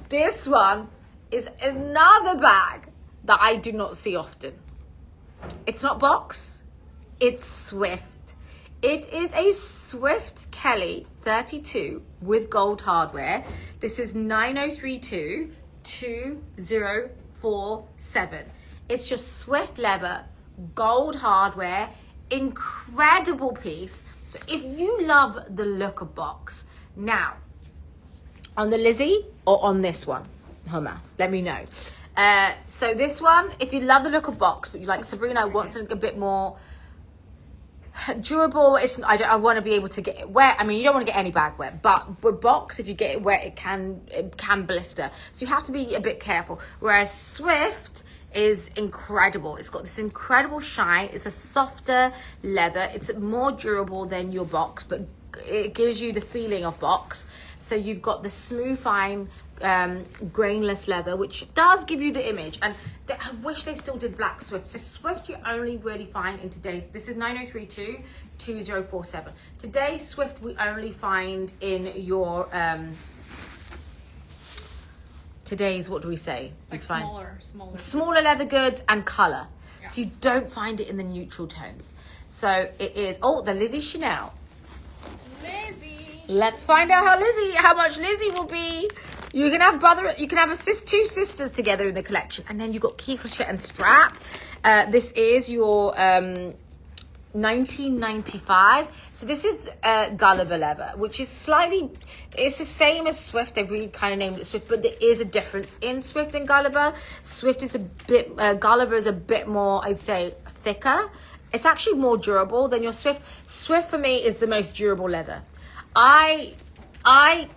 this one is another bag that I do not see often. It's not box, it's Swift. It is a Swift Kelly 32 with gold hardware. This is 9032-2047. It's just Swift leather, gold hardware, incredible piece. So if you love the look of box, now, on the Lizzie or on this one, Hermès, let me know. So this one, if you love the look of box, but you like Sabrina wants something a bit more durable, I want to be able to get it wet. I mean, you don't want to get any bag wet, but with box, if you get it wet, it can blister. So you have to be a bit careful. Whereas Swift is incredible. It's got this incredible shine. It's a softer leather. It's more durable than your box, but it gives you the feeling of box. So you've got the smooth, fine, grainless leather, which does give you the image. And I wish they still did black Swift. So Swift you only really find in today's, this is 9032-2047. Today Swift we only find in your today's, what do we say? Like smaller leather goods and color. Yeah. So you don't find it in the neutral tones. So it is, oh, the Lizzie Chanel. Let's find out how much Lizzie will be. You can have two sisters together in the collection, and then you've got key crochet and strap. This is your 1995. So this is Gulliver leather, which is it's the same as Swift. They really kind of named it Swift, but there is a difference in Swift and Gulliver. Swift is Gulliver is a bit more, I'd say, thicker. It's actually more durable than your Swift. Swift for me is the most durable leather. I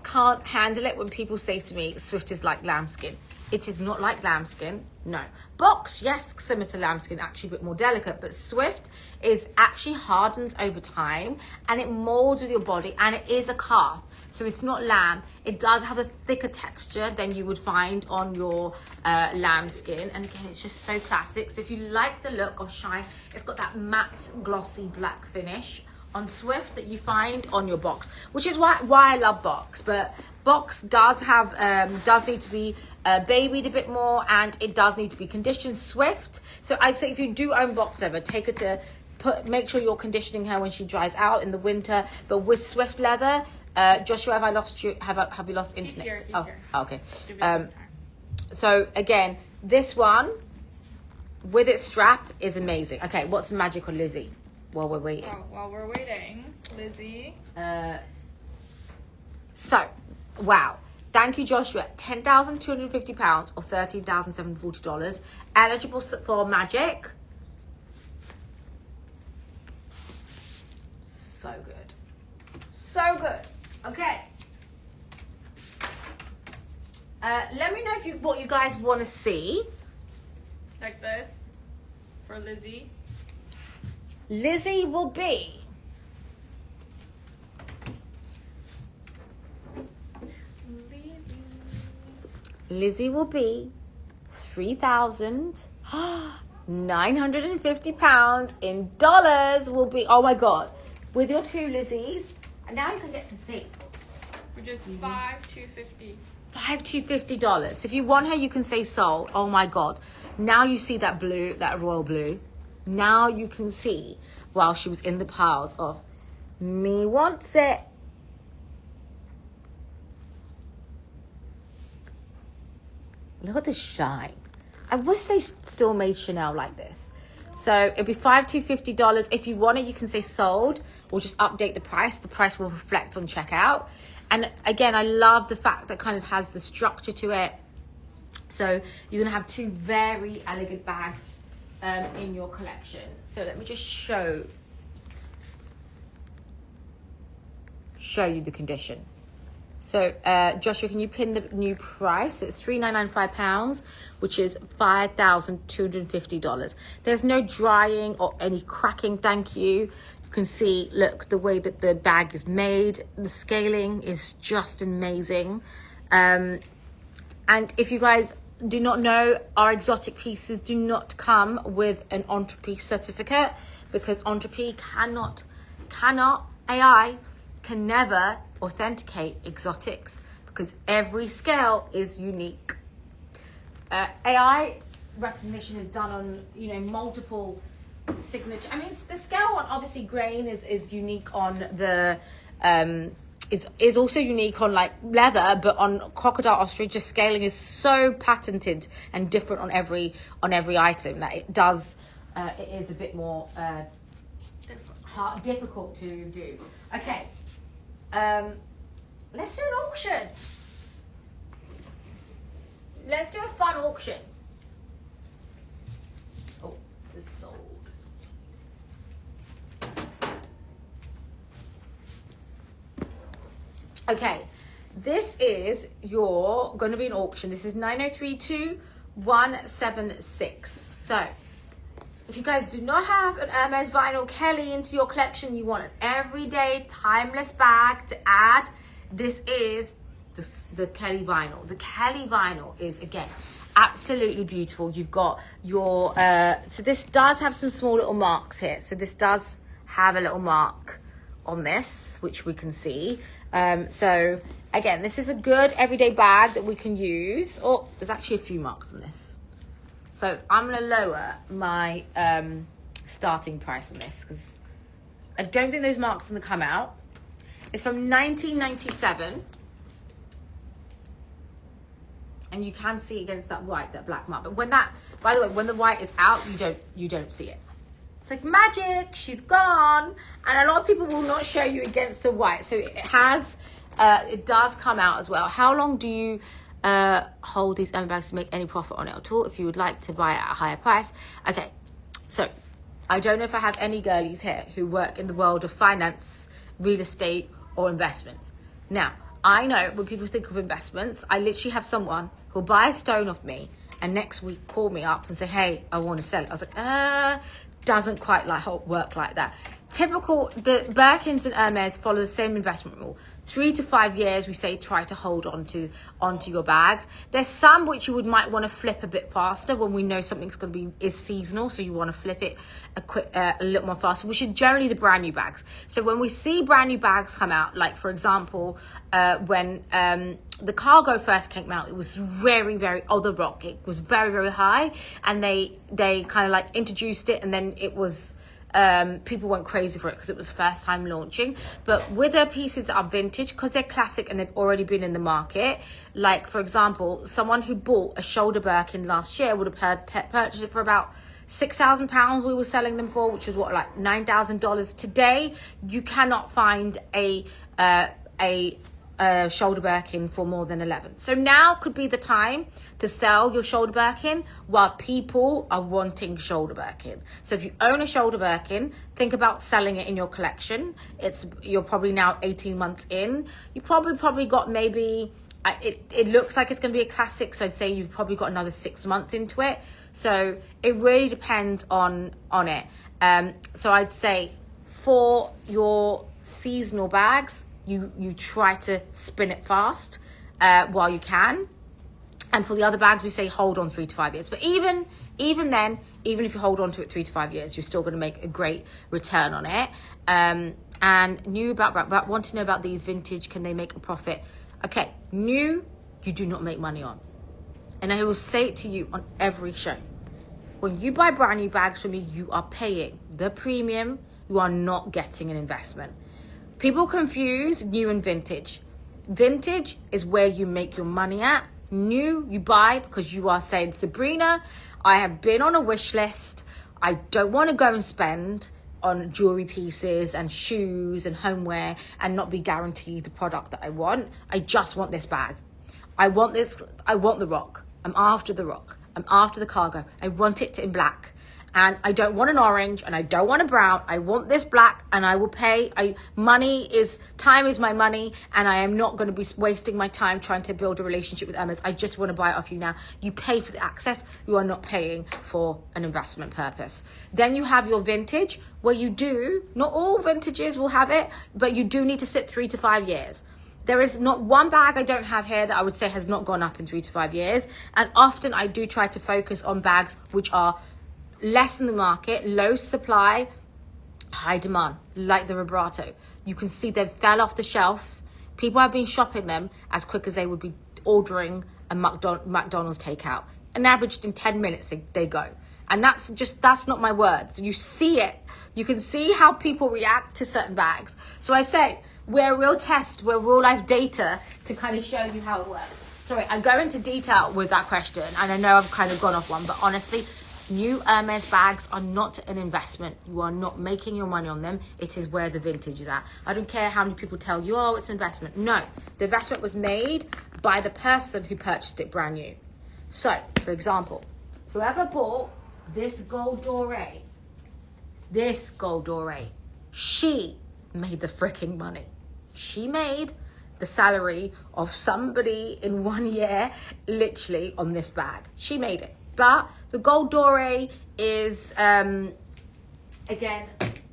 can't handle it when people say to me, Swift is like lambskin. It is not like lambskin, no. Box, yes, similar to lambskin, actually a bit more delicate, but Swift is actually hardens over time and it molds with your body, and it is a calf. So it's not lamb. It does have a thicker texture than you would find on your lambskin. And again, it's just so classic. So if you like the look of shine, it's got that matte, glossy black finish on Swift that you find on your box, which is why I love box. But box does need to be babied a bit more, and it does need to be conditioned. Swift, so I'd say if you do own box ever, take her to make sure you're conditioning her when she dries out in the winter. But with Swift leather, Joshua, have I lost you? Have you lost internet? He's here. Okay. So again, this one with its strap is amazing. Okay, what's the magic on Lizzie? While we're waiting. While we're waiting, Lizzie. So, wow. Thank you, Joshua. £10,250 or $13,740. Eligible for Magic. So good. So good. Okay. Let me know what you guys want to see. Like this for Lizzie. Lizzie will be £3,950 in dollars will be, oh my God, with your two Lizzies. And now you can get to see. For just $5,250. $5,250. So if you want her, you can say sold. Oh my God. Now you see that blue, that royal blue. Now you can see while she was in the piles of me wants it. Look at the shine. I wish they still made Chanel like this. So it'd be $5,250. If you want it, you can say sold or just update the price. The price will reflect on checkout. And again, I love the fact that kind of has the structure to it. So you're gonna have two very elegant bags in your collection. So let me just show you the condition. So Joshua, can you pin the new price? It's £3,995, which is $5,250. There's no drying or any cracking. Thank you. You can see, look, the way that the bag is made. The scaling is just amazing. And if you guys do not know, our exotic pieces do not come with an Entropy certificate because Entropy cannot, AI can never authenticate exotics because every scale is unique. AI recognition is done on, multiple signature. I mean, the scale on obviously grain is unique on the is also unique on like leather, but on crocodile ostrich, just scaling is so patented and different on every item that it does it is a bit more difficult to do. Okay, let's do an auction. Let's do a fun auction. Oh, this is sold. Okay, this is going to be an auction. This is 9032176. So, if you guys do not have an Hermès vinyl Kelly into your collection, you want an everyday timeless bag to add, this is the Kelly vinyl. The Kelly vinyl is, again, absolutely beautiful. You've got your, so this does have some small little marks here. So this does have a little mark on this, which we can see. So again, this is a good everyday bag that we can use. Oh, there's actually a few marks on this. So I'm going to lower my starting price on this because I don't think those marks are going to come out. It's from 1997. And you can see against that white, that black mark. But when that, by the way, when the white is out, you don't see it. It's like magic, she's gone. And a lot of people will not show you against the white. So it has, it does come out as well. How long do you hold these Hermès bags to make any profit on it at all if you would like to buy it at a higher price? Okay, so I don't know if I have any girlies here who work in the world of finance, real estate, or investments. Now, I know when people think of investments, I literally have someone who'll buy a stone off me and next week call me up and say, hey, I want to sell it. I was like, doesn't quite work like that. Typical, the Birkins and Hermès follow the same investment rule. 3 to 5 years, we say, try to hold onto your bags. There's some which you might want to flip a bit faster when we know something's going to is seasonal, so you want to flip it a little more faster, which is generally the brand new bags. So when we see brand new bags come out, like for example, when the cargo first came out, it was very, very, the rock, it was very, very high, and they kind of like introduced it, and then it was, people went crazy for it because it was the first time launching. But with their pieces that are vintage, because they're classic and they've already been in the market, like for example, someone who bought a shoulder Birkin last year would have purchased it for about £6,000 we were selling them for, which is what, like $9,000. Today you cannot find a a shoulder Birkin for more than 11. So now could be the time to sell your shoulder Birkin while people are wanting shoulder Birkin. So if you own a shoulder Birkin, think about selling it in your collection. You're probably now 18 months in. You probably got maybe, it looks like it's going to be a classic. So I'd say you've probably got another 6 months into it. So it really depends on it. So I'd say for your seasonal bags, you try to spin it fast while you can. And for the other bags, we say hold on 3 to 5 years. But even then, even if you hold on to it 3 to 5 years, you're still going to make a great return on it. And want to know about these vintage, can they make a profit? Okay, new, you do not make money on. And I will say it to you on every show. When you buy brand new bags from me, you are paying the premium. You are not getting an investment. People confuse new and vintage. Vintage is where you make your money at. New, you buy because you are saying, Sabrina, I have been on a wish list. I don't want to go and spend on jewelry pieces and shoes and homeware and not be guaranteed the product that I want. I just want this bag. I want this. I want the rock. I'm after the rock. I'm after the cargo. I want it in black. And I don't want an orange and I don't want a brown. I want this black, and I will pay. Time is my money, and I am not going to be wasting my time trying to build a relationship with Hermès. I just want to buy it off you now. You pay for the access. You are not paying for an investment purpose. Then you have your vintage, where you do, not all vintages will have it, but you do need to sit 3 to 5 years. There is not one bag I don't have here that I would say has not gone up in 3 to 5 years. And often I do try to focus on bags which are less in the market, low supply, high demand, like the vibrato. You can see they fell off the shelf. People have been shopping them as quick as they would be ordering a McDonald's takeout. And averaged in 10 minutes, they go. And that's not my words. You see it. You can see how people react to certain bags. So I say, we're a real test, we're real life data to kind of show you how it works. Sorry, I go into detail with that question, and I know I've kind of gone off one, but honestly, new Hermès bags are not an investment. You are not making your money on them. It is where the vintage is at. I don't care how many people tell you, oh, it's an investment. No, the investment was made by the person who purchased it brand new. So, for example, whoever bought this gold doré, she made the freaking money. She made the salary of somebody in 1 year, literally, on this bag. She made it. But the gold doré is, again,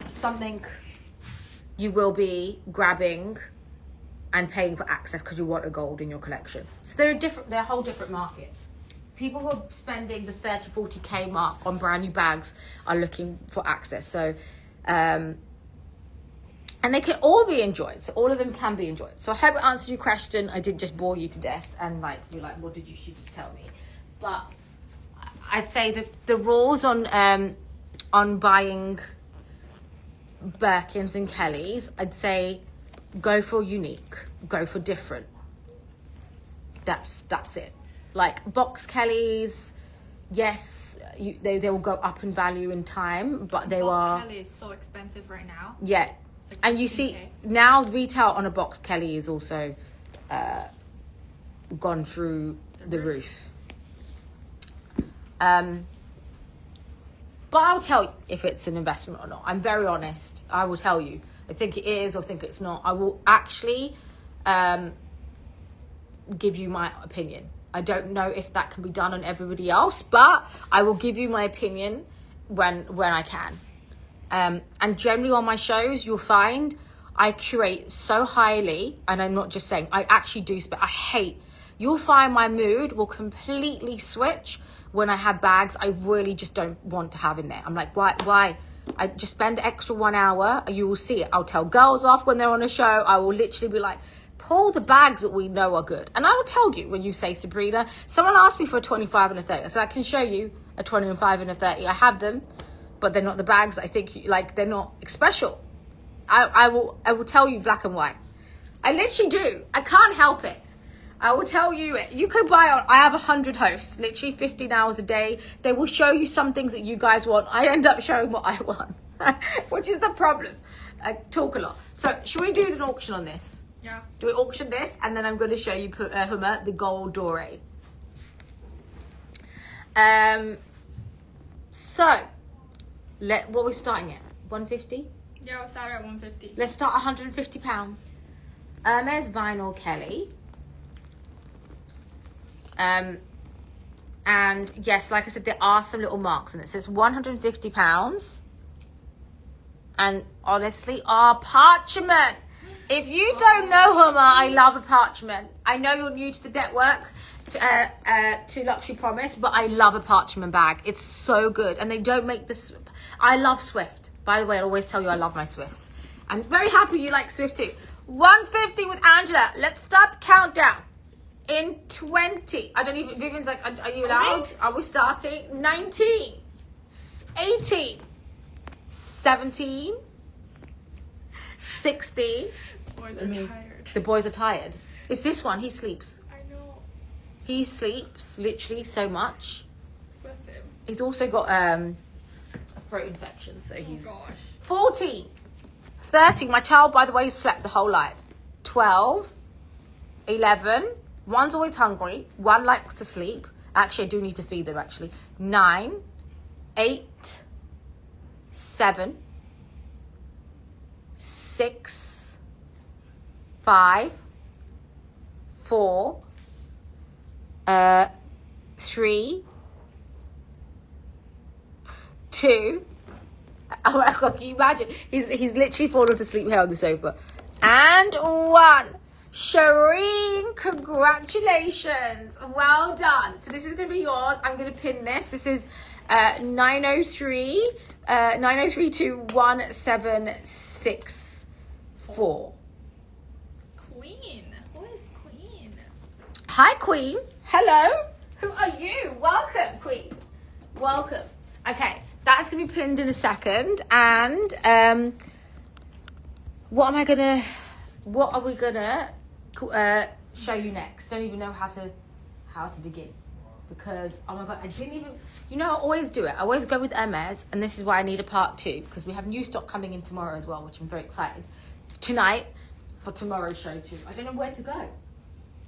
something you will be grabbing and paying for access because you want a gold in your collection. So they're a whole different market. People who are spending the 30, 40K mark on brand new bags are looking for access. So, and they can all be enjoyed. So all of them can be enjoyed. So I hope it answered your question. I didn't just bore you to death and you're like, what did you just tell me? But I'd say that the rules on buying Birkins and Kellys, I'd say go for unique, go for different. That's it. Like box Kellys, yes, they will go up in value in time, but they box Kelly is so expensive right now. Yeah, like and you see now retail on a box Kelly is also gone through the roof. But I'll tell you if it's an investment or not. I'm very honest. I will tell you. I think it is or think it's not. I will actually give you my opinion. I don't know if that can be done on everybody else, but I will give you my opinion when I can. And generally on my shows, you'll find I curate so highly, and I'm not just saying, I actually do, but you'll find my mood will completely switch when I have bags I really just don't want to have in there. I'm like, why? I just spend extra 1 hour. You will see it. I'll tell girls off when they're on a show. I will literally be like, pull the bags that we know are good. And I will tell you when you say, Sabrina, someone asked me for a 25 and a 30. So I can show you a 25 and a 30. I have them, but they're not the bags I think, they're not special. I will tell you black and white. I literally do. I can't help it. I will tell you, you could buy I have 100 hosts, literally 15 hours a day. They will show you some things that you guys want. I end up showing what I want, which is the problem. I talk a lot. So should we do an auction on this? Yeah. Do we auction this? And then I'm going to show you Hummer, the gold doré. So, what are we starting at? 150? Yeah, we'll start at 150. Let's start £150. Hermès Vinyl Kelly. And yes, like I said, there are some little marks on it. So it's £150. And honestly, parchment. If you don't know Hummer, I love a parchment. I know you're new to the network, to Luxury Promise, but I love a parchment bag. It's so good. And they don't make this. I love Swift. By the way, I always tell you I love my Swifts. I'm very happy you like Swift too. 150 with Angela. Let's start the countdown. In 20. I don't even. Vivian's like, are you allowed? Are we starting? 19. 18. 17. 16. Boys are tired. The boys are tired. It's this one. He sleeps. I know. He sleeps literally so much. Bless him. He's also got a throat infection, so he's. Oh gosh. 14. 13. My child, by the way, slept the whole life. 12. 11. One's always hungry. One likes to sleep. Actually, I do need to feed them, actually. 9. 8. 7. 6. 5. 4. 3. 2. Oh my God, can you imagine? He's literally fallen to sleep here on the sofa. And 1. Shireen, congratulations. Well done. So this is going to be yours. I'm going to pin this. This is 903 to 1764. Queen. Who is Queen? Hi, Queen. Hello. Who are you? Welcome, Queen. Welcome. Okay, that's going to be pinned in a second. And what are we gonna show you next? Don't even know how to begin, because oh my God, I didn't even. I always do it. I always go with Hermès, and this is why I need a part 2, because we have new stock coming in tomorrow as well, which I'm very excited. Tonight for tomorrow's show too. I don't know where to go.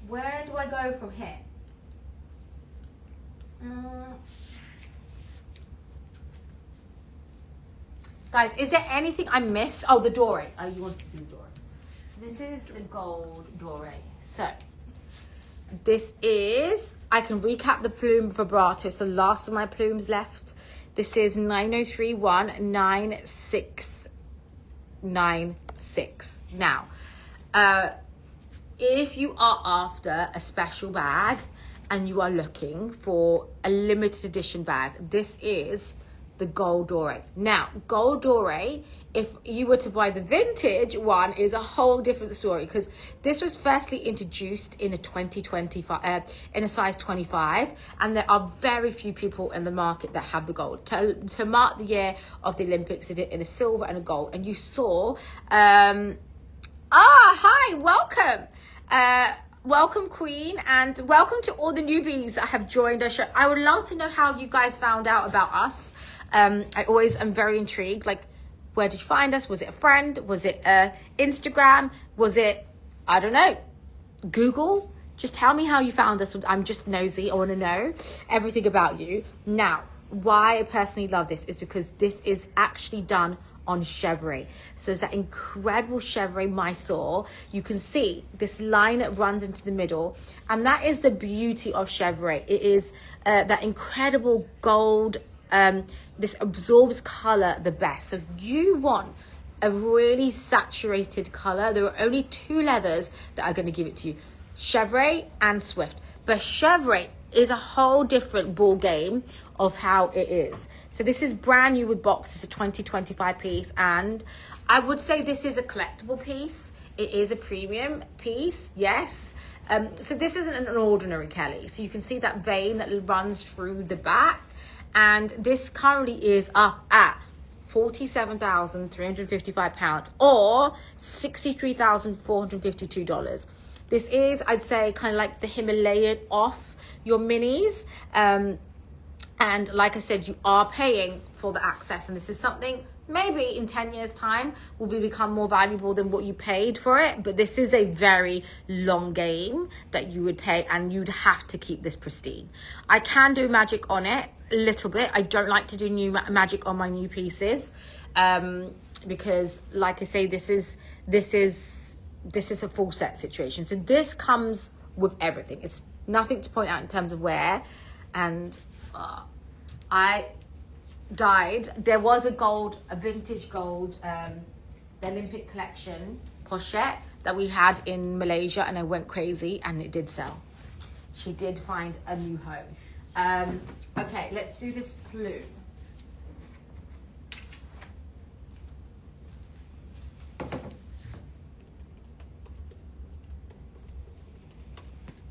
Where do I go from here? Guys, is there anything I missed? Oh, the doré. Oh, you want to see the doré. So this is the gold doré. So this is, I can recap the plume vibrato. It's the last of my plumes left. This is 90319696. Now, if you are after a special bag and you are looking for a limited edition bag, this is the gold doré. Now, gold doré, if you were to buy the vintage one, is a whole different story, because this was firstly introduced in a 2025 in a size 25, and there are very few people in the market that have the gold. To mark the year of the Olympics, they did it in a silver and a gold, and you saw hi, welcome. Welcome, Queen, and welcome to all the newbies that have joined our show. I would love to know how you guys found out about us. I always am very intrigued. Like, where did you find us? Was it a friend? Was it Instagram? Was it, I don't know, Google? Just tell me how you found us. I'm just nosy. I want to know everything about you. Now, why I personally love this is because this is actually done on chevre. So it's that incredible chevre Mysore. You can see this line that runs into the middle, and that is the beauty of chevre. It is that incredible gold. This absorbs color the best. So if you want a really saturated color, there are only 2 leathers that are going to give it to you: chevre and Swift. But chevre is a whole different ball game of how it is. So this is brand new with box. It's a 2025 piece, and I would say this is a collectible piece. It is a premium piece, yes. So this isn't an ordinary Kelly. So you can see that vein that runs through the back, and this currently is up at £47,355 or $63,452. This is, I'd say, kind of like the Himalayan off your minis. And like I said, you are paying for the access, and this is something maybe in 10 years time will become more valuable than what you paid for it. But this is a very long game that you would pay, and you'd have to keep this pristine. I can do magic on it a little bit. I don't like to do new magic on my new pieces, because like I say, this is a full set situation. So this comes with everything. It's nothing to point out in terms of wear. And I died. There was a vintage gold, the Olympic collection pochette that we had in Malaysia, and I went crazy, and it did sell. She did find a new home. Okay, let's do this plume.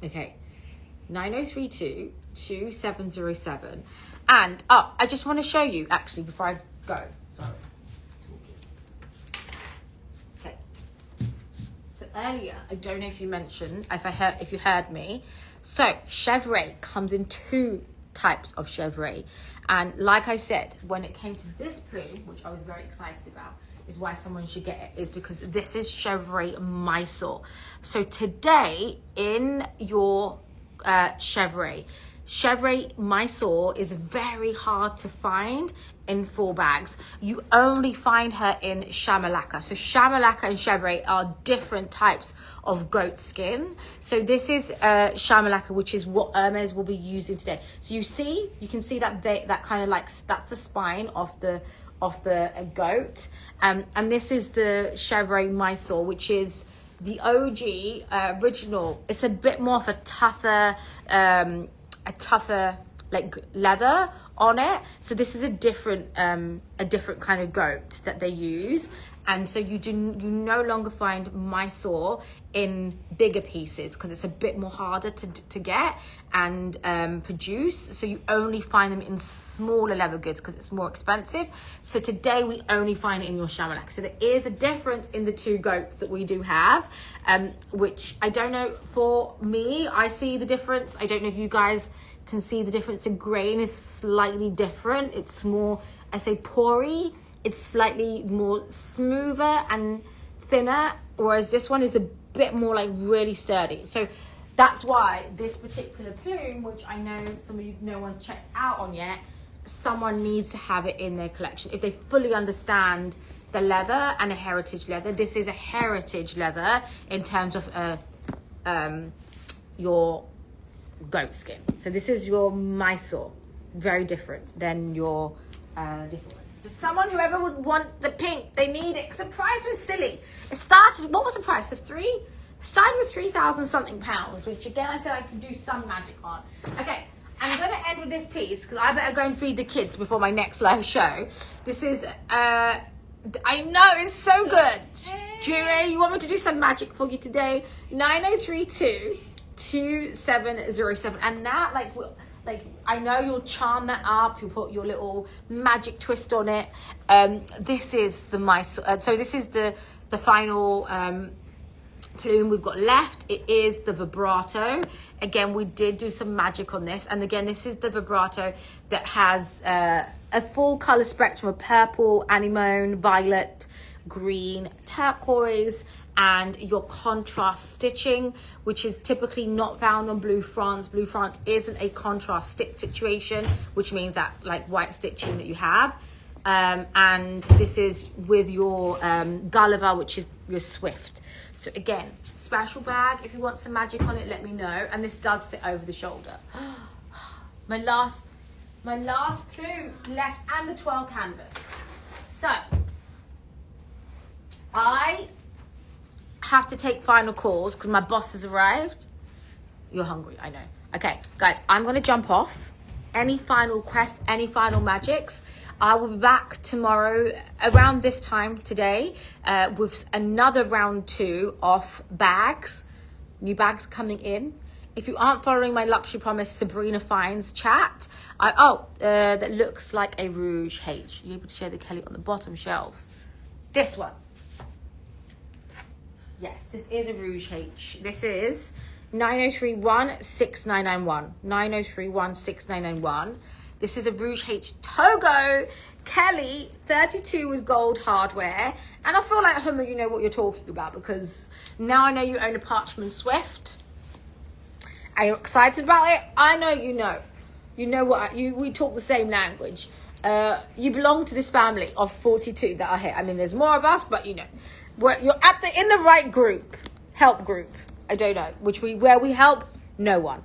Okay, 9032 2707. And I just want to show you actually before I go. Sorry. Okay. So earlier, I don't know if you mentioned, if you heard me. So chevre comes in 2 types of chevre, and like I said, when it came to this plume, which I was very excited about, is why someone should get it, is because this is chevre Mysore. So today in your chevre Mysore is very hard to find in full bags. You only find her in Shamalaka. So Shamalaka and chevre are different types of goat skin. So this is Shamalaka, which is what Hermès will be using today. So you can see that that kind of like, that's the spine of the goat, and this is the chevre Mysore, which is the OG original. It's a bit more of a tougher like leather on it. So this is a different kind of goat that they use, and so you no longer find Mysore in bigger pieces because it's a bit more harder to get and produce. So you only find them in smaller leather goods because it's more expensive. So today we only find it in your Shamalak. So there is a difference in the 2 goats that we do have, which I don't know. For me, I see the difference. I don't know if you guys can see the difference. The grain is slightly different. It's more, I say, pory. It's slightly more smoother and thinner, whereas this one is a bit more like really sturdy. So that's why this particular plume, which I know some of you, no one's checked out on yet, someone needs to have it in their collection if they fully understand the leather and a heritage leather. This is a heritage leather in terms of your goat skin. So this is your Mysore, very different than your different ones. So someone, whoever would want the pink, they need it, because the price was silly. It started, what was the price of 3? Started with 3,000 something pounds, which again I said I could do some magic on. Okay, I'm going to end with this piece because I better go and feed the kids before my next live show. This is I know, it's so good. Julie, you want me to do some magic for you today? 9032 2707. And that, like I know you'll charm that up, you'll put your little magic twist on it. This is the Mysore, so this is the final plume we've got left. It is the vibrato. Again, we did do some magic on this, and again, this is the vibrato that has a full color spectrum of purple, anemone, violet, green, turquoise, and your contrast stitching, which is typically not found on Blue France. Blue France isn't a contrast stitch situation, which means that like white stitching that you have. And this is with your Gulliver, which is your Swift. So again, special bag. If you want some magic on it, let me know. And this does fit over the shoulder. My last plume left, and the 12 canvas. So I have to take final calls because my boss has arrived. You're hungry, I know. Okay, guys, I'm going to jump off. Any final quests, any final magics? I will be back tomorrow around this time today with another round 2 of bags. New bags coming in. If you aren't following my Luxury Promise Sabrina Finds chat, that looks like a Rouge H. You're able to share the Kelly on the bottom shelf. This one. Yes, this is a Rouge H. This is 9031 6991. 9031 6991. This is a Rouge H Togo Kelly, 32 with gold hardware. And I feel like, Hummer, you know what you're talking about, because now I know you own a Parchment Swift. Are you excited about it? I know you know. You know what, we talk the same language. You belong to this family of 42 that are here. I mean, there's more of us, but you know. You're in the right group. Help group. I don't know. Where we help no one.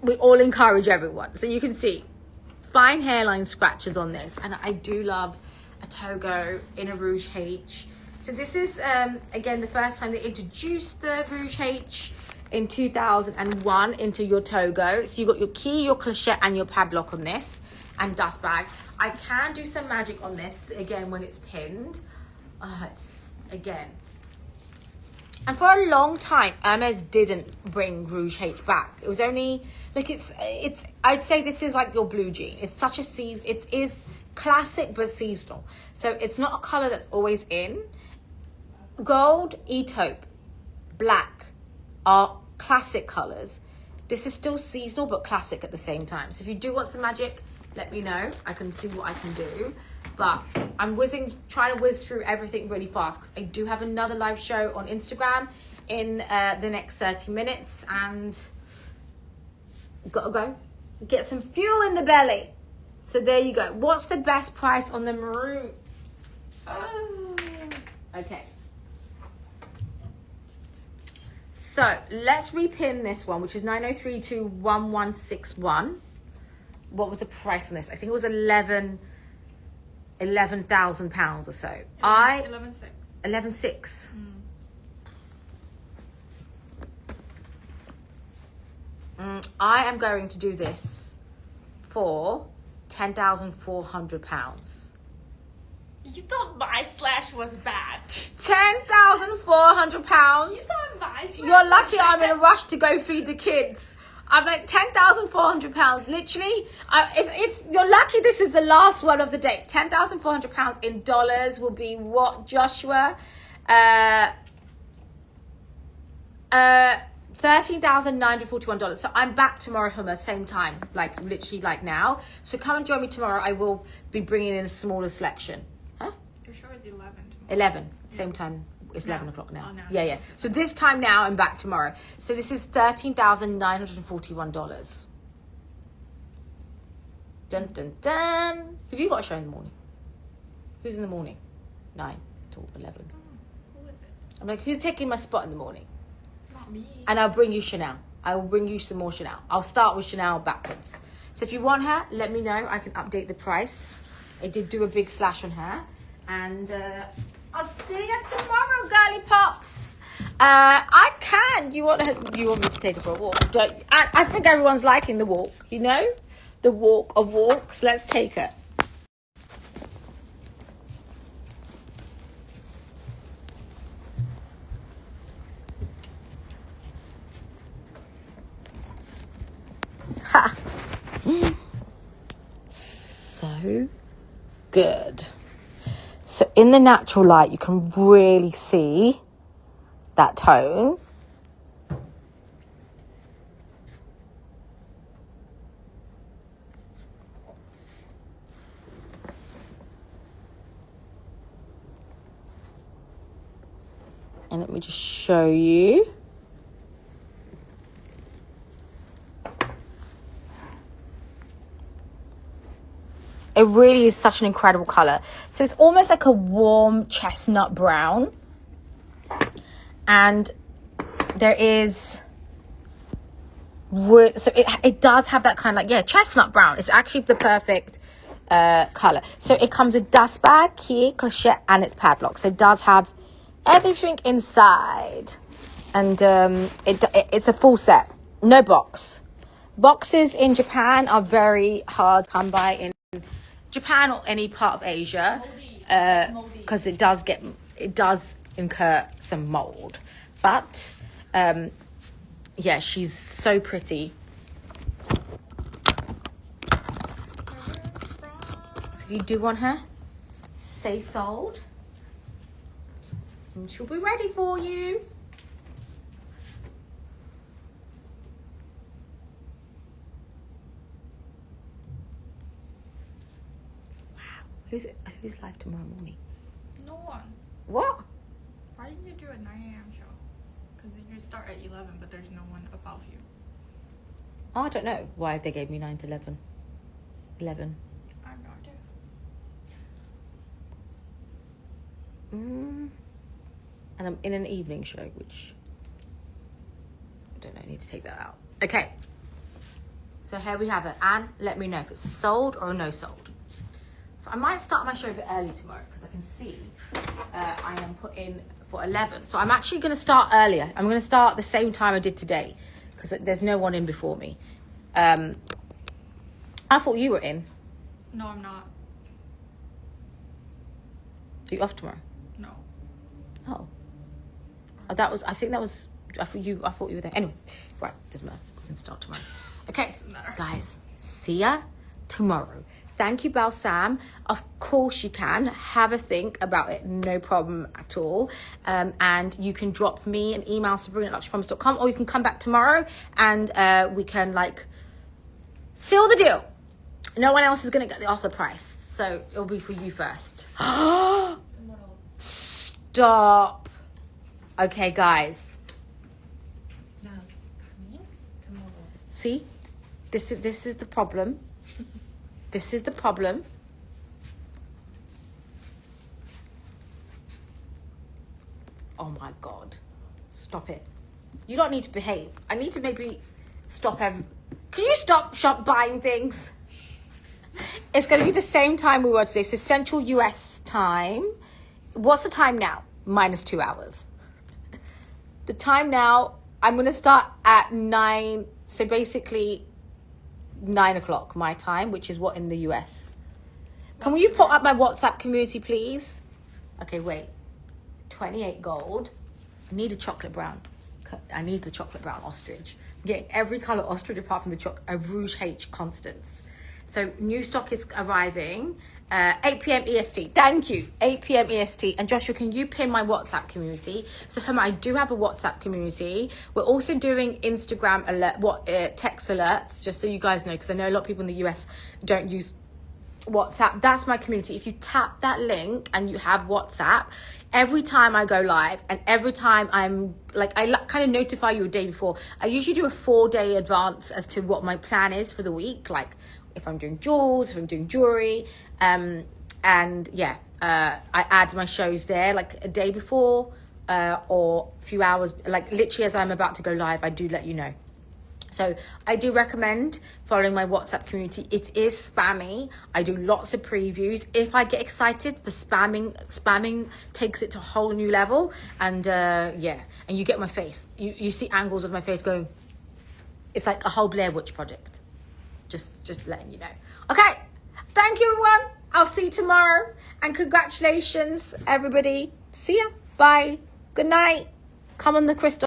We all encourage everyone. So you can see fine hairline scratches on this, and I do love a Togo in a Rouge H. So this is again the first time they introduced the Rouge H in 2001 into your Togo. So you got your key, your clochette, and your padlock on this, and dust bag. I can do some magic on this again when it's pinned. It's again. And for a long time, Hermès didn't bring Rouge H back. It was only like it's. I'd say this is like your blue jean. It's such a it is classic but seasonal. So it's not a color that's always in. Gold, taupe, black are classic colors. This is still seasonal but classic at the same time. So if you do want some magic, let me know. I can see what I can do. But I'm trying to whiz through everything really fast because I do have another live show on Instagram in the next 30 minutes, and gotta go get some fuel in the belly. So there you go. What's the best price on the maroon? Oh, okay. So let's repin this one, which is 903 to 1161. What was the price on this? I think it was £11,000 or so. 11.6. 11.6. I am going to do this for £10,400. You thought my slash was bad. £10,400. You thought my slash You're lucky was I'm bad. in a rush to go feed the kids. I'm like £10,400. Literally, if you're lucky, this is the last one of the day. £10,400 in dollars will be what, Joshua? $13,941. So I'm back tomorrow, Hummer, same time, like literally like now. So come and join me tomorrow. I will be bringing in a smaller selection. Huh? Your show is 11 tomorrow. 11, same time. It's 11 o'clock now. Oh, no. Yeah. So this time now, I'm back tomorrow. So this is $13,941. Dun, dun, dun. Have you got a show in the morning? Who's in the morning? 9 to 11. Who is it? I'm like, who's taking my spot in the morning? Not me. And I'll bring you Chanel. I will bring you some more Chanel. I'll start with Chanel backwards. So if you want her, let me know. I can update the price. I did do a big slash on her. And I'll see you tomorrow, girly pops. I can. You want me to take her for a walk? I think everyone's liking the walk, you know? The walk of walks. Let's take her. Ha! So good. So in the natural light, you can really see that tone. And let me just show you. It really is such an incredible color. So it's almost like a warm chestnut brown. And there is, so it does have that kind of like, chestnut brown. It's actually the perfect color. So it comes with dust bag, key, clochette, and its padlock. So it does have everything inside. And it's a full set, no box. Boxes in Japan are very hard to come by in Japan or any part of Asia, because it does incur some mold. But she's so pretty. So if you do want her, say sold, and she'll be ready for you. Who's live tomorrow morning? No one. What? Why didn't you do a 9 a.m. show? Because you start at 11, but there's no one above you. Oh, I don't know why they gave me 9 to 11. 11. I have no idea. And I'm in an evening show, which I don't know. I need to take that out. Okay. So here we have it. Anne, let me know if it's a sold or a no sold. So I might start my show a bit early tomorrow because I can see I am put in for 11. So I'm actually going to start earlier. I'm going to start the same time I did today because there's no one in before me. I thought you were in. No, I'm not. Are you off tomorrow? No. Oh. I thought you were there. Anyway, right, doesn't matter. We can start tomorrow. Okay, Doesn't matter. guys, see ya tomorrow. Thank you, Balsam. Of course you can. Have a think about it. No problem at all. And you can drop me an email, sabrina@luxurypromise.com, or you can come back tomorrow and we can, like, seal the deal. No one else is going to get the offer price. So it'll be for you first. Stop. Okay, guys. No. Tomorrow. See? This is the problem. This is the problem. Oh my God. Stop it. You don't need to behave. I need to maybe stop Can you stop buying things? It's going to be the same time we were today. So Central US time. What's the time now? -2 hours. The time now, I'm going to start at 9. So basically 9 o'clock my time, which is what in the US. Can you put up my WhatsApp community, please? Okay, wait. 28 gold. I need a chocolate brown. I need the chocolate brown ostrich. I'm getting every color ostrich apart from the Rouge H Constance. So new stock is arriving 8 p.m. EST. Thank you. 8 p.m. EST. And Joshua, can you pin my WhatsApp community? So Hermès, I do have a WhatsApp community. We're also doing Instagram text alerts, just so you guys know, because I know a lot of people in the US don't use WhatsApp. That's my community. If you tap that link and you have WhatsApp, every time I go live and every time I'm like, I kind of notify you a day before. I usually do a 4-day advance as to what my plan is for the week, like if I'm doing jewels, if I'm doing jewelry, and yeah, I add my shows there like a day before or a few hours, like literally as I'm about to go live, I do let you know. So I do recommend following my WhatsApp community. It is spammy. I do lots of previews. If I get excited, the spamming takes it to a whole new level. And yeah, and you get my face. You see angles of my face going. It's like a whole Blair Witch project. Just letting you know. Okay, thank you everyone. I'll see you tomorrow. And congratulations everybody. See ya. Bye. Good night. Come on the crystal.